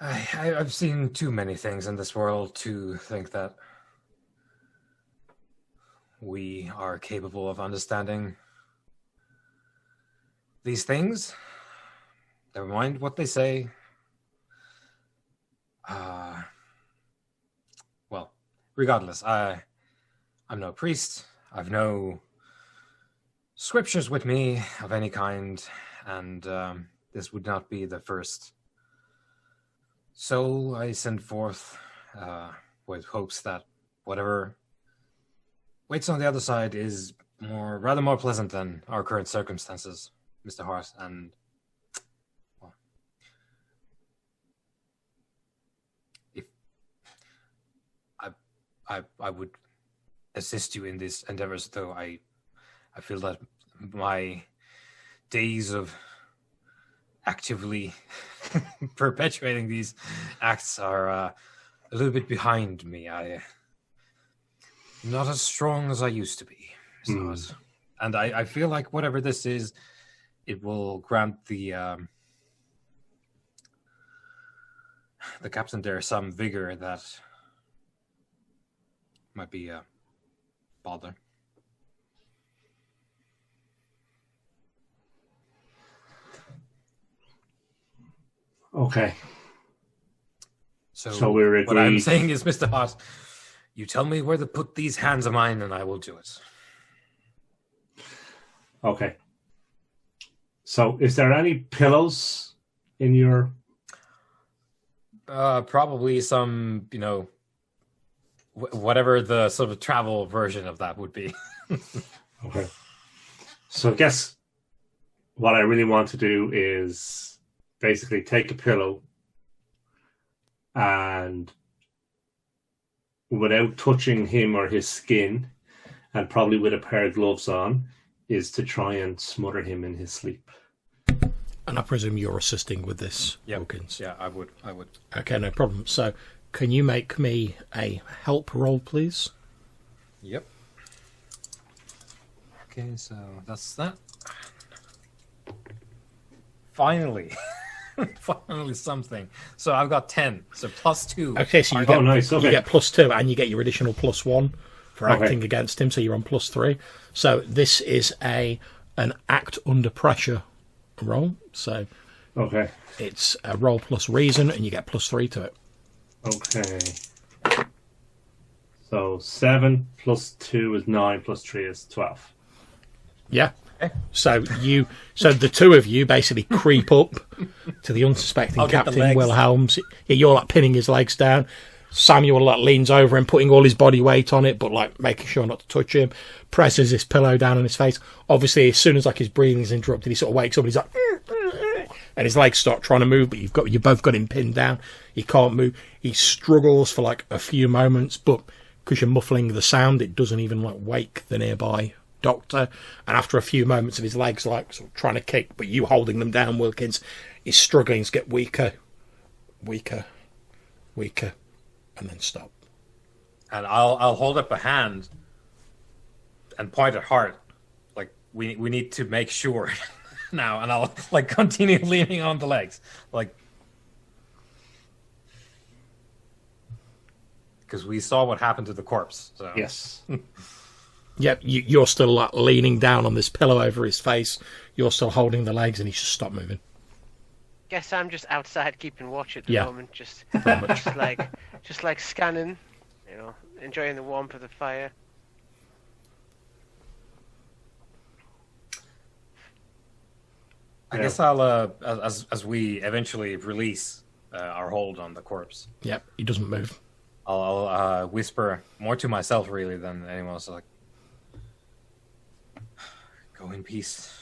I've seen too many things in this world to think that we are capable of understanding these things. Never mind what they say. Well, regardless, I'm no priest. I've no scriptures with me of any kind, and this would not be the first. So I send forth with hopes that whatever waits on the other side is rather more pleasant than our current circumstances, Mr. Hart, and well, if I would assist you in these endeavors, though I feel that my days of actively perpetuating these acts are a little bit behind me. I'm not as strong as I used to be, Mr. Hart. And I feel like whatever this is, it will grant the captain there some vigor that might be a bother. Okay. So we're agreed. What I'm saying is, Mr. Hart, you tell me where to put these hands of mine and I will do it. Okay. So is there any pillows in your... Probably some, whatever the sort of travel version of that would be. Okay. So I guess what I really want to do is basically take a pillow and without touching him or his skin, and probably with a pair of gloves on, is to try and smother him in his sleep. And I presume you're assisting with this, Yep. Wilkins? Yeah, I would. Okay, no problem. So, can you make me a help roll, please? Yep. Okay, so that's that. Finally. Finally something. So I've got 10. So +2. Okay, so you get +2 and you get your additional +1 for acting against him, so you're on +3. So this is an act under pressure roll. So it's a roll plus reason, and you get +3 to it. Okay. So 7 + 2 is 9 + 3 is 12. Yeah. So the two of you basically creep up to the unsuspecting Captain Wilhelms. You're like pinning his legs down. Samuel like leans over and putting all his body weight on it, but like making sure not to touch him. Presses his pillow down on his face. Obviously, as soon as like his breathing is interrupted, he sort of wakes up and he's like, and his legs start trying to move, but you both got him pinned down. He can't move. He struggles for like a few moments, but because you're muffling the sound, it doesn't even like wake the nearby doctor. And after a few moments of his legs like sort of trying to kick, but you holding them down, Wilkins, he's struggling to get weaker, and then stop. And I'll hold up a hand and point at Hart, like we need to make sure now. And I'll like continue leaning on the legs, like because we saw what happened to the corpse. So. Yes. Yep, you're still like leaning down on this pillow over his face. You're still holding the legs, and he's just stopped moving. Guess I'm just outside keeping watch at the Yeah. moment, just like scanning, enjoying the warmth of the fire. I guess I'll as we eventually release our hold on the corpse. Yep, he doesn't move. I'll whisper more to myself really than anyone else, like, go in peace.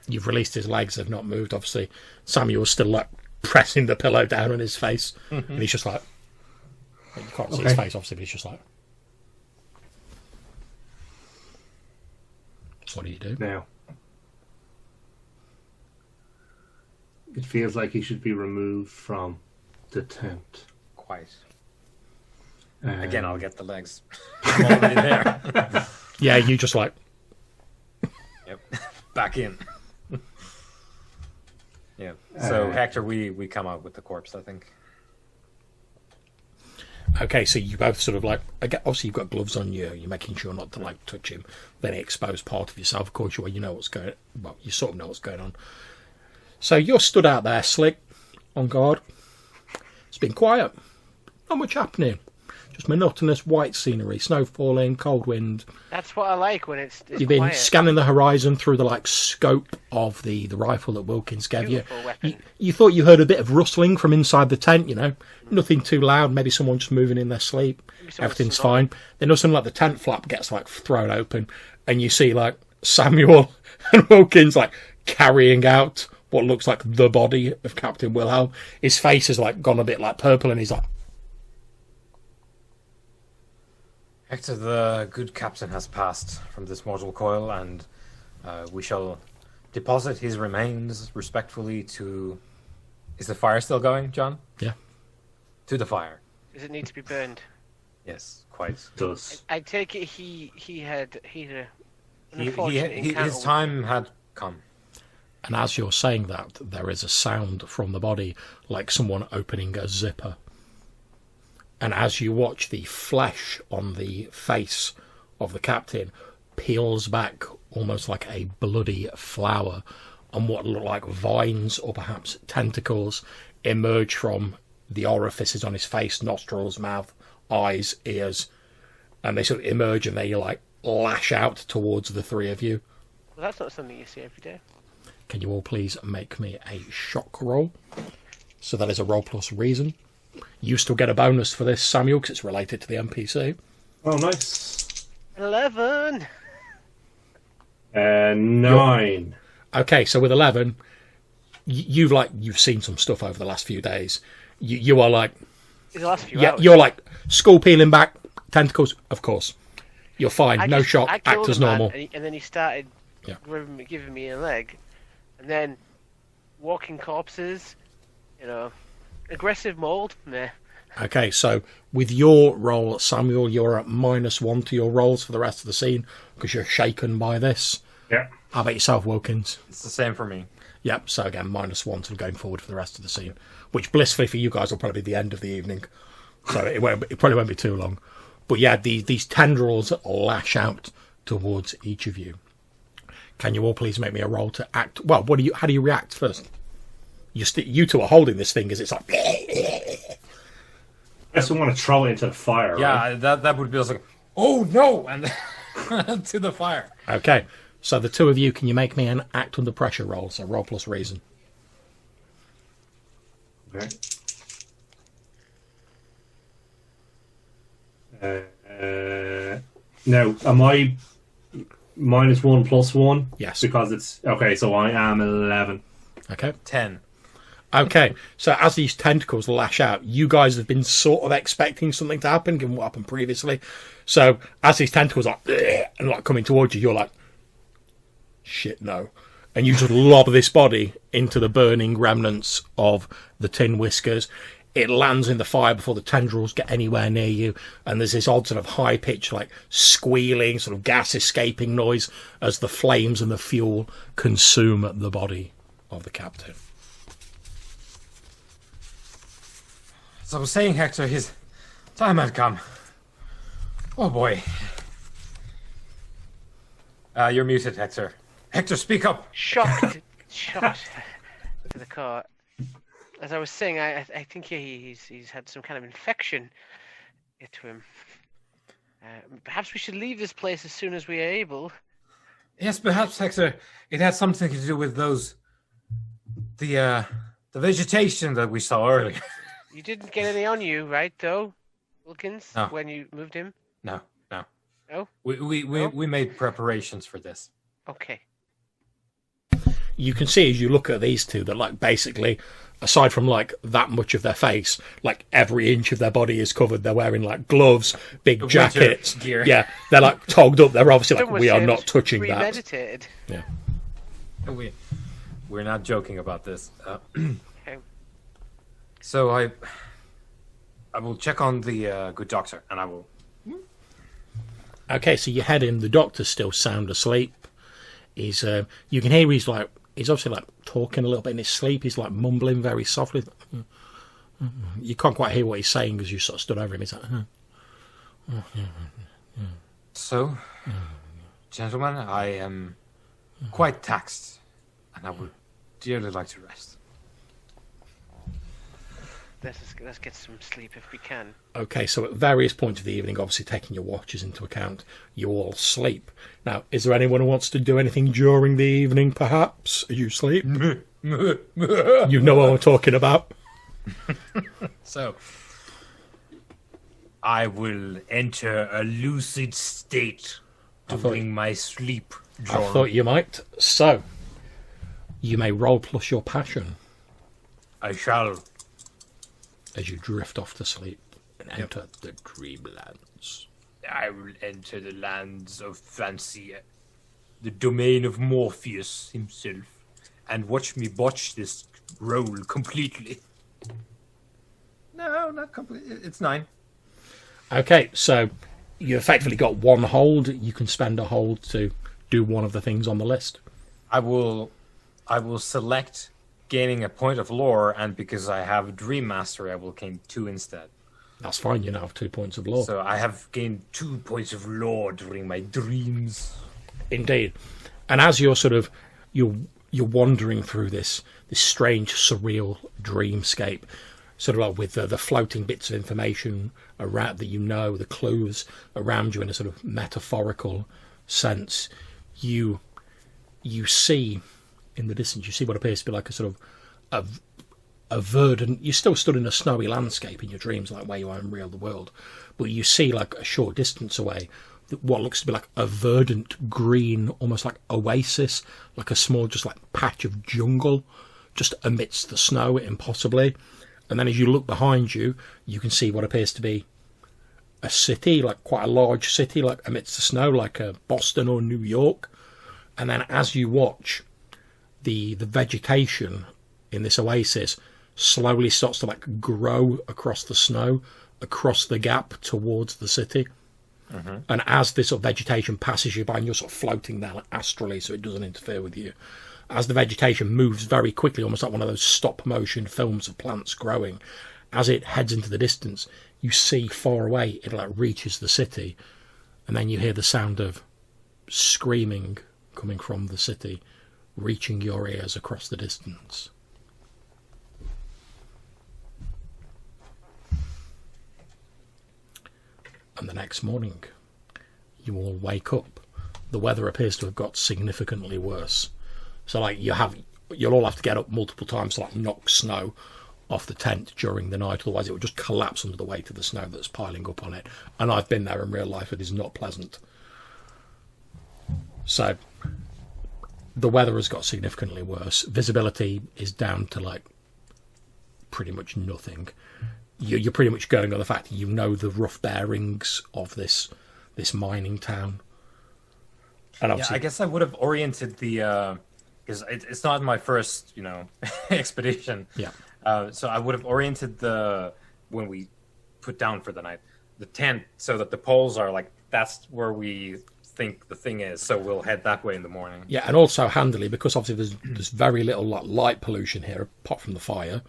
You've released his legs, they've not moved, obviously. Samuel's still like pressing the pillow down on his face, and he's just like, you can't see his face, obviously, but he's just like, So what do you do? Now, it feels like he should be removed from the tent. Quite. Um, Again, I'll get the legs. I'm already there. Yeah, you just like... Yep. Back in. Yeah. So Hector, we come out with the corpse, I think. Okay, so you both sort of like... Obviously, you've got gloves on you. You're making sure not to like touch him. Then expose part of yourself. Of course, you know what's going... Well, you sort of know what's going on. So you're stood out there, slick, on guard. It's been quiet. Not much happening. Just monotonous white scenery, snow falling, cold wind. That's what I like when it's You've been quiet. scanning the horizon through the like scope of the rifle that Wilkins gave you. Beautiful weapon. You thought you heard a bit of rustling from inside the tent, you know. Nothing too loud, maybe someone just moving in their sleep. someone Everything's snoring. fine. Then all of a sudden, like, the tent flap gets like thrown open and you see like Samuel and Wilkins like carrying out what looks like the body of Captain Wilhelm. His face has like gone a bit like purple and he's like, Hector, the good captain has passed from this mortal coil, and we shall deposit his remains respectfully to... Is the fire still going, John? yeah. To the fire. Does it need to be burned? Yes, quite. does. I take it he had an He, unfortunate encounter his with- time had come. And as you're saying that, there is a sound from the body like someone opening a zipper. And as you watch, the flesh on the face of the captain peels back almost like a bloody flower, and what look like vines or perhaps tentacles emerge from the orifices on his face, nostrils, mouth, eyes, ears, and they sort of emerge and they like lash out towards the three of you. Well, that's not something you see every day. Can you all please make me a shock roll? So that is a roll plus reason. You still get a bonus for this, Samuel, because it's related to the NPC. Oh, nice. 11. 9. Okay, so with 11, you've seen some stuff over the last few days. You are like, In the last few yeah, hours. you're like skull peeling back, tentacles. Of course, you're fine. I No just- shock. I killed Act as a man, normal. and then he started Yeah. giving me a leg, and then walking corpses, aggressive mold. Meh. Okay, so with your roll, Samuel, you're at -1 to your rolls for the rest of the scene because you're shaken by this. Yeah. How about yourself, Wilkins? It's the same for me. Yep, so again, -1 to going forward for the rest of the scene, which blissfully for you guys will probably be the end of the evening. So it probably won't be too long. But yeah, these tendrils lash out towards each of you. Can you all please make me a roll to act? Well, how do you react first? You two are holding this thing as it's like... I just want to throw it into the fire. Yeah, Right? that would be like, oh no, and to the fire. Okay, so the two of you, can you make me an act under pressure roll? So roll plus reason. Okay. Now, am I -1 plus 1? Yes. Because it's... Okay, so I am 11. Okay. 10. Okay, so as these tentacles lash out, you guys have been sort of expecting something to happen, given what happened previously. So as these tentacles are and like coming towards you, you're like, shit, no. And you just lob this body into the burning remnants of the Tin Whiskers. It lands in the fire before the tendrils get anywhere near you, and there's this odd sort of high-pitched, like, squealing, sort of gas-escaping noise as the flames and the fuel consume the body of the captain. As I was saying, Hector, his time had come. Oh boy. You're muted, Hector. Hector, speak up. Shocked to the car. As I was saying, I think he's had some kind of infection to him. Perhaps we should leave this place as soon as we are able. Yes, perhaps, Hector, it had something to do with the vegetation that we saw earlier. You didn't get any on you, right, though, Wilkins, No. when you moved him? No. No? We made preparations for this. Okay. you can see as you look at these two that, like, basically, aside from, like, that much of their face, like, every inch of their body is covered. They're wearing, like, gloves, big jackets. Gear. Yeah, they're, like, togged up. They're obviously like, Someone we are said not touching that. premeditated. Yeah. We're not joking about this. Okay. So I will check on the good doctor, and I will. Okay, so you head in. The doctor's still sound asleep. He's you can hear he's obviously like talking a little bit in his sleep. He's like mumbling very softly. You can't quite hear what he's saying because you sort of stood over him. He's like, So, gentlemen, I am quite taxed, and I would dearly like to rest. Let's get some sleep if we can. okay, so at various points of the evening, obviously taking your watches into account, you all sleep. Now, is there anyone who wants to do anything during the evening, perhaps, as you sleep? You know what I'm talking about. So, I will enter a lucid state during my sleep. I thought you might. So, you may roll plus your passion I shall. as you drift off to sleep and enter the dreamlands. I will enter the lands of fancy, the domain of Morpheus himself, and watch me botch this role completely. No, not completely. It's 9. Okay, so you effectively got one hold. You can spend a hold to do one of the things on the list. I will select gaining a point of lore, and because I have Dream Mastery, I will gain 2 instead. That's fine. You now have 2 points of lore. So I have gained 2 points of lore during my dreams. Indeed. And as you're sort of you're wandering through this strange, surreal dreamscape, sort of like with the floating bits of information around that the clues around you in a sort of metaphorical sense, you see in the distance, you see what appears to be like a sort of a verdant. You're still stood in a snowy landscape in your dreams, like where you are in real the world, but you see like a short distance away what looks to be like a verdant green, almost like oasis, like a small just like patch of jungle just amidst the snow impossibly. And then as you look behind you, you can see what appears to be a city, like quite a large city, like amidst the snow, like Boston or New York. And then as you watch, the vegetation in this oasis slowly starts to like grow across the snow, across the gap towards the city. Mm-hmm. And as this sort of vegetation passes you by, and you're sort of floating there like astrally, so it doesn't interfere with you. As the vegetation moves very quickly, almost like one of those stop motion films of plants growing, as it heads into the distance, you see far away it like reaches the city, and then you hear the sound of screaming coming from the city, reaching your ears across the distance. And the next morning, you all wake up. The weather appears to have got significantly worse. So, like, you'll all have to get up multiple times to like knock snow off the tent during the night. Otherwise, it will just collapse under the weight of the snow that's piling up on it. And I've been there in real life. It is not pleasant. So, the weather has got significantly worse. Visibility is down to like pretty much nothing. You're pretty much going on the fact that you know the rough bearings of this mining town. And yeah, I guess I would have oriented the because it's not my first expedition. Yeah. So I would have oriented when we put down for the night the tent so that the poles are like that's where we think the thing is. So we'll head that way in the morning. Yeah, and also handily because obviously there's very little like light pollution here apart from the fire.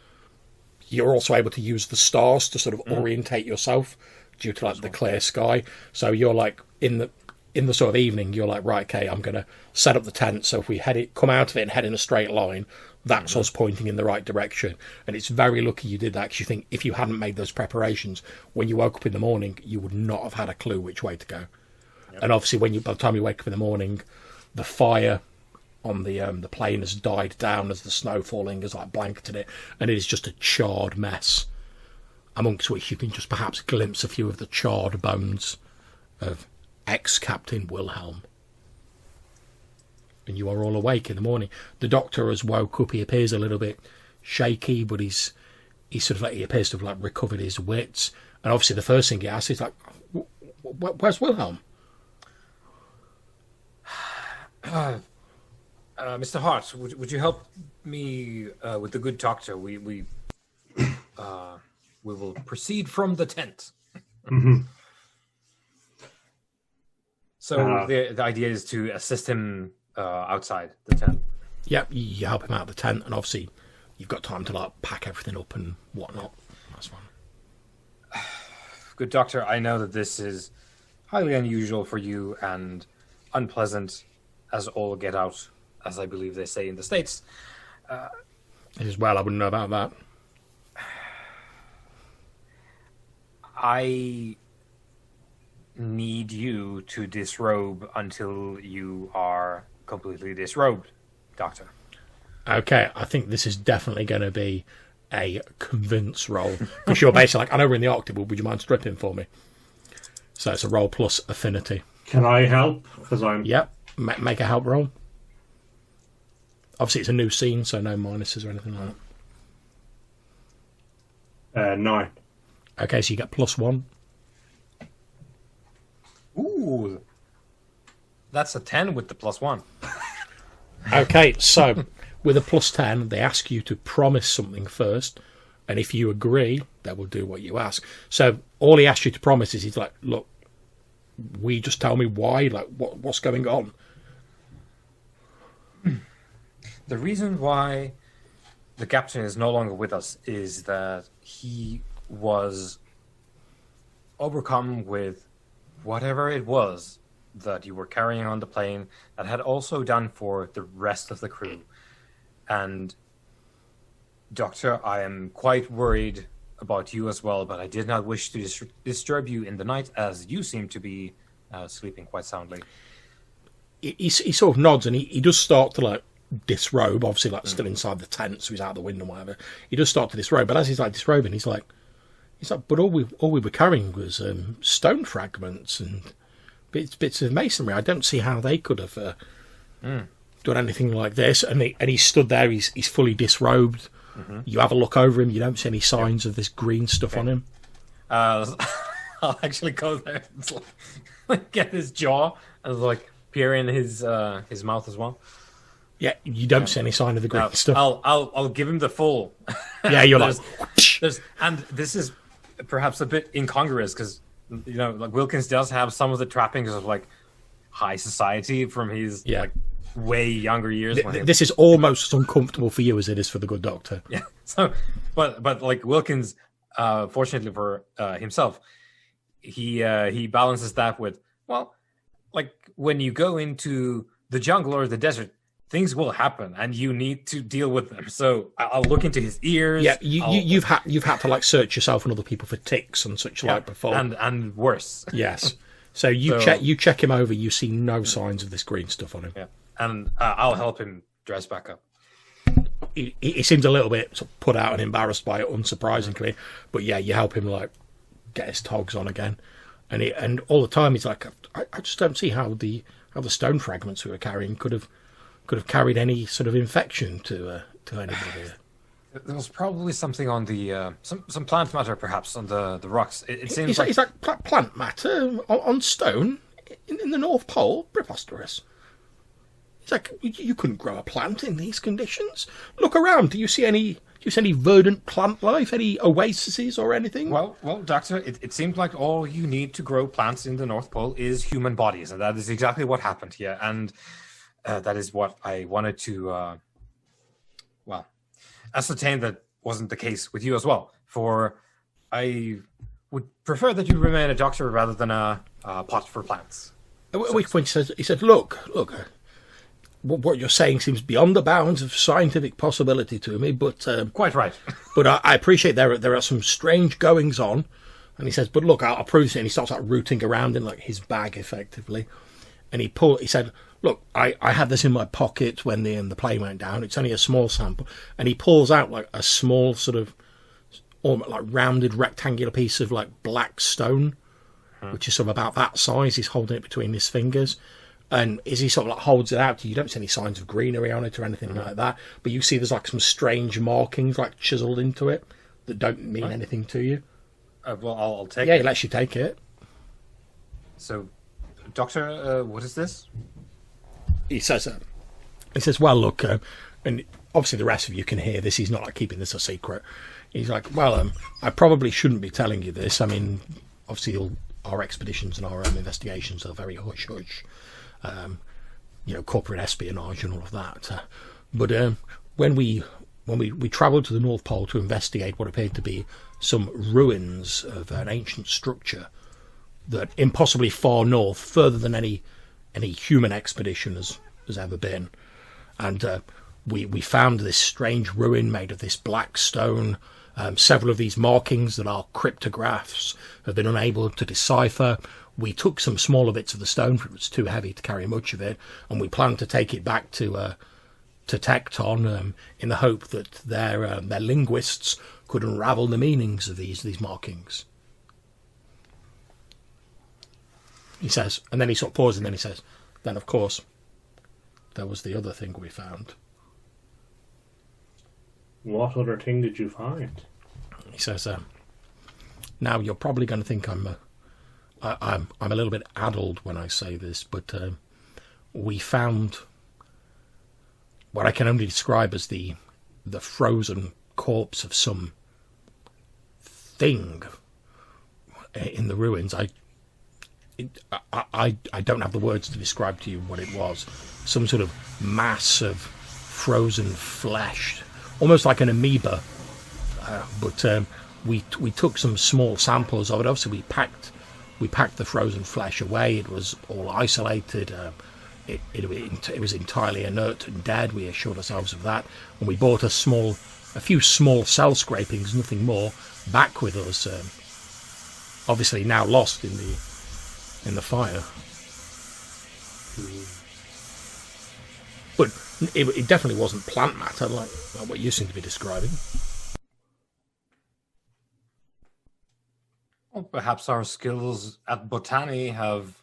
You're also able to use the stars to sort of orientate yourself due to like the clear sky. So you're like in the sort of evening, you're like, right, okay, I'm going to set up the tent. So if we come out of it and head in a straight line, that's us pointing in the right direction. And it's very lucky you did that because you think if you hadn't made those preparations, when you woke up in the morning, you would not have had a clue which way to go. Yep. And obviously, by the time you wake up in the morning, the fire on the plain has died down as the snow falling has like blanketed it, and it is just a charred mess, amongst which you can just perhaps glimpse a few of the charred bones of ex-Captain Wilhelm. and you are all awake in the morning. The doctor has woke up. He appears a little bit shaky, but he's sort of like, he appears to have like recovered his wits. And obviously the first thing he asks is like, where's Wilhelm? Mr. Hart, would you help me with the good doctor? We will proceed from the tent. Mm-hmm. So the idea is to assist him outside the tent. Yep, you help him out of the tent, and obviously you've got time to like pack everything up and whatnot. That's fine. Good doctor, I know that this is highly unusual for you and unpleasant as all get out, as I believe they say in the States. As well, I wouldn't know about that. I need you to disrobe until you are completely disrobed, Doctor. Okay, I think this is definitely going to be a convince roll. Because you're basically like, I know we're in the Arctic, but would you mind stripping for me? So it's a roll plus affinity. Can I help? Because I'm... Yep, make a help roll. Obviously it's a new scene, so no minuses or anything like that. 9. Okay, so you get +1. Ooh. That's a 10 with the +1. Okay, so with a +10, they ask you to promise something first, and if you agree, they will do what you ask. So all he asks you to promise is, he's like, look, will you just tell me why? Like, what's going on? The reason why the captain is no longer with us is that he was overcome with whatever it was that you were carrying on the plane that had also done for the rest of the crew. And, Doctor, I am quite worried about you as well, but I did not wish to disturb you in the night, as you seem to be sleeping quite soundly. He sort of nods, and he does start to, like, disrobe, obviously, like, still inside the tent, so he's out the window and whatever. He does start to disrobe, but as he's, like, disrobing, he's like, but all we were carrying was stone fragments and bits of masonry. I don't see how they could have done anything like this. And he stood there. He's fully disrobed. Mm-hmm. You have a look over him. You don't see any signs of this green stuff on him. I'll actually go there and like, get his jaw and like peer in his mouth as well. Yeah, you don't see any sign of the green stuff. I'll give him the full. Yeah, you're like, and this is perhaps a bit incongruous because, you know, like Wilkins does have some of the trappings of like high society from his like way younger years. This is almost as uncomfortable for you as it is for the good doctor. Yeah. So, but like Wilkins, fortunately for himself, he balances that with, well, like when you go into the jungle or the desert, things will happen, and you need to deal with them. So I'll look into his ears. Yeah, you've had to like search yourself and other people for ticks and such like before, and worse. Yes. So you check him over. You see no signs of this green stuff on him. Yeah, and I'll help him dress back up. He seems a little bit sort of put out and embarrassed by it, unsurprisingly. But yeah, you help him like get his togs on again, and all the time he's like, I just don't see how the stone fragments we were carrying could have carried any sort of infection to anybody. There was probably something on the some plant matter, perhaps on the rocks. It seems is that plant matter on stone in the North Pole? Preposterous. It's like you couldn't grow a plant in these conditions. Look around. Do you see any verdant plant life? Any oases or anything? Well, Doctor, it seems like all you need to grow plants in the North Pole is human bodies, and that is exactly what happened here. And that is what I wanted to, ascertain that wasn't the case with you as well. For I would prefer that you remain a doctor rather than a pot for plants. At which point he said, look, what you're saying seems beyond the bounds of scientific possibility to me, but... Quite right. But I appreciate there are some strange goings on. And he says, but look, I'll prove it. And he starts like rooting around in like his bag, effectively. And he said, look, I had this in my pocket when the plane went down. It's only a small sample. And he pulls out like a small sort of almost like rounded rectangular piece of like black stone, which is sort of about that size. He's holding it between his fingers. And as he sort of like holds it out to you, you don't see any signs of greenery on it or anything like that. But you see there's like some strange markings like chiseled into it that don't mean anything to you. Well, I'll take Yeah, it. he lets you take it. So, Doctor, what is this? He says, well, look, and obviously the rest of you can hear this. He's not like keeping this a secret. He's like, well, I probably shouldn't be telling you this. I mean, obviously all our expeditions and our investigations are very hush-hush. Corporate espionage and all of that. But when we travelled to the North Pole to investigate what appeared to be some ruins of an ancient structure that impossibly far north, further than any human expedition has ever been, and we found this strange ruin made of this black stone. Several of these markings that are cryptographs have been unable to decipher. We took some smaller bits of the stone, for it was too heavy to carry much of it, and we planned to take it back to Tecton in the hope that their linguists could unravel the meanings of these markings. He says, and then he sort of pauses, and then he says, then of course, there was the other thing we found. What other thing did you find? He says, now you're probably going to think I'm a little bit addled when I say this, but we found what I can only describe as the frozen corpse of some thing in the ruins. I don't have the words to describe to you what it was. Some sort of mass of frozen flesh, almost like an amoeba. But we took some small samples of it. Obviously, we packed the frozen flesh away. It was all isolated. It was entirely inert and dead. We assured ourselves of that, and we brought a few small cell scrapings, nothing more, back with us. Obviously, now lost in the fire. But it definitely wasn't plant matter like what you seem to be describing. Well, perhaps our skills at botany have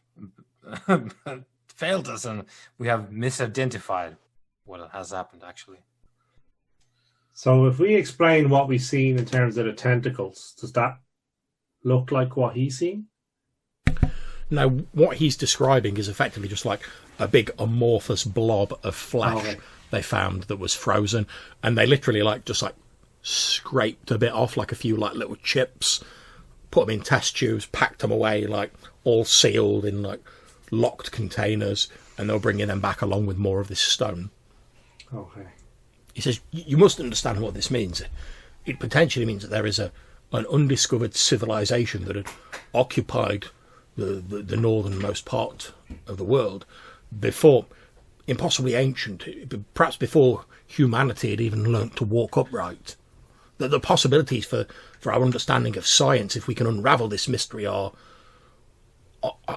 failed us, and we have misidentified what has happened, actually. So if we explain what we've seen in terms of the tentacles, does that look like what he's seen? Now, what he's describing is effectively just like a big amorphous blob of flesh they found that was frozen, and they literally just scraped a bit off, like a few like little chips, put them in test tubes, packed them away, like all sealed in like locked containers, and they're bringing them back along with more of this stone. Okay. He says, you must understand what this means. It potentially means that there is an undiscovered civilization that had occupied the northernmost part of the world before, impossibly ancient, perhaps before humanity had even learnt to walk upright. That the possibilities for our understanding of science, if we can unravel this mystery, are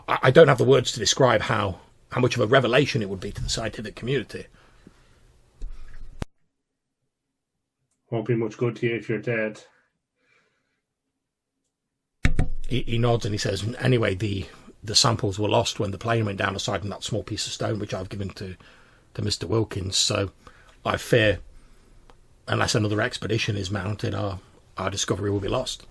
I don't have the words to describe how much of a revelation it would be to the scientific community. Won't be much good to you if you're dead. He nods and he says, anyway, the samples were lost when the plane went down aside from that small piece of stone which I've given to Mr. Wilkins, so I fear unless another expedition is mounted, our discovery will be lost.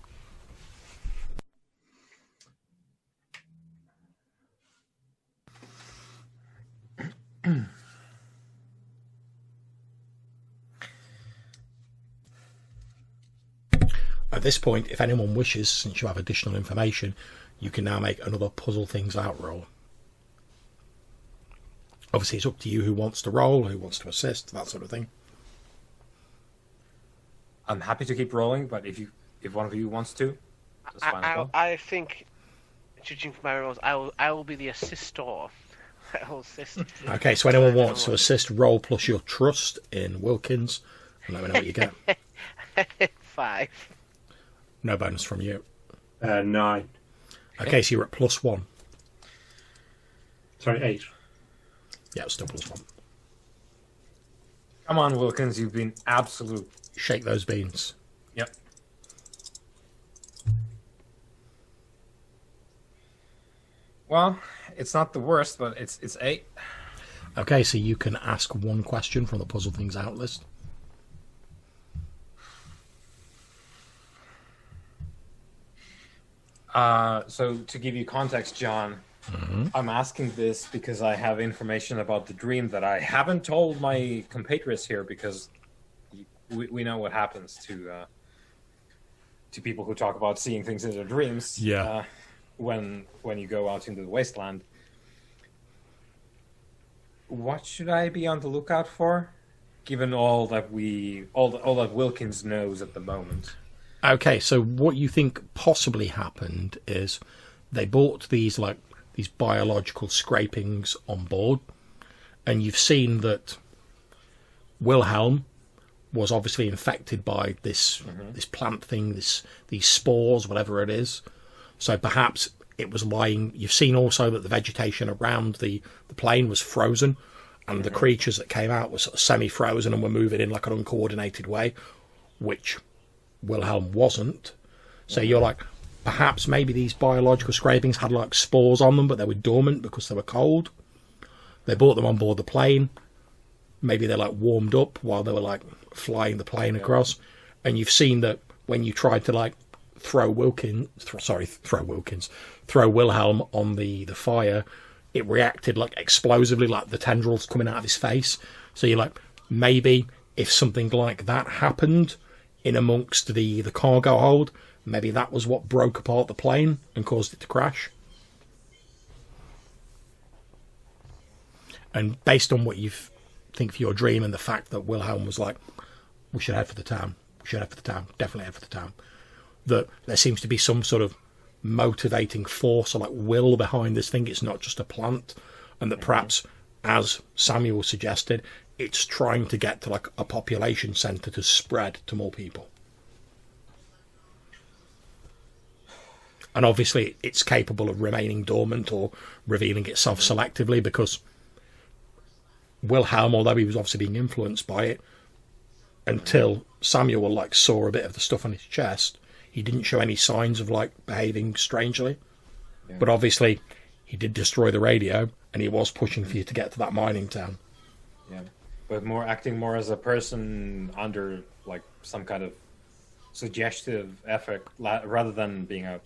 At this point, if anyone wishes, since you have additional information, you can now make another puzzle things out roll. Obviously, it's up to you who wants to roll, who wants to assist, that sort of thing. I'm happy to keep rolling, but if one of you wants to, that's fine as well. I think, judging from my rolls, I will be the assister. I will assist. Okay, so anyone wants to assist, roll plus your trust in Wilkins, and let me know what you get. 5. No bonus from you. 9. Okay, so you're at +1. Sorry, 8. Yeah, it's still +1. Come on, Wilkins, you've been absolute. Shake those beans. Yep. Well, it's not the worst, but it's 8. Okay, so you can ask one question from the puzzle things out list. So to give you context, John, I'm asking this because I have information about the dream that I haven't told my compatriots here, because we know what happens to people who talk about seeing things in their dreams. Yeah. When you go out into the wasteland. What should I be on the lookout for, given all that Wilkins knows at the moment? Okay, so what you think possibly happened is they bought these biological scrapings on board, and you've seen that Wilhelm was obviously infected by this plant thing, these spores, whatever it is. So perhaps it was lying. You've seen also that the vegetation around the plane was frozen, and the creatures that came out were sort of semi-frozen and were moving in like an uncoordinated way, which Wilhelm wasn't. So you're like, perhaps maybe these biological scrapings had like spores on them, but they were dormant because they were cold. They brought them on board the plane. Maybe they like warmed up while they were like flying the plane across. And you've seen that when you tried to like throw Wilhelm on the fire, it reacted like explosively, like the tendrils coming out of his face. So you're like, maybe if something like that happened in amongst the cargo hold, maybe that was what broke apart the plane and caused it to crash. And based on what you think for your dream and the fact that Wilhelm was like, we should head for the town, definitely head for the town, that there seems to be some sort of motivating force or like will behind this thing. It's not just a plant, and that perhaps, as Samuel suggested, it's trying to get to like a population centre to spread to more people. And obviously it's capable of remaining dormant or revealing itself selectively, because Wilhelm, although he was obviously being influenced by it, until Samuel like saw a bit of the stuff on his chest, he didn't show any signs of like behaving strangely. Yeah. But obviously he did destroy the radio, and he was pushing for you to get to that mining town. Yeah, but acting more as a person under like some kind of suggestive effect rather than being a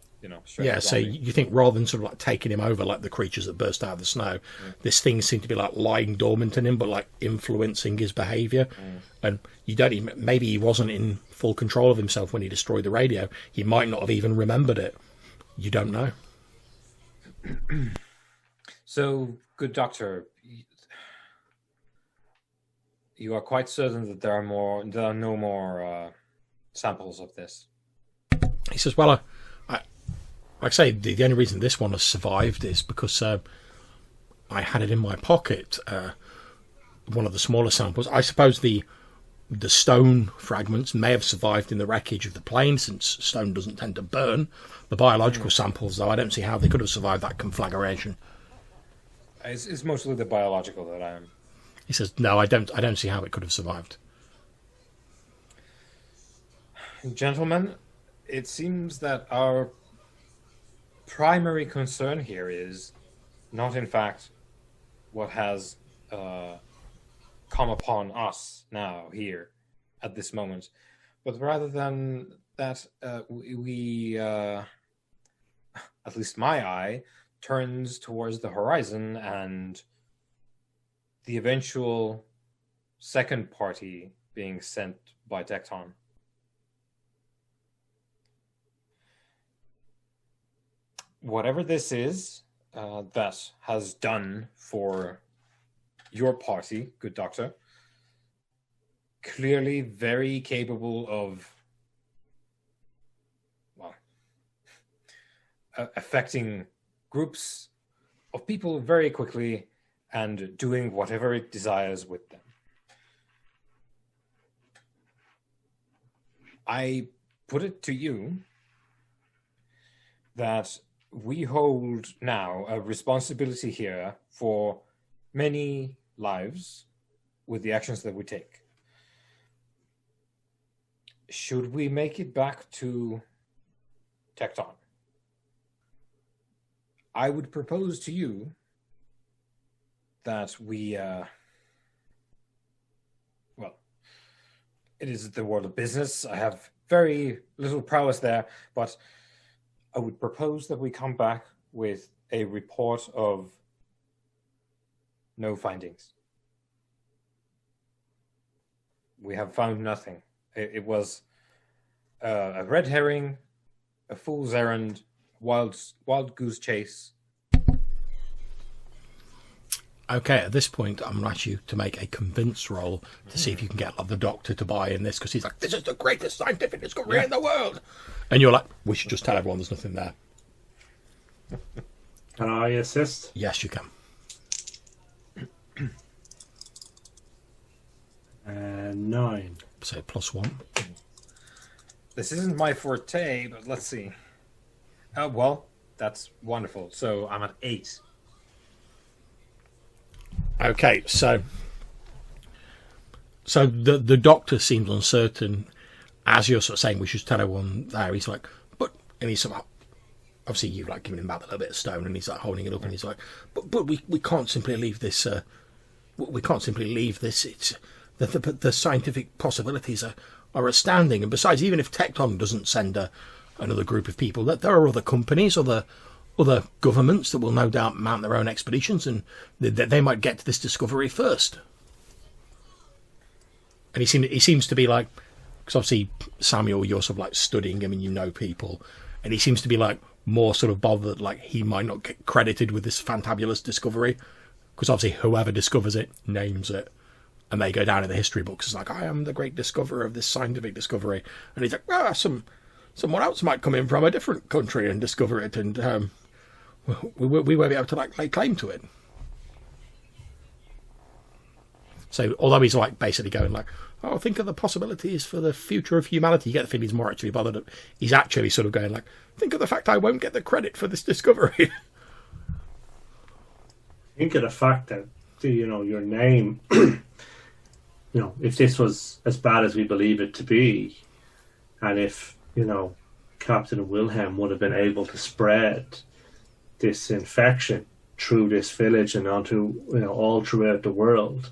yeah. So you think rather than sort of like taking him over like the creatures that burst out of the snow, this thing seemed to be like lying dormant in him, but like influencing his behaviour. And you don't even, maybe he wasn't in full control of himself when he destroyed the radio. He might not have even remembered it. You don't know. So, good doctor, you are quite certain that there are no more samples of this? He says, well, like I say, the only reason this one has survived is because I had it in my pocket, one of the smaller samples. I suppose the stone fragments may have survived in the wreckage of the plane, since stone doesn't tend to burn. The biological samples, though, I don't see how they could have survived that conflagration. It's mostly the biological that I am. He says, no, I don't see how it could have survived. Gentlemen, it seems that our primary concern here is not, in fact, what has come upon us now here at this moment, but rather than that we at least my eye turns towards the horizon and the eventual second party being sent by Tecton. Whatever this is that has done for your party, good doctor, clearly very capable of, well, affecting groups of people very quickly and doing whatever it desires with them. I put it to you that we hold now a responsibility here for many lives with the actions that we take. Should we make it back to Tecton, I would propose to you that we, well, it is the world of business. I have very little prowess there, but I would propose that we come back with a report of no findings. We have found nothing. It was a red herring, a fool's errand, wild goose chase. Okay, at this point, I'm going to ask you to make a convince roll to see if you can get like, the doctor to buy in this, because he's like, this is the greatest scientific discovery in the world. And you're like, we should just tell everyone there's nothing there. Can I assist? Yes, you can. 9. So +1. This isn't my forte, but let's see. Well, that's wonderful. So I'm at 8. Okay, so the doctor seems uncertain as you're sort of saying we should tell everyone there. He's like, but, and he's sort of, obviously you like giving him back a little bit of stone, and he's like holding it up, and he's like, but we can't simply leave this. We can't simply leave this. It's the scientific possibilities are astounding, and besides, even if Tecton doesn't send another group of people, that there are other companies, other governments that will no doubt mount their own expeditions, and they might get to this discovery first. And he seems to be like, because obviously Samuel, you're sort of like studying him and you know people, and he seems to be like more sort of bothered like he might not get credited with this fantabulous discovery, because obviously whoever discovers it names it, and they go down in the history books as like, I am the great discoverer of this scientific discovery, and he's like, someone else might come in from a different country and discover it, and we won't be able to like lay claim to it. So although he's like basically going like, oh, think of the possibilities for the future of humanity, you get the feeling he's more actually bothered. He's actually sort of going like, think of the fact I won't get the credit for this discovery. Think of the fact that, your name, if this was as bad as we believe it to be, and if, Captain Wilhelm would have been able to spread this infection through this village and onto, all throughout the world,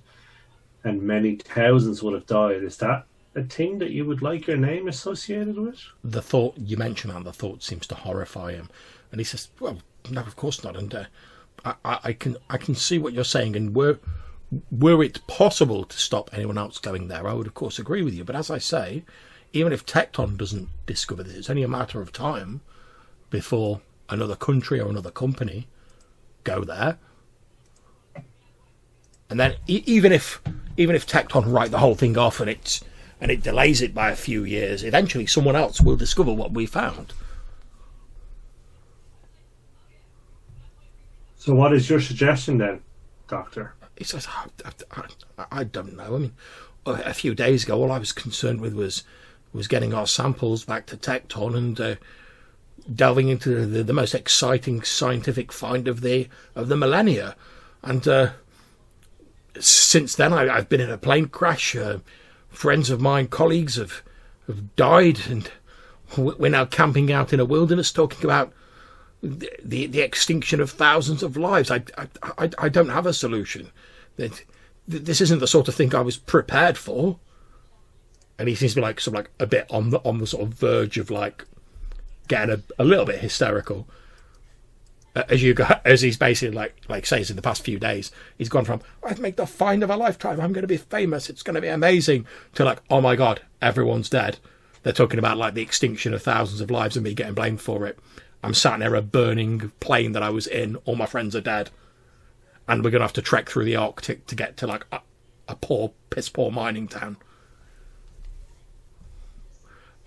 and many thousands would have died, is that a thing that you would like your name associated with? The thought you mentioned, and the thought seems to horrify him, and he says, well, no, of course not, and I can see what you're saying, and were it possible to stop anyone else going there, I would of course agree with you, but as I say, even if Tecton doesn't discover this, it's only a matter of time before another country or another company go there. And then even if Tecton write the whole thing off and it delays it by a few years, eventually someone else will discover what we found. So what is your suggestion then, Doctor? He says, I don't know. I mean, a few days ago, all I was concerned with was getting our samples back to Tecton and delving into the most exciting scientific find of the millennia. And since then, I've been in a plane crash. Friends of mine, colleagues have died, and we're now camping out in a wilderness talking about the extinction of thousands of lives. I don't have a solution. This isn't the sort of thing I was prepared for. And he seems to be like sort of like a bit on the sort of verge of like getting a little bit hysterical. As he's basically like says in the past few days, he's gone from I've made the find of a lifetime, I'm going to be famous, it's going to be amazing, to like, oh my god, everyone's dead. They're talking about like the extinction of thousands of lives and me getting blamed for it. I'm sat near a burning plane that I was in. All my friends are dead, and we're going to have to trek through the Arctic to get to like a piss poor mining town.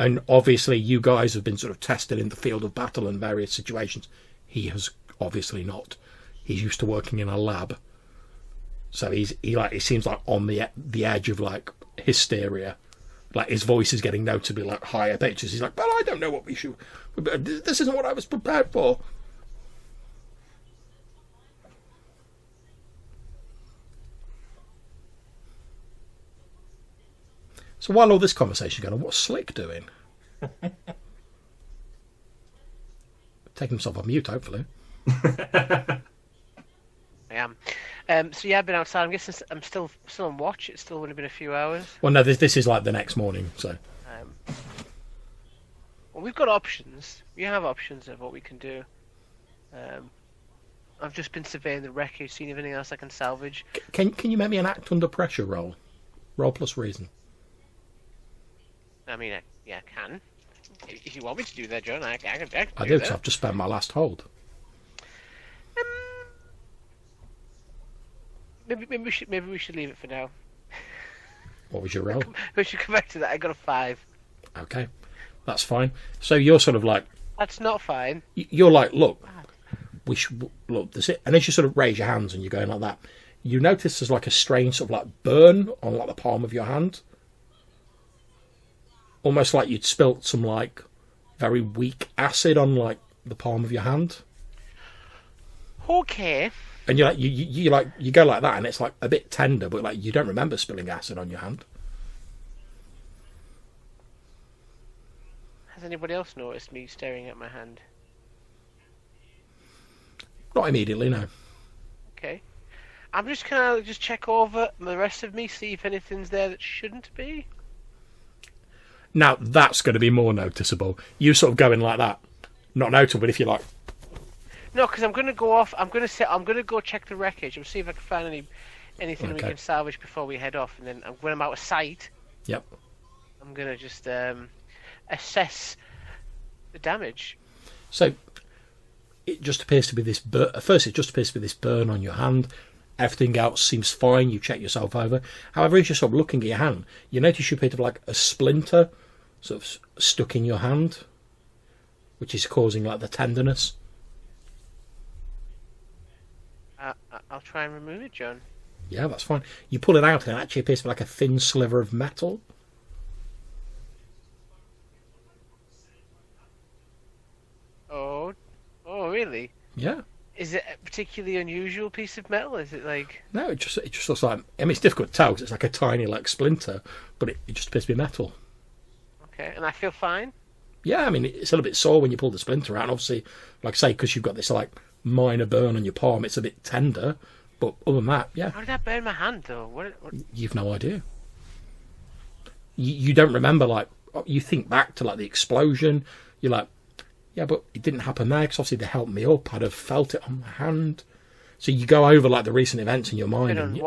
And obviously, you guys have been sort of tested in the field of battle in various situations. He has obviously not. He's used to working in a lab, so he seems like on the edge of like hysteria. Like his voice is getting notably like higher pitches. He's like, "Well, I don't know what we should. This isn't what I was prepared for." So while all this conversation is going on, what's Slick doing? Taking himself off mute, hopefully. I am. So yeah, I've been outside. I'm guessing I'm still on watch. It's still only been a few hours. Well, no, this is like the next morning, so. Well, we've got options. We have options of what we can do. I've just been surveying the wreckage, seeing if anything else I can salvage. Can you make me an act under pressure roll? Roll plus reason. I mean, I can. If you want me to do that, John, I can do I do, that. because I've just spent my last hold. Maybe we should leave it for now. What was your roll? We should come back to that. I got a 5. Okay, that's fine. So you're sort of like... That's not fine. You're like, look, we should... Look, that's it. And as you sort of raise your hands and you're going like that, you notice there's like a strange sort of like burn on like the palm of your hand. Almost like you'd spilt some like very weak acid on like the palm of your hand. Okay. And you're like you go like that, and it's like a bit tender, but like you don't remember spilling acid on your hand. Has anybody else noticed me staring at my hand? Not immediately, no. Okay. I'm just gonna check over the rest of me, see if anything's there that shouldn't be. Now that's going to be more noticeable. You sort of going like that, not noticeable, but if you're like, no, because I'm gonna go off. I'm gonna go check the wreckage and see if I can find anything we Okay. can salvage before we head off. And then when I'm out of sight, yep. I'm gonna just assess the damage. So it just appears to be this burn. At first, it just appears to be this burn on your hand. Everything else seems fine. You check yourself over. However, as you're sort of looking at your hand, you notice you appear to have like a splinter sort of stuck in your hand, which is causing like the tenderness. I'll try and remove it, John. Yeah, that's fine. You pull it out and it actually appears to be like a thin sliver of metal. Oh, really? Yeah. Is it a particularly unusual piece of metal? Is it like... No, it just looks like... I mean, it's difficult to tell because it's like a tiny like splinter, but it just appears to be metal. Okay, and I feel fine? Yeah, I mean, it's a little bit sore when you pull the splinter out. And obviously, like I say, because you've got this like minor burn on your palm, it's a bit tender. But other than that, yeah. How did that burn my hand, though? What... You've no idea. You don't remember, like... You think back to like the explosion. You're like, yeah, but it didn't happen there because obviously they helped me up. I'd have felt it on my hand. So you go over like the recent events in your mind, and you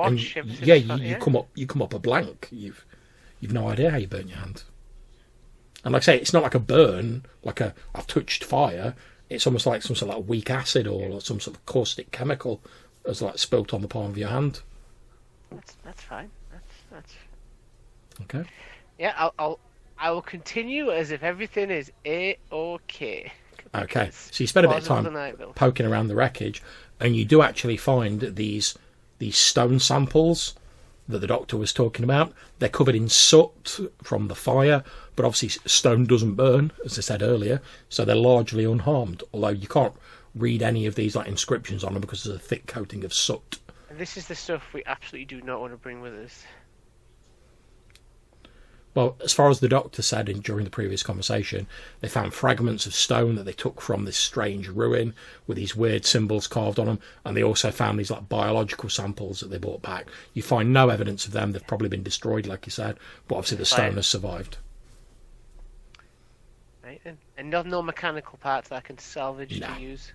come up a blank. You've no idea how you burnt your hand. And like I say, it's not like a burn, like I've touched fire. It's almost like some sort of like weak acid or some sort of caustic chemical has like spilt on the palm of your hand. That's fine. That's Okay. yeah. I will continue as if everything is a-okay. Okay. So you spend a bit of time poking around the wreckage, and you do actually find these stone samples that the doctor was talking about. They're covered in soot from the fire, but obviously stone doesn't burn, as I said earlier, so they're largely unharmed. Although you can't read any of these like inscriptions on them because there's a thick coating of soot. And this is the stuff we absolutely do not want to bring with us. Well, as far as the doctor said during the previous conversation, they found fragments of stone that they took from this strange ruin with these weird symbols carved on them, and they also found these like biological samples that they brought back. You find no evidence of them; they've probably been destroyed, like you said, but obviously the stone has survived. Right then, and no mechanical parts that I can salvage No. to use.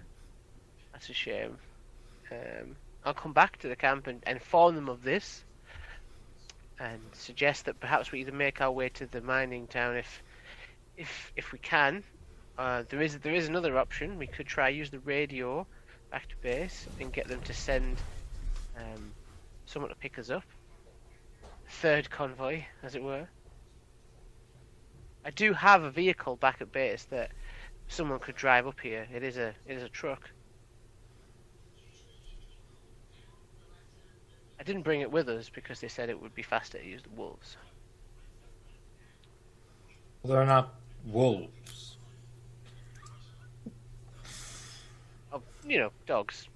That's a shame. I'll come back to the camp and inform them of this. And suggest that perhaps we either make our way to the mining town if we can. There is another option. We could try use the radio back to base and get them to send someone to pick us up. Third convoy, as it were. I do have a vehicle back at base that someone could drive up here. It is a truck. I didn't bring it with us because they said it would be faster to use the wolves. They're not wolves. Oh, dogs.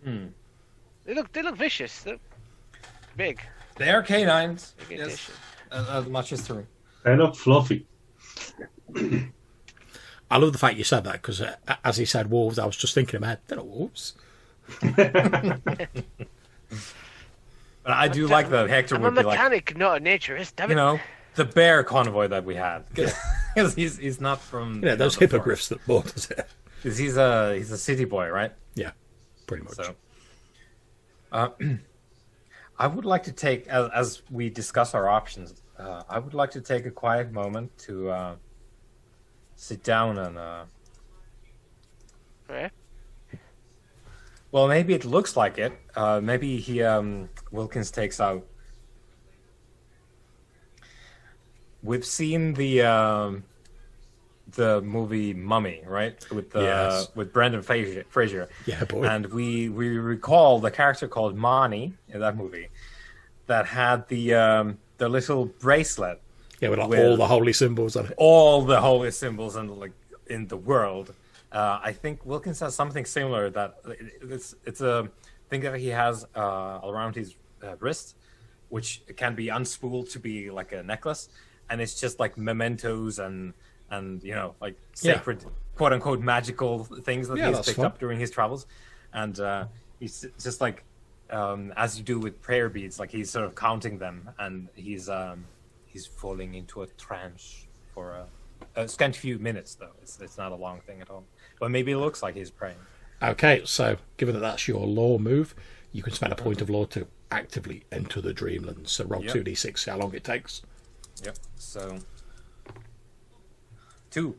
Hmm. They look vicious. They're big. They are canines. Big Yes, addition. as much as true. They look fluffy. I love the fact you said that because as he said wolves, I was just thinking about they're not wolves. But I do like that Hector I'm a would be like, mechanic, not a naturist. Damn you it. know, the bear convoy that we had. Because he's not from those the hippogriffs that bought us here. Because he's a city boy, right? Yeah, pretty much. So, I would like to take, as we discuss our options, I would like to take a quiet moment to sit down and. Yeah. Well, maybe it looks like it. Maybe Wilkins takes out. We've seen the movie Mummy, right? Yes. With Brendan Fraser. Yeah, boy. And we recall the character called Marnie in that movie that had the little bracelet. Yeah, with with all the holy symbols on it. all the holy symbols in the world. I think Wilkins has something similar. That it's a thing that he has around his wrist, which can be unspooled to be like a necklace, and it's just like mementos and like sacred quote unquote magical things that he's picked up during his travels, and he's just like as you do with prayer beads, like he's sort of counting them, and he's falling into a trance for a scant few minutes, though. It's not a long thing at all. But maybe it looks like he's praying. Okay, so given that that's your law move, you can spend a point of law to actively enter the Dreamlands. So roll 2d6, see how long it takes. Yep. So 2.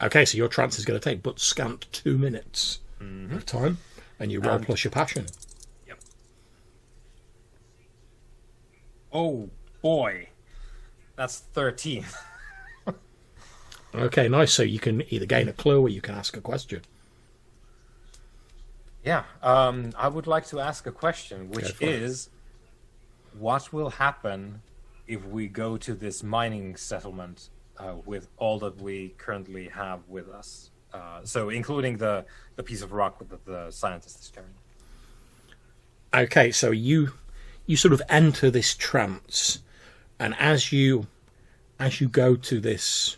Okay, so your trance is going to take but scant 2 minutes of time, and you roll plus your passion. Yep. Oh boy, that's 13. Okay, nice. So you can either gain a clue or you can ask a question. Yeah, I would like to ask a question, which is, what will happen if we go to this mining settlement with all that we currently have with us? So including the piece of rock that the scientist is carrying. Okay, so you sort of enter this trance, and as you go to this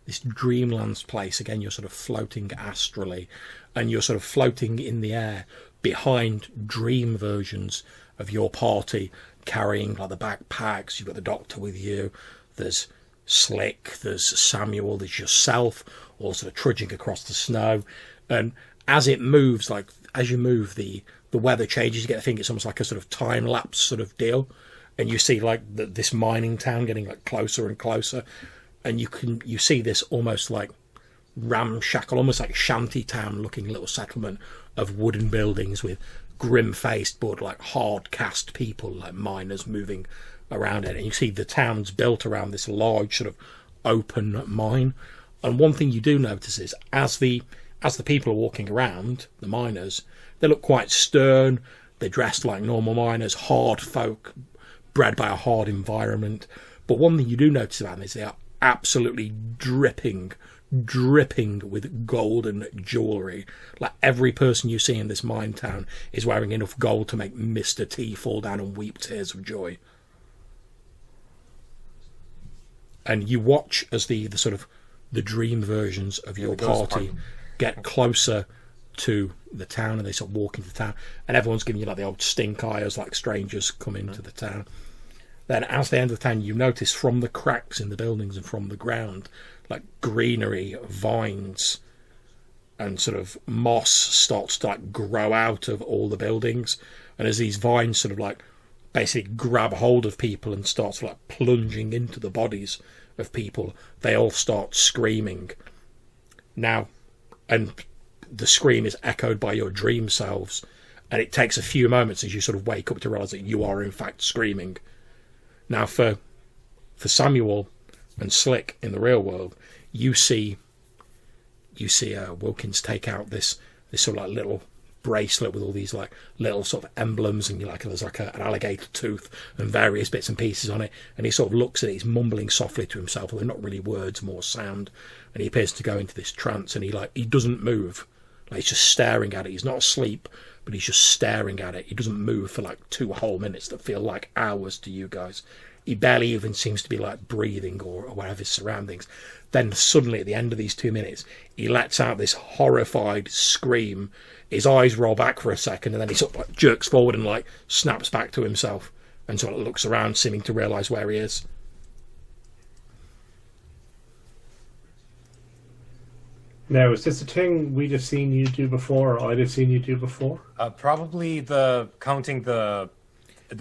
Dreamlands place, again, you're sort of floating astrally, and you're sort of floating in the air behind dream versions of your party carrying like the backpacks. You've got the doctor with you, there's Slick, there's Samuel, there's yourself, all sort of trudging across the snow. And as it moves, like as you move, the weather changes. You get to think it's almost like a sort of time lapse sort of deal, and you see like this mining town getting like closer and closer. And you see this almost like ramshackle, almost like shanty town looking little settlement of wooden buildings with grim-faced but like hard cast people, like miners moving around it. And you see the town's built around this large sort of open mine. And one thing you do notice is as the people are walking around, the miners, they look quite stern. They're dressed like normal miners, hard folk, bred by a hard environment. But one thing you do notice about them is they are absolutely dripping with golden jewellery. Like every person you see in this mine town is wearing enough gold to make Mr. T fall down and weep tears of joy. And you watch as the sort of the dream versions of your party get closer to the town, and they sort of walk into the town, and everyone's giving you like the old stink eye as like strangers come into the town. Then as they enter the town, you notice from the cracks in the buildings and from the ground, like greenery, vines, and sort of moss starts to like grow out of all the buildings. And as these vines sort of like basically grab hold of people and starts like plunging into the bodies of people, they all start screaming. Now, and the scream is echoed by your dream selves, and it takes a few moments as you sort of wake up to realise that you are in fact screaming. Now, for Samuel and Slick in the real world, you see Wilkins take out this sort of like little bracelet with all these like little sort of emblems, and there's like an alligator tooth and various bits and pieces on it. And he sort of looks at it, he's mumbling softly to himself, although not really words, more sound. And he appears to go into this trance, and he doesn't move. Like, he's just staring at it. He's not asleep, but he's just staring at it. He doesn't move for like 2 whole minutes that feel like hours to you guys. He barely even seems to be like breathing or aware of his surroundings. Then suddenly at the end of these 2 minutes, he lets out this horrified scream. His eyes roll back for a second, and then he sort of like jerks forward and like snaps back to himself and sort of looks around, seeming to realise where he is. Now, is this a thing we'd have seen you do before, or I'd have seen you do before? Probably counting the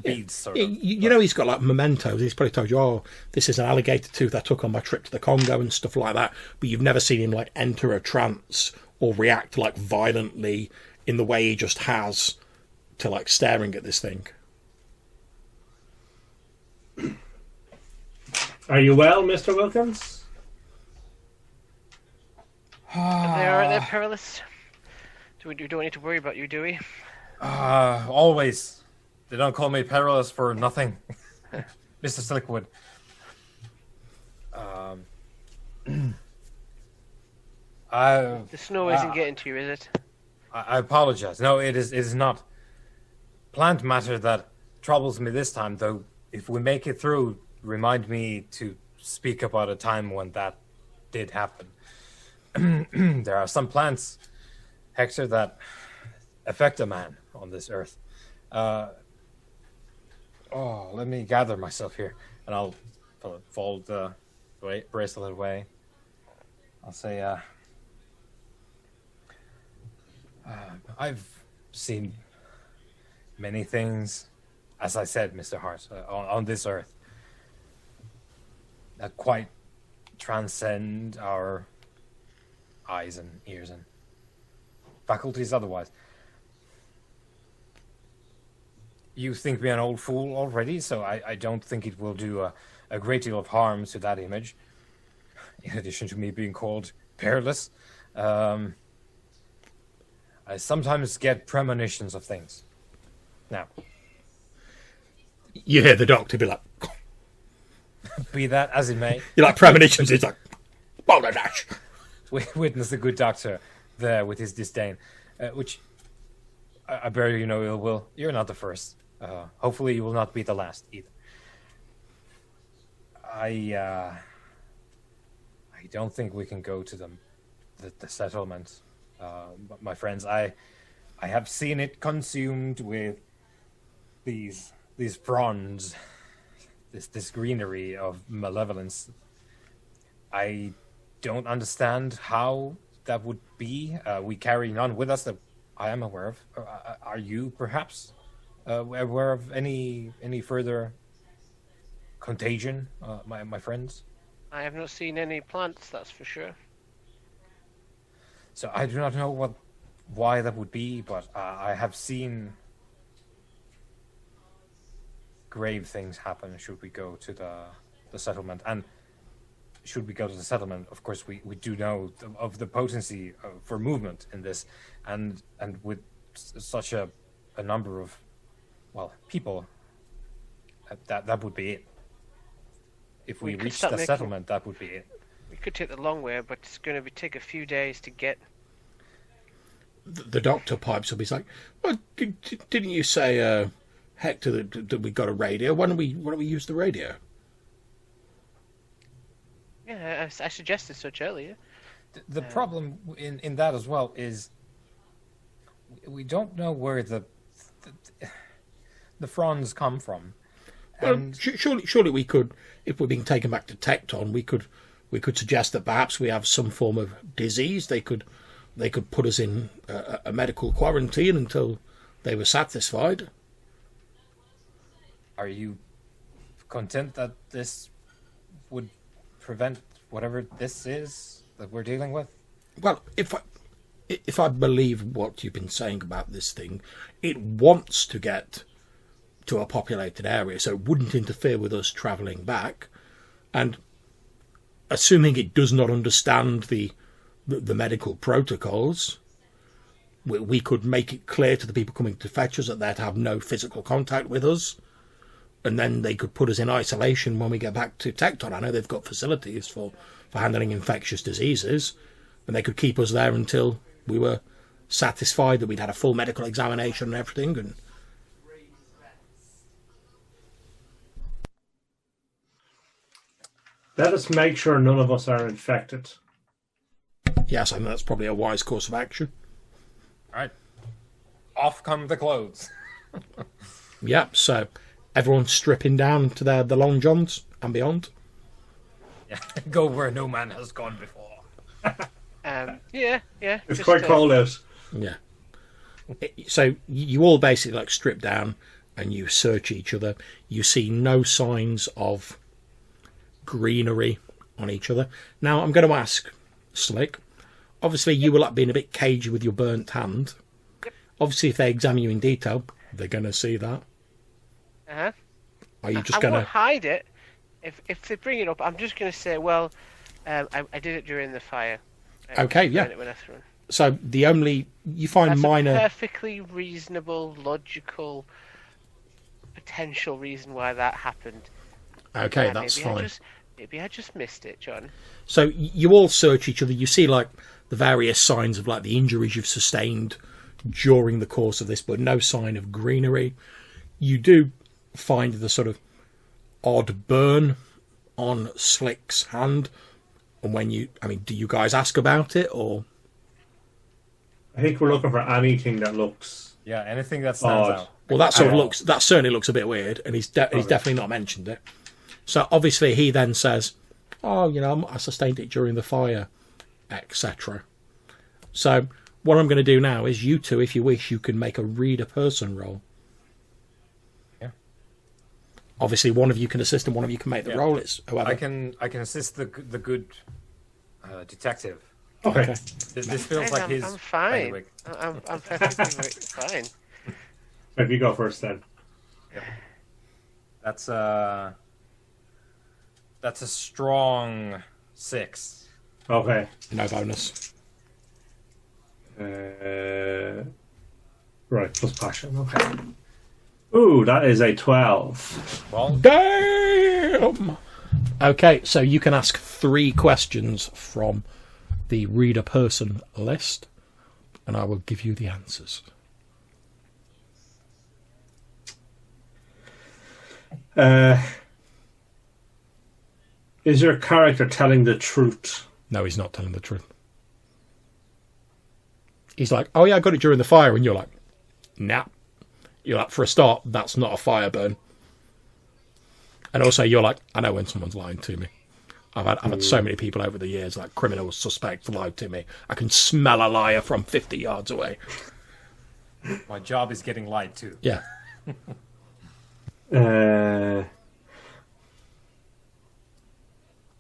beads, sort of. You know, he's got like mementos. He's probably told you, oh, this is an alligator tooth I took on my trip to the Congo and stuff like that. But you've never seen him like enter a trance or react like violently in the way he just has to like staring at this thing. Are you well, Mr. Wilkins? Are they alright there, Perilous? We don't need to worry about you, do we? Always. They don't call me Perilous for nothing. Mr. Slickwood. The snow isn't getting to you, is it? I apologize. No, it is not. Plant matter that troubles me this time, though. If we make it through, remind me to speak about a time when that did happen. There are some plants, Hector, that affect a man on this earth. Let me gather myself here, and I'll fold the bracelet away. I'll say, I've seen many things, as I said, Mr. Hart, on this earth that quite transcend our eyes and ears and faculties otherwise. You think me an old fool already, so I don't think it will do a great deal of harm to that image, in addition to me being called Perilous. I sometimes get premonitions of things. Now, You hear the doctor be like, be that as it may, you're like premonitions. It's like, boulder dash. witness the good doctor there with his disdain, which I bear you no ill will. You're not the first. Hopefully you will not be the last either. I don't think we can go to the settlement, my friends. I have seen it consumed with these fronds, this greenery of malevolence. I don't understand how that would be. We carry none with us that I am aware of. Are you perhaps aware of any further contagion, my friends? I have not seen any plants, that's for sure. So I do not know why that would be, but I have seen grave things happen should we go to the settlement. And should we go to the settlement, of course, we do know of the potency for movement in this, and with such a number of, well, people, that would be it. If we reach the settlement, that would be it. We could take the long way, but it's going to take a few days to get. The doctor pipes up. He's like, well, didn't you say, Hector, that we got a radio? Why don't we use the radio? Yeah, I suggested such earlier. The problem in that as well is we don't know where the fronds come from. Well, surely we could, if we're being taken back to Tecton, we could suggest that perhaps we have some form of disease. They could put us in a medical quarantine until they were satisfied. Are you content that this would prevent whatever this is that we're dealing with? Well, if I believe what you've been saying about this thing, it wants to get to a populated area, so it wouldn't interfere with us travelling back. And assuming it does not understand the medical protocols, we could make it clear to the people coming to fetch us that they'd have no physical contact with us, and then they could put us in isolation when we get back to Tecton. I know they've got facilities for handling infectious diseases, and they could keep us there until we were satisfied that we'd had a full medical examination and everything. And let us make sure none of us are infected. yes, I think that's probably a wise course of action. All right. Off come the clothes. Yep, so everyone's stripping down to the long johns and beyond. Yeah. Go where no man has gone before. Yeah. It's quite cold out. Yeah. So you all basically like strip down and you search each other. You see no signs of greenery on each other. Now I'm going to ask Slick. Obviously, you were like being a bit cagey with your burnt hand. Obviously, if they examine you in detail, they're going to see that. Uh-huh. Are you just I going won't to? hide it. If they bring it up, I'm just going to say, well, I did it during the fire. Okay, yeah. When I threw it. So the only you find That's minor. a perfectly reasonable, logical, potential reason why that happened. Okay, that's maybe fine. Maybe I just missed it, John. So you all search each other. You see like the various signs of like the injuries you've sustained during the course of this, but no sign of greenery. You do find the sort of odd burn on Slick's hand. And do you guys ask about it or? I think we're looking for anything that looks. Yeah, anything that stands Odd. out. Well, that certainly looks a bit weird, and he's definitely not mentioned it. So obviously he then says, "Oh, I sustained it during the fire, etc." So what I'm going to do now is you two, if you wish, you can make a read a person roll. Yeah. Obviously, one of you can assist and one of you can make the roll. It's whoever. I can assist the good detective. Okay. This feels like his. I'm fine. Anyway. I'm perfectly fine. Maybe you go first then. That's a strong 6. Okay. No bonus. Right, plus passion. Okay. Ooh, that is a 12. Well, Damn! Okay, so you can ask 3 questions from the read a person list, and I will give you the answers. Is your character telling the truth? No, he's not telling the truth. He's like, "Oh yeah, I got it during the fire," and you're like, "Nah." You're like, for a start, that's not a fire burn. And also, you're like, I know when someone's lying to me. I've had so many people over the years, like criminals, suspects, lied to me. I can smell a liar from 50 yards away. my job is getting lied to. Yeah.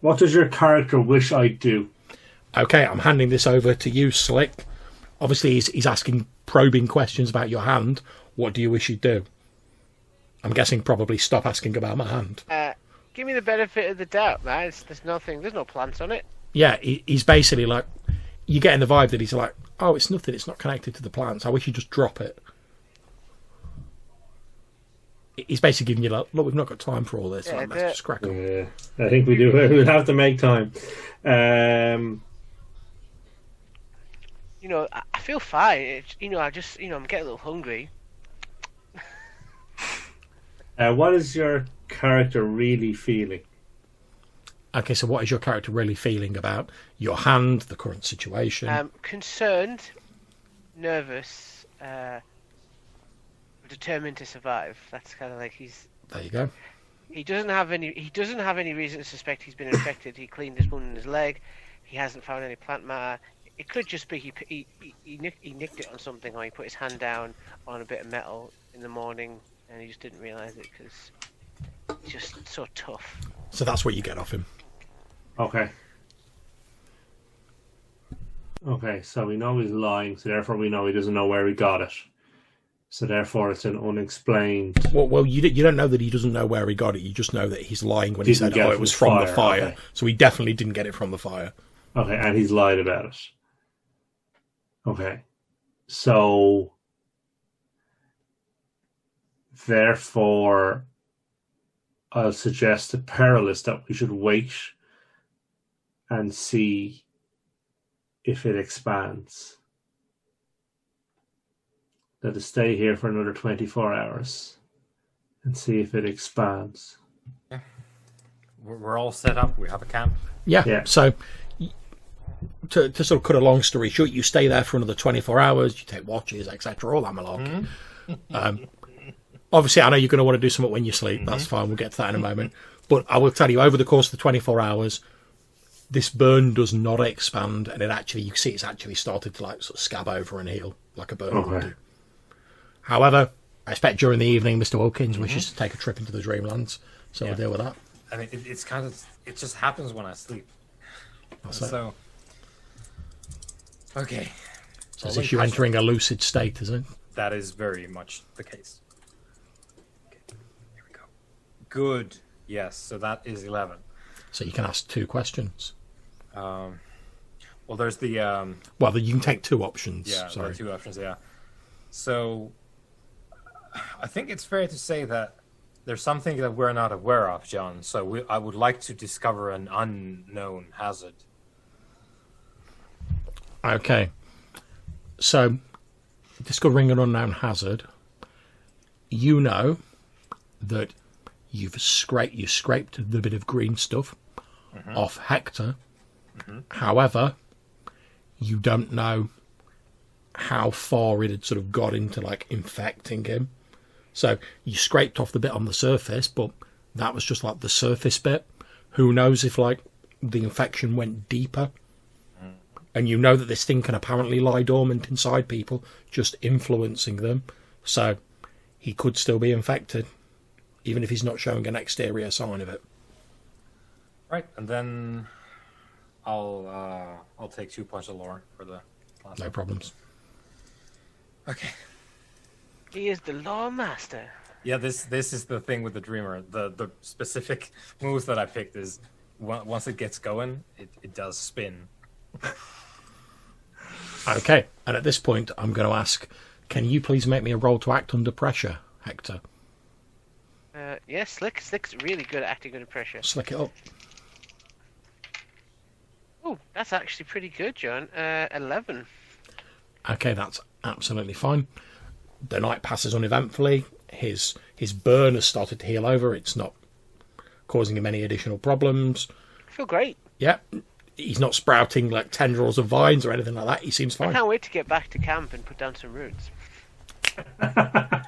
What does your character wish I'd do? Okay, I'm handing this over to you, Slick. Obviously, he's asking probing questions about your hand. What do you wish you'd do? I'm guessing probably stop asking about my hand. Give me the benefit of the doubt, man. There's no plants on it. Yeah, he's basically like, you're getting the vibe that he's like, oh, it's nothing, it's not connected to the plants. I wish you'd just drop it. He's basically giving you like, look, we've not got time for all this. Yeah, Like, let's just crack on. Yeah, I think we do. We'll have to make time. I feel fine. I'm getting a little hungry. What is your character really feeling? Okay, so what is your character really feeling about your hand, the current situation? Concerned, nervous, determined to survive. That's kind of like There you go. He doesn't have any reason to suspect he's been infected. He cleaned his wound in his leg. He hasn't found any plant matter. It could just be he nicked it on something, or he put his hand down on a bit of metal in the morning and he just didn't realise it because he's just so tough. So that's what you get off him. Okay. Okay, so we know he's lying, so therefore we know he doesn't know where he got it. So therefore it's an unexplained... Well, you don't know that he doesn't know where he got it. You just know that he's lying when he Didn't said, get oh, it it was from from the the fire. fire. Okay. So he definitely didn't get it from the fire. Okay, and he's lied about it. Okay. So... Therefore, I'll suggest to Perilous that we should wait and see if it expands. Let us stay here for another 24 hours and see if it expands. We're all set up. We have a camp. Yeah. So, to sort of cut a long story short, you stay there for another 24 hours. You take watches, etc. All that malarkey. Obviously, I know you're going to want to do something when you sleep. That's fine. We'll get to that in a moment. But I will tell you, over the course of the 24 hours, this burn does not expand, and you can see it's actually started to like sort of scab over and heal like a burn would do. However, I expect during the evening, Mr. Wilkins wishes to take a trip into the Dreamlands, so we'll deal with that. I mean, it's kind of, it just happens when I sleep. So, okay. So it's you entering a lucid state, is it? That is very much the case. Okay, here we go. Good. Yes, so that is 11. So you can ask 2 questions. Well, there's the... well, you can take 2 options. Yeah, sorry. there are 2 options, yeah. So, I think it's fair to say that there's something that we're not aware of, John. So I would like to discover an unknown hazard. Okay. So, discovering an unknown hazard, you know that you scraped the bit of green stuff off Hector. However, you don't know how far it had sort of got into like infecting him. So you scraped off the bit on the surface, but that was just like the surface bit. Who knows if like the infection went deeper? And you know that this thing can apparently lie dormant inside people, just influencing them. So he could still be infected, even if he's not showing an exterior sign of it. Right, and then I'll take 2 points of lore for the last No one. problems. Okay. He is the law master. Yeah, this is the thing with the Dreamer. The specific moves that I picked is once it gets going, it does spin. Okay, and at this point, I'm going to ask, can you please make me a roll to act under pressure, Hector? Yeah, Slick's really good at acting under pressure. Slick it up. Oh, that's actually pretty good, John. 11. Okay, that's absolutely fine. The night passes uneventfully. His burn has started to heal over. It's not causing him any additional problems. I feel great. Yeah, he's not sprouting like tendrils of vines or anything like that. He seems I fine. can't wait to get back to camp and put down some roots. I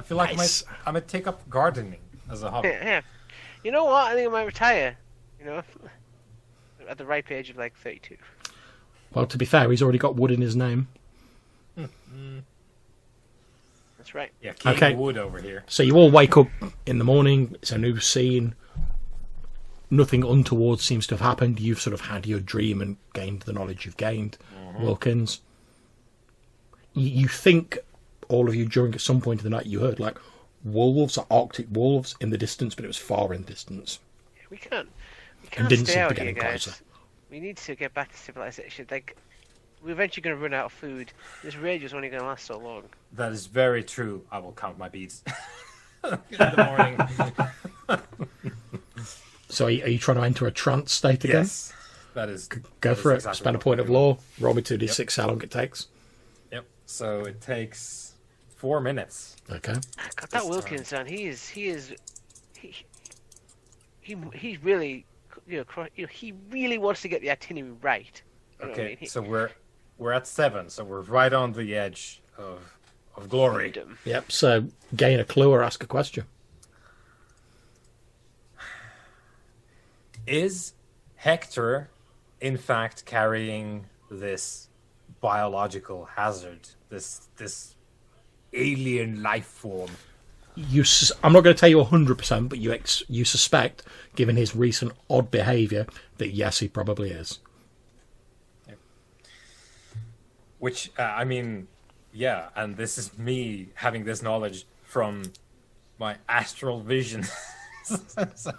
feel like Nice. I might take up gardening as a hobby. Yeah. You know what? I think I might retire. You know, at the ripe age of like 32. Well, to be fair, he's already got wood in his name. That's right. Yeah, King Okay. Wood over here. So you all wake up in the morning. It's a new scene. Nothing untoward seems to have happened. You've sort of had your dream and gained the knowledge you've gained, Wilkins. You think, all of you, during at some point in the night, you heard like wolves, or Arctic wolves, in the distance, but it was far in distance. We can't didn't stay seem to out get here, any guys. closer. We need to get back to civilization. Like, we're eventually going to run out of food. This rage is only going to last so long. That is very true. I will count my beads in the morning. So are you trying to enter a trance state again? Yes, that is. Go that for is it. exactly Spend a what point we're of doing. law. Roll me 2d6, how long it takes. Yep. So it takes 4 minutes. Okay. God, that Wilkins, man, he really, he really wants to get the itinerary right. You know what I Okay, mean? so we're at 7, so we're right on the edge of glory. Freedom. Yep, so gain a clue or ask a question. Is Hector, in fact, carrying this biological hazard, this alien life form? I'm not going to tell you 100%, but you suspect, given his recent odd behaviour, that yes, he probably is. Which, I mean, yeah, and this is me having this knowledge from my astral vision. So-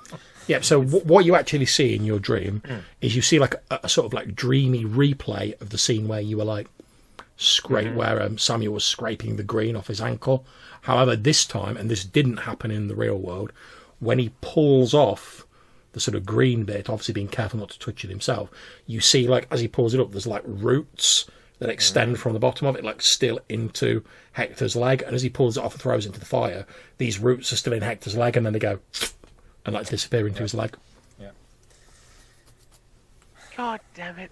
Yeah, so what you actually see in your dream is you see like a sort of like dreamy replay of the scene where you were like where Samuel was scraping the green off his ankle. However, this time, and this didn't happen in the real world, when he pulls off the sort of green bit, obviously being careful not to touch it himself, you see like as he pulls it up, there's like roots that extend from the bottom of it, like still into Hector's leg. And as he pulls it off and throws it into the fire, these roots are still in Hector's leg, and then they go and like disappear into his leg. Yeah. God damn it.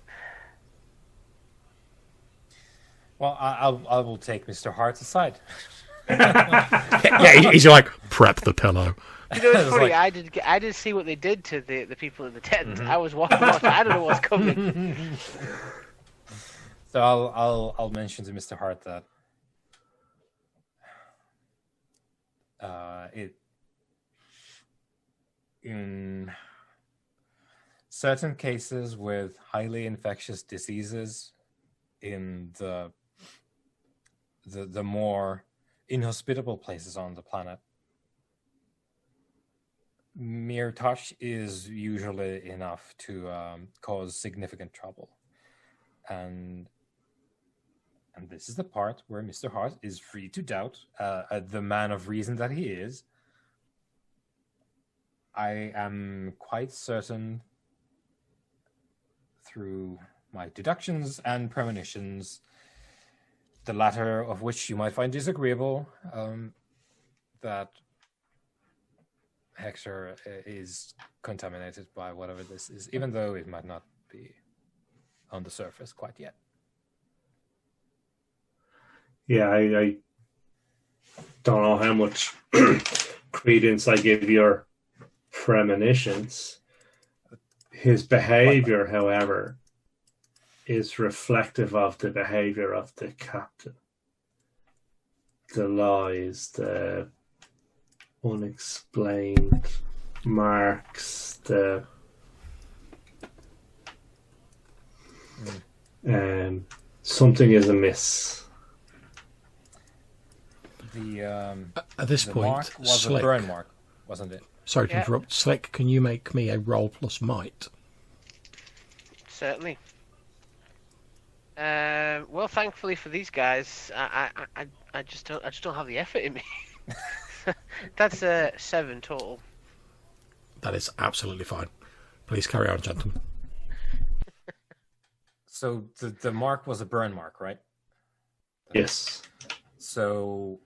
Well, I will take Mr. Hart aside. Yeah, he's like, prep the pillow. You know, it's It's funny. like- I did see what they did to the people in the tent. I was watching. I don't know what's coming. So I'll mention to Mr. Hart that it in certain cases with highly infectious diseases in the more inhospitable places on the planet, mere touch is usually enough to cause significant trouble. And this is the part where Mr. Hart is free to doubt the man of reason that he is. I am quite certain, through my deductions and premonitions, the latter of which you might find disagreeable, that Hector is contaminated by whatever this is, even though it might not be on the surface quite yet. Yeah, I don't know how much credence I give your premonitions. His behavior, however, is reflective of the behavior of the captain. The lies, the unexplained marks, the something is amiss. At this The point, mark was Slick. a burn mark, wasn't it? Sorry to Yeah. interrupt. Slick, can you make me a roll plus might? Certainly. Well, thankfully for these guys, I just don't have the effort in me. That's 7 total. That is absolutely fine. Please carry on, gentlemen. So the mark was a burn mark, right? Yes. So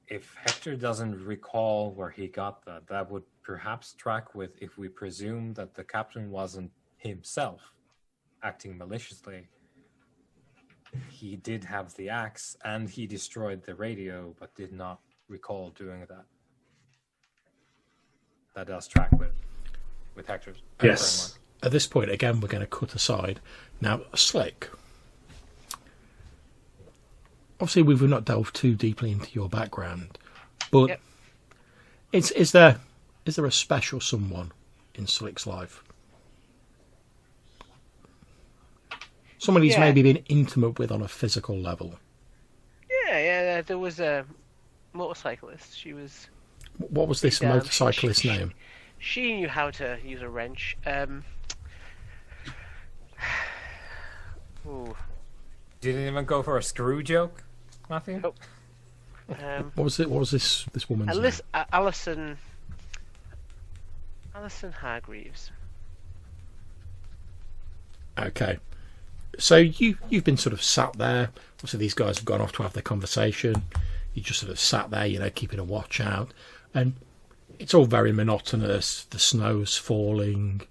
if Hector doesn't recall where he got that, that would perhaps track with if we presume that the captain wasn't himself acting maliciously. He did have the axe and he destroyed the radio, but did not recall doing that. That does track with Hector's burn Yes. mark. At this point, again, we're going to cut aside. Now, Slick, obviously we've not delved too deeply into your background, but Yep. is there a special someone in Slick's life? Someone he's Yeah. maybe been intimate with on a physical level. Yeah. There was a motorcyclist. She was. What was this Yeah, motorcyclist's name? She knew how to use a wrench. Ooh. Didn't even go for a screw joke, Matthew? Nope. What was it? What was this woman's name? Alison Hargreaves. Okay. So you've been sort of sat there. Obviously, these guys have gone off to have their conversation. You just sort of sat there, keeping a watch out, and it's all very monotonous. The snow's falling,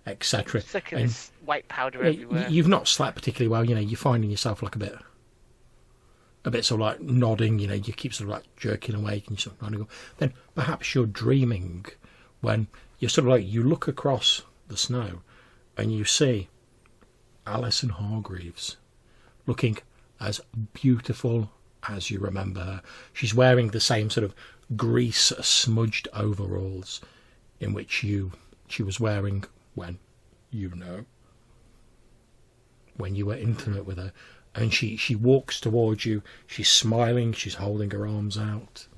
etc. Sick of And this white powder everywhere. you've not slept particularly well. You're finding yourself like a bit sort of like nodding. You keep sort of like jerking awake, and you're sort of nodding. Then perhaps you're dreaming when you're sort of like you look across the snow, and you see Alison Hargreaves looking as beautiful as you remember her. She's wearing the same sort of grease smudged overalls in which she was wearing when you were intimate with her. And she walks towards you. She's smiling. She's holding her arms out.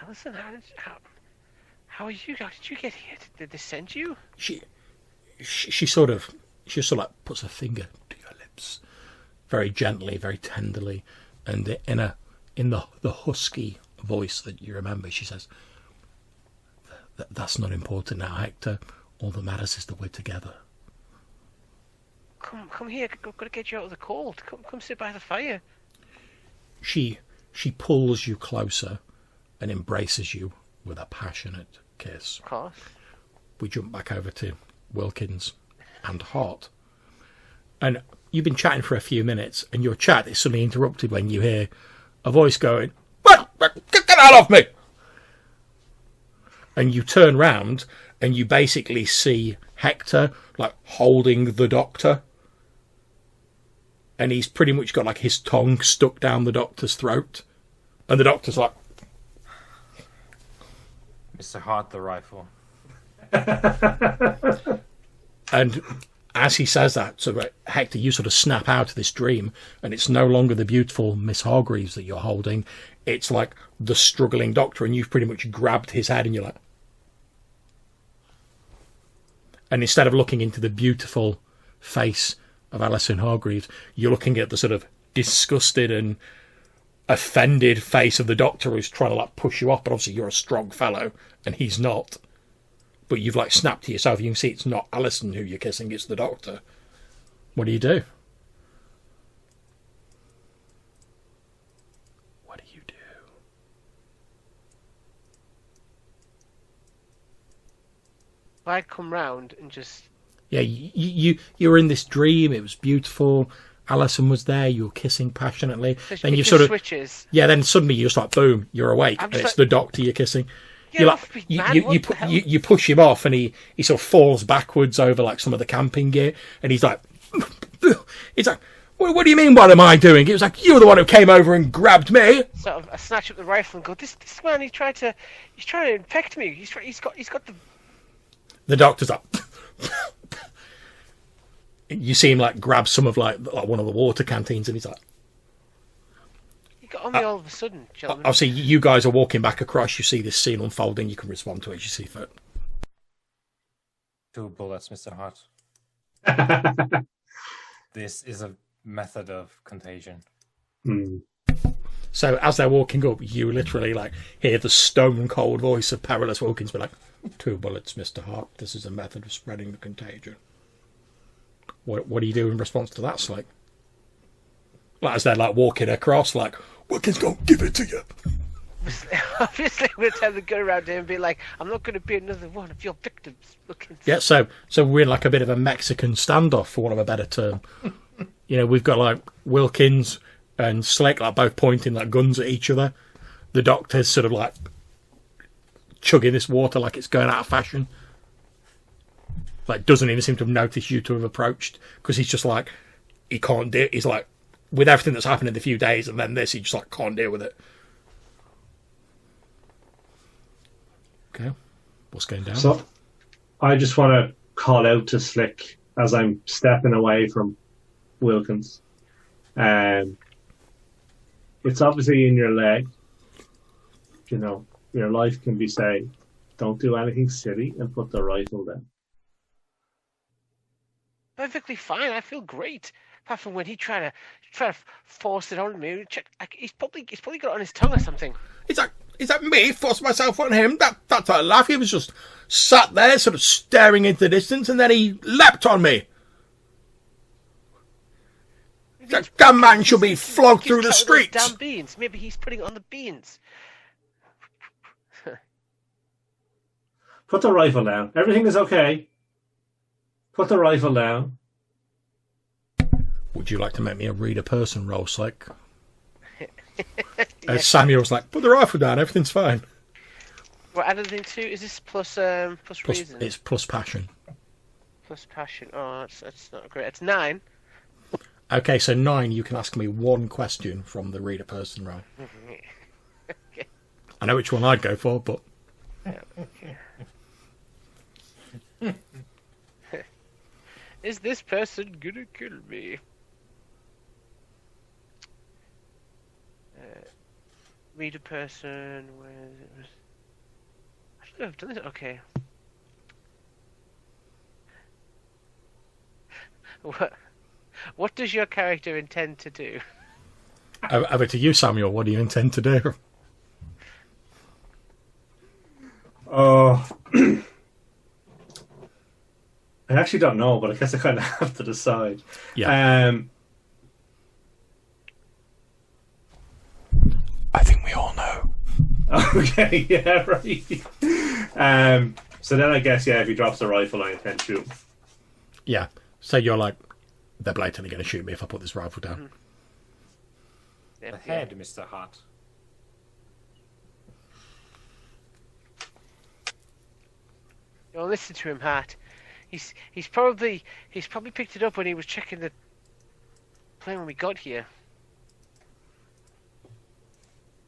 Alison, how are you? How did you get here? Did they send you? She just sort of like puts her finger to your lips, very gently, very tenderly, and in the husky voice that you remember, she says, "That's not important now, Hector. All that matters is that we're together." come here. I've got to get you out of the cold. Come sit by the fire. She pulls you closer and embraces you with a passionate kiss. Of course. We jump back over to Wilkins and Hart. And you've been chatting for a few minutes, and your chat is suddenly interrupted when you hear a voice going, "Get out of me!" And you turn round, and you basically see Hector, like, holding the doctor. And he's pretty much got, like, his tongue stuck down the doctor's throat. And the doctor's like... Mr. Hart, the rifle. And as he says that, so Hector, you sort of snap out of this dream, and it's no longer the beautiful Miss Hargreaves that you're holding. It's like the struggling doctor, and you've pretty much grabbed his head, and you're like... And instead of looking into the beautiful face of Alison Hargreaves, you're looking at the sort of disgusted and offended face of the doctor who's trying to, like, push you off, but obviously you're a strong fellow, and he's not. But you've, like, snapped to yourself. You can see it's not Alison who you're kissing, it's the doctor. What do you do? What do you do? I'd come round and just... Yeah, you were in this dream. It was beautiful. Alison was there. You were kissing passionately. Then you sort of switches. Yeah. Then suddenly you're just like, boom, you're awake. And it's like, the doctor you're kissing. Yeah, you push him off, and he sort of falls backwards over like some of the camping gear, and he's like, what do you mean? What am I doing? It was like, you were the one who came over and grabbed me. Sort of, I snatch up the rifle and go, this man, he's trying to infect me. He's got the. The doctor's like. You see him like grab some of like one of the water canteens, and he's like, He got on me all of a sudden, gentlemen. Obviously, you guys are walking back across. You see this scene unfolding. You can respond to it as you see fit. 2 bullets, Mr. Hart. This is a method of contagion. So as they're walking up, you literally like hear the stone cold voice of Perilous Wilkins be like, 2 bullets, Mr. Hart. This is a method of spreading the contagion. What do you do in response to that, Slick? Like, as they're like walking across, like, Wilkins, go give it to you. Obviously, I'm going to turn the gun around here and be like, I'm not going to be another one of your victims. Yeah, so we're in like a bit of a Mexican standoff, for want of a better term. You know, we've got like Wilkins and Slick like both pointing like guns at each other. The doctor's sort of like chugging this water like it's going out of fashion. Like, doesn't even seem to have noticed you to have approached, because he's just like, he can't deal. He's like, with everything that's happened in the few days and then this, he just like can't deal with it. Okay, what's going down? So, I just want to call out to Slick as I'm stepping away from Wilkins. It's obviously in your leg. You know, your life can be saved. Don't do anything silly and put the rifle down. Perfectly fine. I feel great. Apart from when he tried to force it on me. He's probably got it on his tongue or something. Is that me forcing myself on him? That's a laugh. He was just sat there, sort of staring into the distance, and then he leapt on me. That man should be flogged through the streets. Damn beans. Maybe he's putting it on the beans. Put the rifle down. Everything is okay. Put the rifle down. Would you like to make me a reader person roll, Slick? Samuel's like, put the rifle down, everything's fine. What, anything too? Is this plus reason? It's plus passion. Plus passion. Oh, that's not great. It's 9. Okay, so 9, you can ask me one question from the reader person roll. Okay. I know which one I'd go for, but... Okay. Is this person gonna kill me? Read a person. Where is it? I should have done this. Okay. What does your character intend to do? Over to you, Samuel. What do you intend to do? I actually don't know, but I guess I kind of have to decide. Yeah. I think we all know. Okay, yeah, right. So then I guess, yeah, if he drops a rifle, I intend to shoot him. Yeah. So you're like, they're blatantly going to shoot me if I put this rifle down. Yeah, Ahead, Mr. Hart. Don't listen to him, Hart. He's probably picked it up when he was checking the plane when we got here.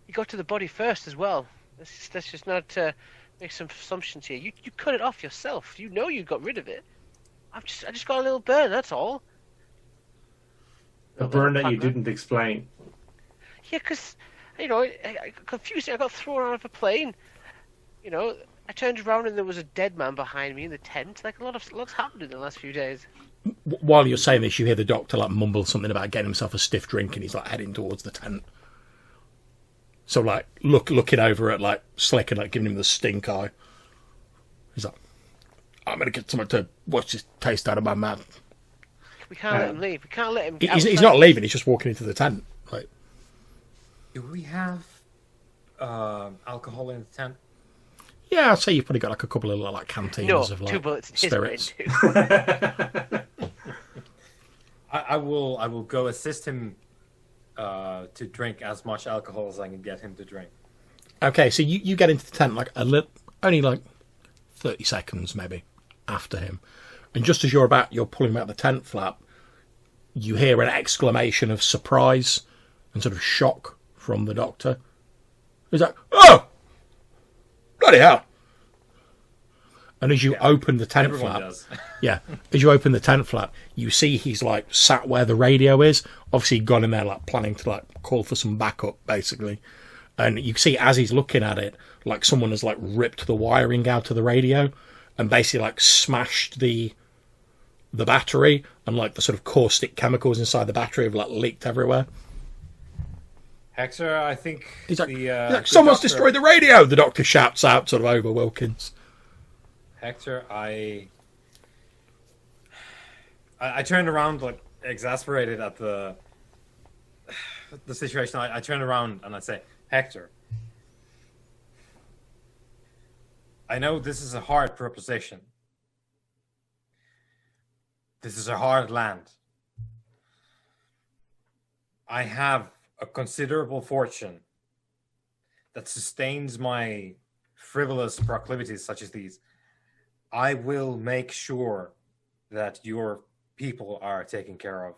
He got to the body first as well. Let's just not make some assumptions here. You cut it off yourself. You know you got rid of it. I just got a little burn. That's all. A burn that you didn't explain. Yeah, because I got confused. I got thrown out of a plane. I turned around and there was a dead man behind me in the tent. Like a lot's happened in the last few days. While you're saying this, you hear the doctor like mumble something about getting himself a stiff drink, and he's like heading towards the tent. So like looking over at like Slick and like giving him the stink eye. He's like, I'm gonna get someone to wash this taste out of my mouth. We can't let him leave. We can't let him. He's not leaving. He's just walking into the tent. Like, Do we have alcohol in the tent? yeah, I'd say you've probably got like a couple of like canteens of 2 like bullets in his brain spirits. too. I will go assist him to drink as much alcohol as I can get him to drink. Okay, so you get into the tent like only like 30 seconds maybe after him, and just as you're pulling out the tent flap, you hear an exclamation of surprise and sort of shock from the doctor. He's like, "Oh, bloody hell!" And as you open the tent Everyone flap, does. yeah, as you open the tent flap, you see he's like sat where the radio is. Obviously, gone in there like planning to like call for some backup, basically. And you see as he's looking at it, like someone has like ripped the wiring out of the radio and basically like smashed the battery, and like the sort of caustic chemicals inside the battery have like leaked everywhere. Hector, I think He's like, the someone's doctor- destroyed the radio. The doctor shouts out sort of over Wilkins. Hector, I turned around like exasperated at the situation. I turned around and I say, Hector, I know this is a hard proposition. This is a hard land. I have a considerable fortune that sustains my frivolous proclivities such as these. I will make sure that your people are taken care of.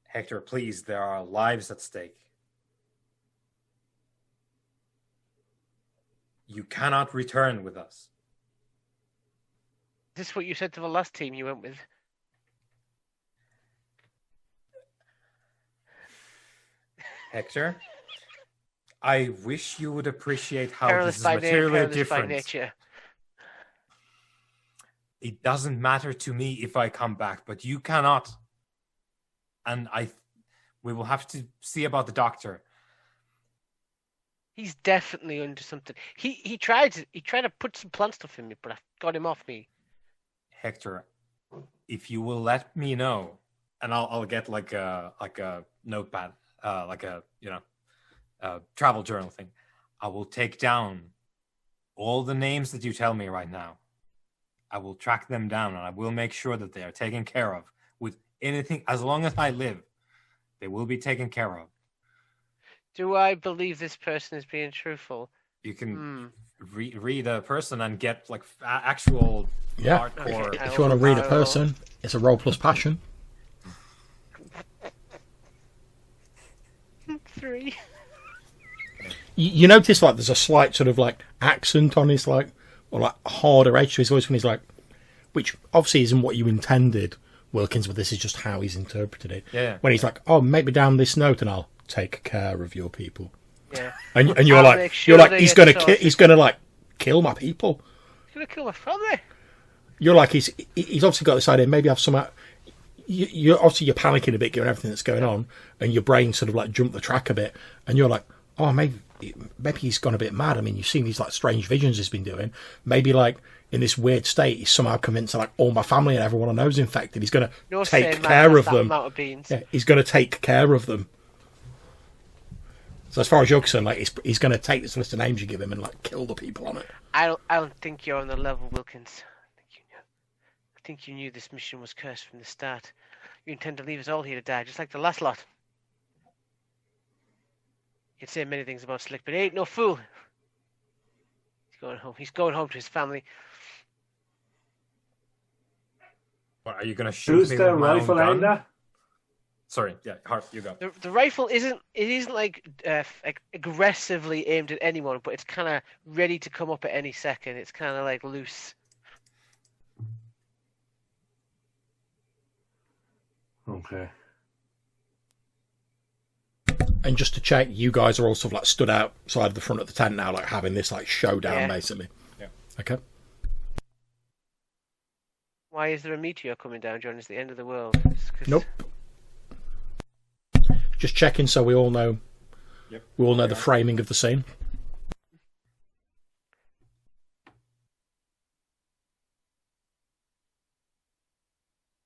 Hector, please, there are lives at stake. You cannot return with us. Is this what you said to the last team you went with? Hector, I wish you would appreciate how Perilous this is by name, materially perilous by different. nature. It doesn't matter to me if I come back, but you cannot. And we will have to see about the doctor. He's definitely under something. He tried to put some plant stuff in me, but I got him off me. Hector, if you will let me know, and I'll get like a notepad, like a travel journal thing. I will take down all the names that you tell me right now. I will track them down, and I will make sure that they are taken care of. With anything, as long as I live, they will be taken care of. Do I believe this person is being truthful? You can read a person and get like actual Yeah. hardcore. Okay. If you want to read a person, it's a roll plus passion. 3. You notice like there's a slight sort of like accent on his like, or like harder edge to his voice when he's like, which obviously isn't what you intended, Wilkins, but this is just how he's interpreted it. Yeah. When he's like, "Oh, make me down this note, and I'll take care of your people." Yeah. And you're I'll like, make sure they he's get gonna he's gonna like kill my people. He's gonna kill my family. You're like he's obviously got this idea. Maybe have some. You're panicking a bit given everything that's going on, and your brain sort of like jumped the track a bit, and you're like, "Oh, maybe maybe he's gone a bit mad. I mean, you've seen these like strange visions he's been doing. Maybe like in this weird state, he's somehow convinced that, like, all my family and everyone I know is infected. He's going to take care of them. Yeah, he's going to take care of them. So as far as you're concerned, like, he's going to take this list of names you give him and like kill the people on it. I don't think you're on the level, Wilkins. I think you knew this mission was cursed from the start. You intend to leave us all here to die, just like the last lot. You can say many things about Slick, but he ain't no fool. He's going home. He's going home to his family. What, are you going to shoot Who's me the with my own rifle gun? aimed at? Sorry, yeah, Hart, you go. The rifle isn't like aggressively aimed at anyone, but it's kind of ready to come up at any second. It's kind of like loose. Okay. And just to check, you guys are all sort of like stood outside of the front of the tent now, like having this like showdown, Yeah. basically. Yeah. Okay. Why is there a meteor coming down, John? It's the end of the world. It's 'cause- Nope. Just checking so we all know. Yep. We all know the framing of the scene.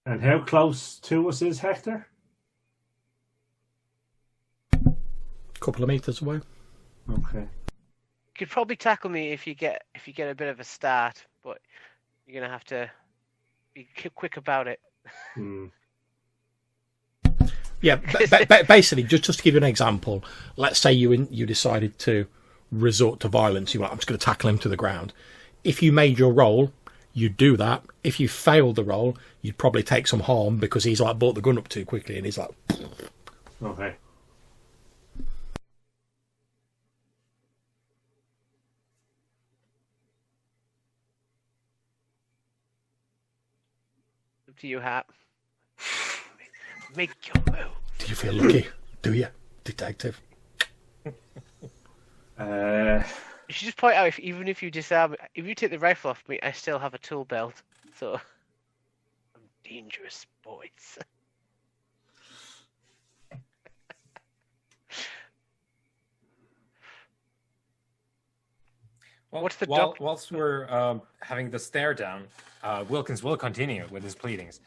And how close to us is Hector? Couple of meters away. Okay. You could probably tackle me if you get a bit of a start, but you're gonna have to be quick about it. Yeah, basically, just to give you an example, let's say you decided to resort to violence. You're like, I'm just going to tackle him to the ground. If you made your roll, you'd do that. If you failed the roll, you'd probably take some harm because he's like brought the gun up too quickly and he's like... Okay. Up to you, Hat. Make your move. Do you feel lucky? Do you, detective? You should just point out, even if you disarm, if you take the rifle off me, I still have a tool belt. So I'm dangerous, boys. Well, What's the whilst we're having the stare down, Wilkins will continue with his pleadings.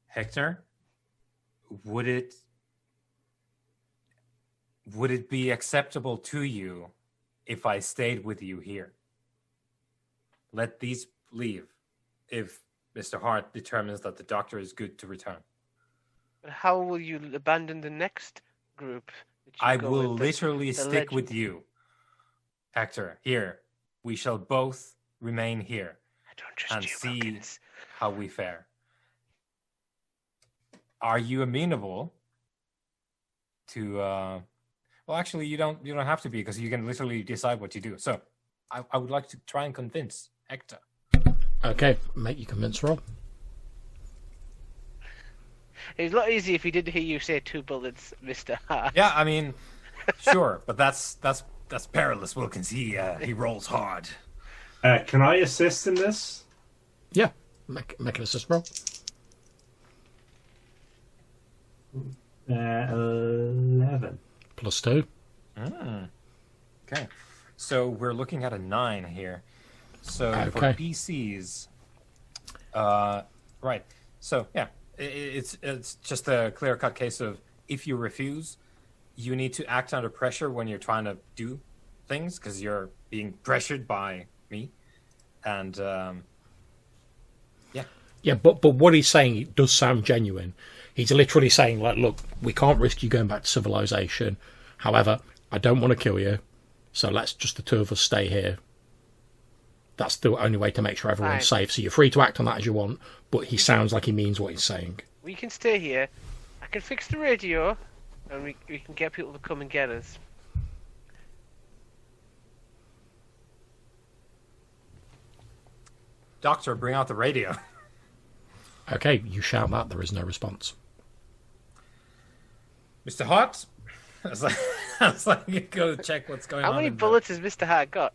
Hector, would it be acceptable to you if I stayed with you here? Let these leave if Mr. Hart determines that the doctor is good to return. But how will you abandon the next group? that you I go will with, literally the stick legend? with you. Hector, here. We shall both remain here I don't trust and you, see Wilkins. how we fare. Are you amenable to well, actually you don't have to be, because you can literally decide what you do. So I would like to try and convince Hector. Okay, make your convince roll. It was a lot easier if he didn't hear you say 2 bullets, Mr. Hart. Yeah, I mean, sure, but that's Perilous Wilkins. He rolls hard. Can I assist in this? Yeah, make an assist roll. 11. +2. Okay, so we're looking at a 9 here. So for Okay. PCs, right. So yeah, it's just a clear-cut case of if you refuse, you need to act under pressure when you're trying to do things because you're being pressured by me, and Yeah, but what he's saying, it does sound genuine. He's literally saying, like, look, we can't risk you going back to civilization. However, I don't want to kill you, so let's just the two of us stay here. That's the only way to make sure everyone's Fine. safe. So you're free to act on that as you want, but he sounds like he means what he's saying. We can stay here. I can fix the radio, and we can get people to come and get us. Doctor, bring out the radio. Okay, you shout that, there is no response. Mr. Hart? I was like, go check what's going How on. many in the- bullets has Mr. Hart got?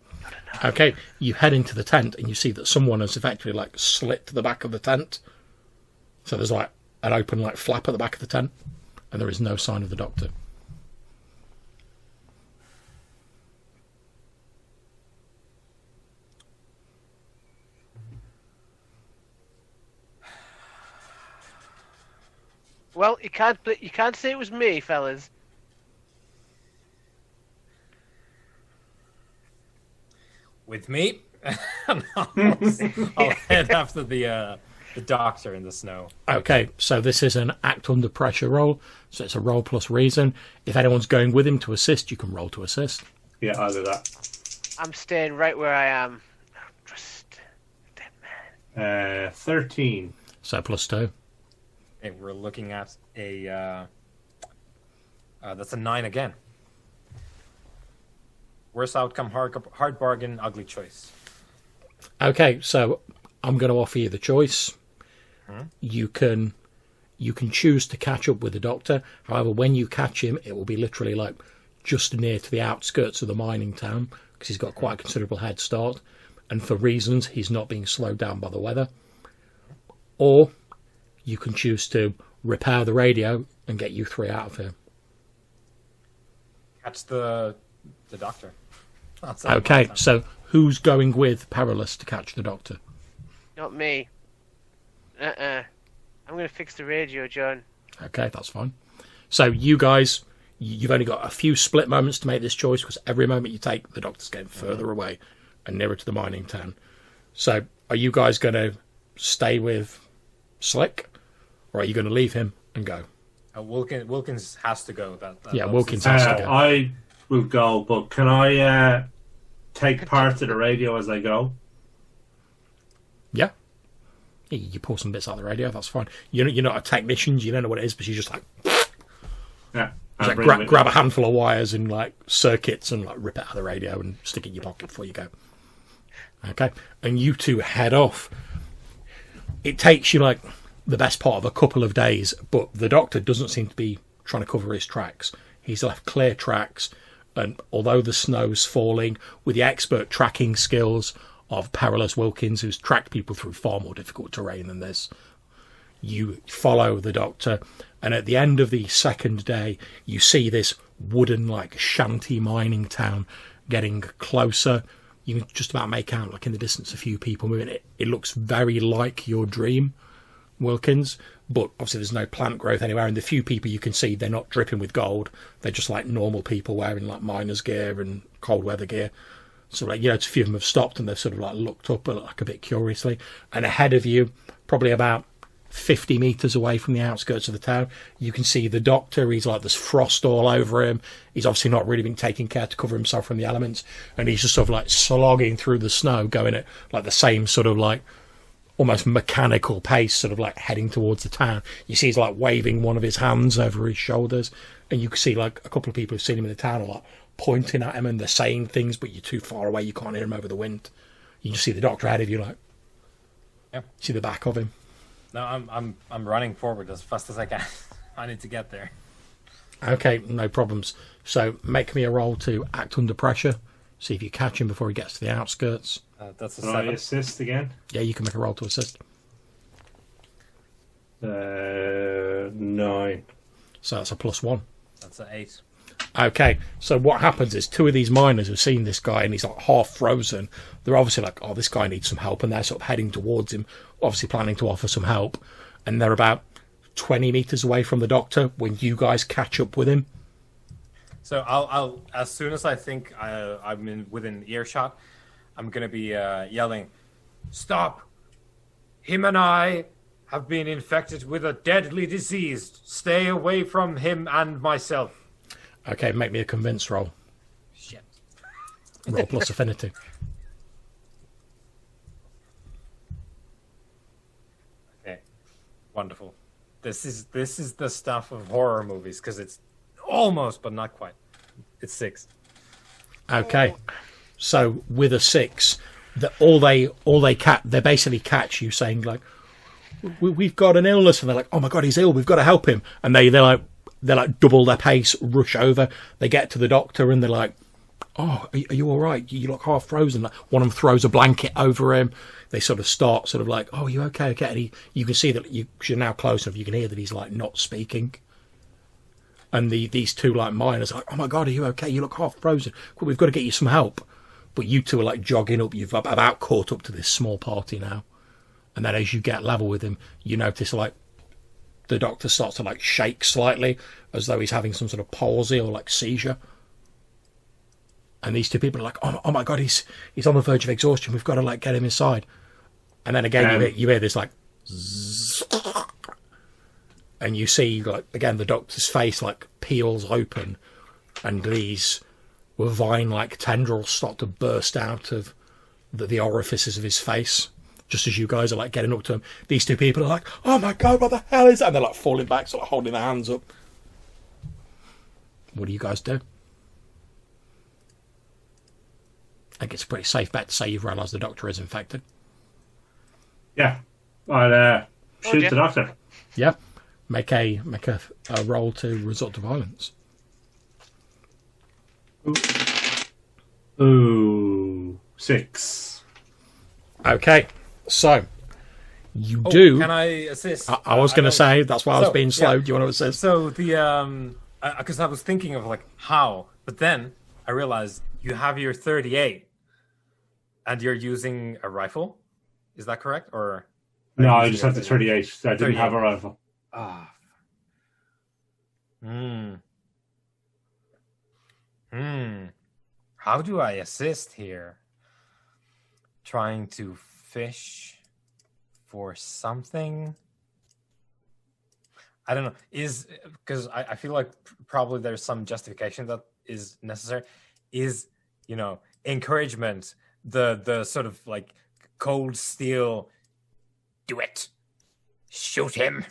Okay, you head into the tent and you see that someone has effectively like slit the back of the tent. So there's like an open like flap at the back of the tent, and there is no sign of the doctor. Well, you can't say it was me, fellas. With me, I'll head after the doctor in the snow. Okay, so this is an act under pressure roll, so it's a roll plus reason. If anyone's going with him to assist, you can roll to assist. Yeah, I'll do that. I'm staying right where I am. Trust that man. 13. So plus 2. Okay, we're looking at a that's a 9 again. Worst outcome, hard bargain, ugly choice. Okay, so I'm going to offer you the choice. You can choose to catch up with the doctor. However, when you catch him, it will be literally like just near to the outskirts of the mining town because he's got quite a considerable head start, and for reasons he's not being slowed down by the weather. Or you can choose to repair the radio and get you 3 out of here. Catch the doctor. Okay, so who's going with Perilous to catch the doctor? Not me. I'm going to fix the radio, John. Okay, that's fine. So you guys, you've only got a few split moments to make this choice because every moment you take, the doctor's getting further away and nearer to the mining town. So are you guys going to stay with Slick, or are you going to leave him and go? Wilkins has to go. Yeah, Wilkins has to go. I will go, but can I take part of the radio as I go? Yeah. You pull some bits out of the radio, that's fine. You're not a technician, you don't know what it is, but you just like, Yeah. just like grab a handful of wires and like circuits and like rip it out of the radio and stick it in your pocket before you go. Okay, and you two head off. It takes you like the best part of a couple of days, but the doctor doesn't seem to be trying to cover his tracks. He's left clear tracks, and although the snow's falling, with the expert tracking skills of Perilous Wilkins, who's tracked people through far more difficult terrain than this, you follow the doctor, and at the end of the second day, you see this wooden, like, shanty mining town getting closer. You can just about make out, like, in the distance, a few people moving. It looks very like your dream, Wilkins, but obviously there's no plant growth anywhere, and the few people you can see, they're not dripping with gold. They're just like normal people wearing like miners' gear and cold weather gear. So like, a few of them have stopped and they've sort of like looked up like a bit curiously. And ahead of you, probably about 50 metres away from the outskirts of the town, you can see the doctor. He's like, there's frost all over him. He's obviously not really been taking care to cover himself from the elements, and he's just sort of like slogging through the snow, going at like the same sort of like almost mechanical pace, sort of like heading towards the town. You see he's like waving one of his hands over his shoulders, and you can see like a couple of people who've seen him in the town are like pointing at him and they're saying things, but you're too far away, you can't hear him over the wind. You just see the doctor ahead of you, like, yeah, see the back of him. No, I'm running forward as fast as I can. I need to get there. Okay, no problems. So make me a roll to act under pressure. See if you catch him before he gets to the outskirts. That's a Can I 7. assist again? Yeah, you can make a roll to assist. 9. So that's a +1. That's an 8. Okay, so what happens is 2 of these miners have seen this guy and he's like half frozen. They're obviously like, oh, this guy needs some help, and they're sort of heading towards him, obviously planning to offer some help. And they're about 20 metres away from the doctor when you guys catch up with him. So I'll as soon as I think I'm within earshot, I'm gonna be yelling, "Stop! Him and I have been infected with a deadly disease. Stay away from him and myself." Okay, make me a convince roll. Shit. Roll plus affinity. Okay, wonderful. This is the stuff of horror movies, because it's almost, but not quite. It's 6. Okay, so with a 6, they basically catch you saying like, we've got an illness, and they're like, oh my god, he's ill, we've got to help him, and they're like double their pace, rush over. They get to the doctor and they're like, oh, are you all right? You look half frozen. Like, one of them throws a blanket over him. They sort of start sort of like, oh, you okay? Okay. And you can see that you're now close enough. You can hear that he's like not speaking. And these 2 like miners are like, oh my god, are you okay? You look half frozen. We've got to get you some help. But you two are like jogging up. You've about caught up to this small party now. And then as you get level with him, you notice like the doctor starts to like shake slightly as though he's having some sort of palsy or like seizure. And these two people are like, oh my God, he's on the verge of exhaustion. We've got to like get him inside. And then again, you hear this like, zzz, and you see like again the doctor's face like peels open, and these vine-like tendrils start to burst out of the orifices of his face. Just as you guys are like getting up to him, these two people are like, oh my God, what the hell is that? And they're like falling back, sort of holding their hands up. What do you guys do? I think it's a pretty safe bet to say you've realised the doctor is infected. Yeah. I'll shoot yeah. the doctor. Yeah. Make a roll to resort to violence. Ooh, 6. Okay. So, you do... Can I assist? I was going to say, that's why I was being slow. Yeah. Do you want to assist? So the because I was thinking of like how, but then I realized you have your 38, and you're using a rifle. Is that correct? Or No, I just have the 38. I didn't 38. have a rifle. Ah. How do I assist here? Trying to fish for something. I don't know. Is because I feel like probably there's some justification that is necessary. Is encouragement, the sort of like cold steel. Do it. Shoot him.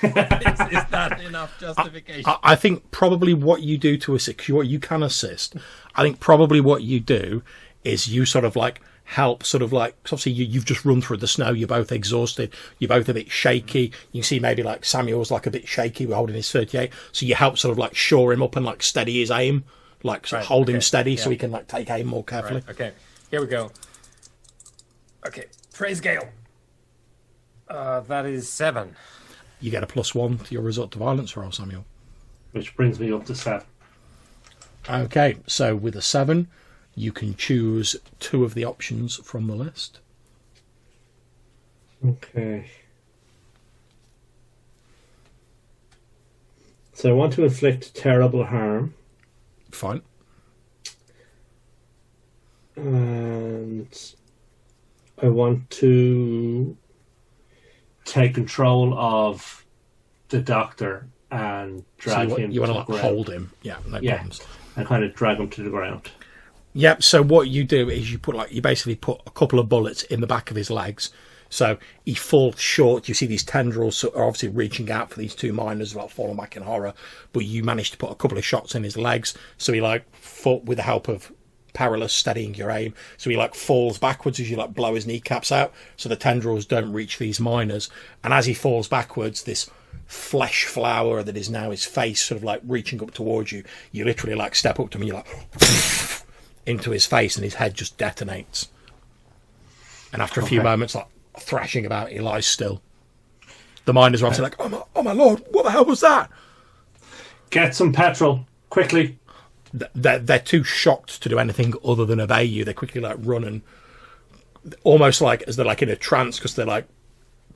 is that enough justification? I think probably what you do to assist, you can assist. I think probably what you do is you sort of like help, sort of like, cause obviously you've just run through the snow, you're both exhausted, you're both a bit shaky. You can see maybe like Samuel's like a bit shaky, we're holding his 38. So you help sort of like shore him up and like steady his aim, like sort of hold him steady so he can like take aim more carefully. Right, okay, here we go. Okay, praise Gale. That is 7. You get a +1 to your resort to violence roll, Samuel. Which brings me up to 7. Okay, so with a 7, you can choose 2 of the options from the list. Okay. So I want to inflict terrible harm. Fine. And I want to take control of the doctor and drag him you to want to the like ground. hold him. Yeah, no problems. And kind of drag him to the ground. Yep. So what you do is you basically put a couple of bullets in the back of his legs. So he falls short. You see these tendrils are obviously reaching out for these 2 miners, like falling back in horror. But you managed to put a couple of shots in his legs. So he like fought with the help of Perilous steadying your aim. So he like falls backwards as you like blow his kneecaps out. So the tendrils don't reach these miners. And as he falls backwards, this flesh flower that is now his face sort of like reaching up towards you. You literally like step up to him and you're like into his face and his head just detonates. And after a few moments, like thrashing about, he lies still. The miners are obviously like, oh my lord, what the hell was that? Get some petrol, quickly. They're too shocked to do anything other than obey you. They quickly like run and almost like as they're like in a trance because they're like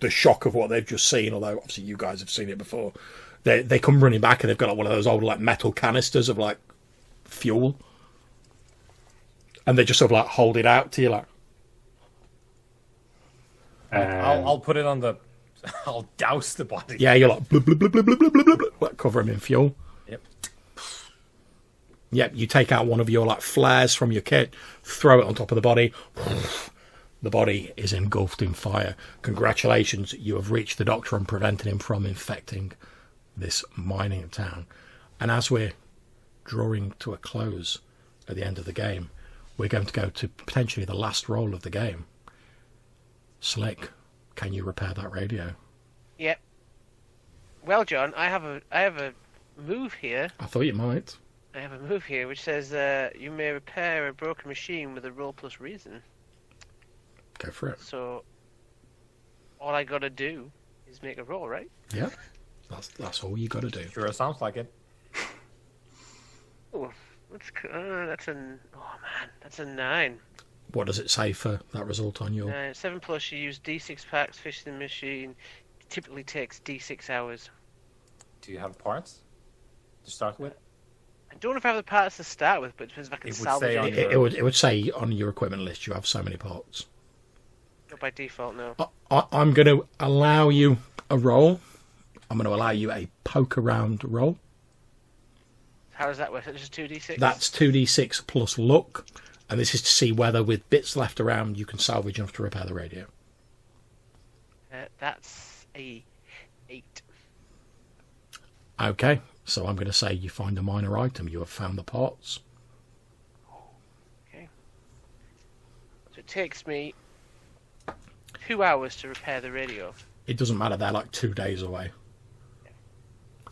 the shock of what they've just seen. Although obviously you guys have seen it before. They come running back and they've got like one of those old like metal canisters of like fuel, and they just sort of like hold it out to you like. I'll put it on the. I'll douse the body. Yeah, you're like blub, blub, blub, blub, blub, blub, blub, blub, like cover him in fuel. Yep. Yep, you take out one of your like flares from your kit, throw it on top of the body. The body is engulfed in fire. Congratulations, you have reached the doctor and prevented him from infecting this mining town. And as we're drawing to a close at the end of the game, we're going to go to potentially the last roll of the game. Slick, can you repair that radio? Yep. Well, John, I have a move here. I thought you might. I have a move here which says you may repair a broken machine with a roll plus reason. Go for it. So all I gotta do is make a roll, right? Yeah, that's all you got to do. Sure, sounds like it. Oh, that's a 9. What does it say for that result on your... 7 plus. You use D6 packs. Fishing machine typically takes D6 hours. Do you have parts to start with? I don't know if I have the parts to start with, but it depends if I can It would salvage say on it. your- It would say on your equipment list you have so many parts. Not by default, no. I'm going to allow you a roll. I'm going to allow you a poke around roll. How does that work? Is it just 2d6? That's 2d6 plus luck, and this is to see whether with bits left around you can salvage enough to repair the radio. That's a 8. Okay, so I'm going to say you find a minor item. You have found the parts. Okay. So it takes me 2 hours to repair the radio. It doesn't matter, they're like 2 days away.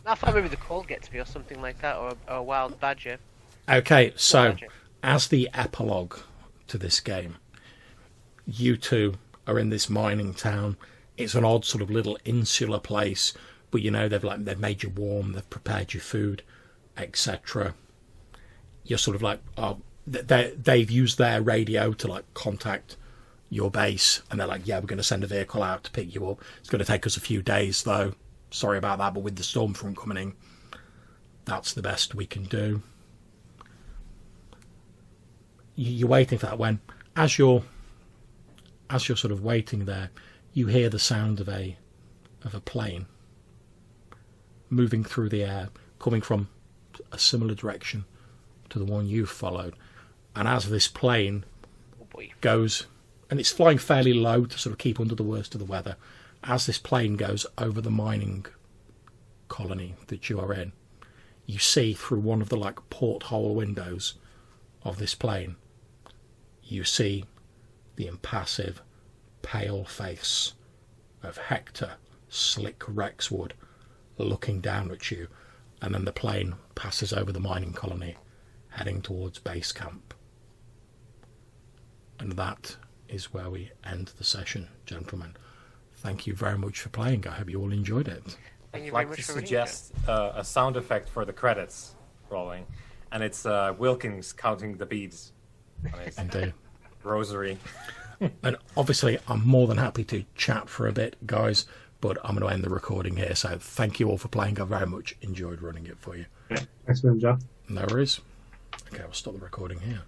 I thought maybe the cold gets me or something like that, or a wild badger. Okay, so Badger. as the epilogue to this game, you two are in this mining town. It's an odd sort of little insular place, but you know they've made you warm, they've prepared you food, etc. You're sort of like, oh, they've used their radio to like contact your base, and they're like, yeah, we're going to send a vehicle out to pick you up. It's going to take us a few days though. Sorry about that, but with the storm front coming in, that's the best we can do. You're waiting for that when, as you're sort of waiting there, you hear the sound of a plane moving through the air, coming from a similar direction to the one you've followed. And as this plane Oh boy. goes, and it's flying fairly low to sort of keep under the worst of the weather, as this plane goes over the mining colony that you are in, you see through one of the like porthole windows of this plane, you see the impassive, pale face of Hector Slick Rexwood looking down at you, and then the plane passes over the mining colony, heading towards base camp. And that is where we end the session, gentlemen. Thank you very much for playing. I hope you all enjoyed it. Thank I'd you very like much to for reading suggest a sound effect for the credits rolling, and it's Wilkins counting the beads on his Indeed. rosary. And obviously, I'm more than happy to chat for a bit, guys, but I'm going to end the recording here. So thank you all for playing. I very much enjoyed running it for you. Excellent job. No worries. Okay, I'll stop the recording here.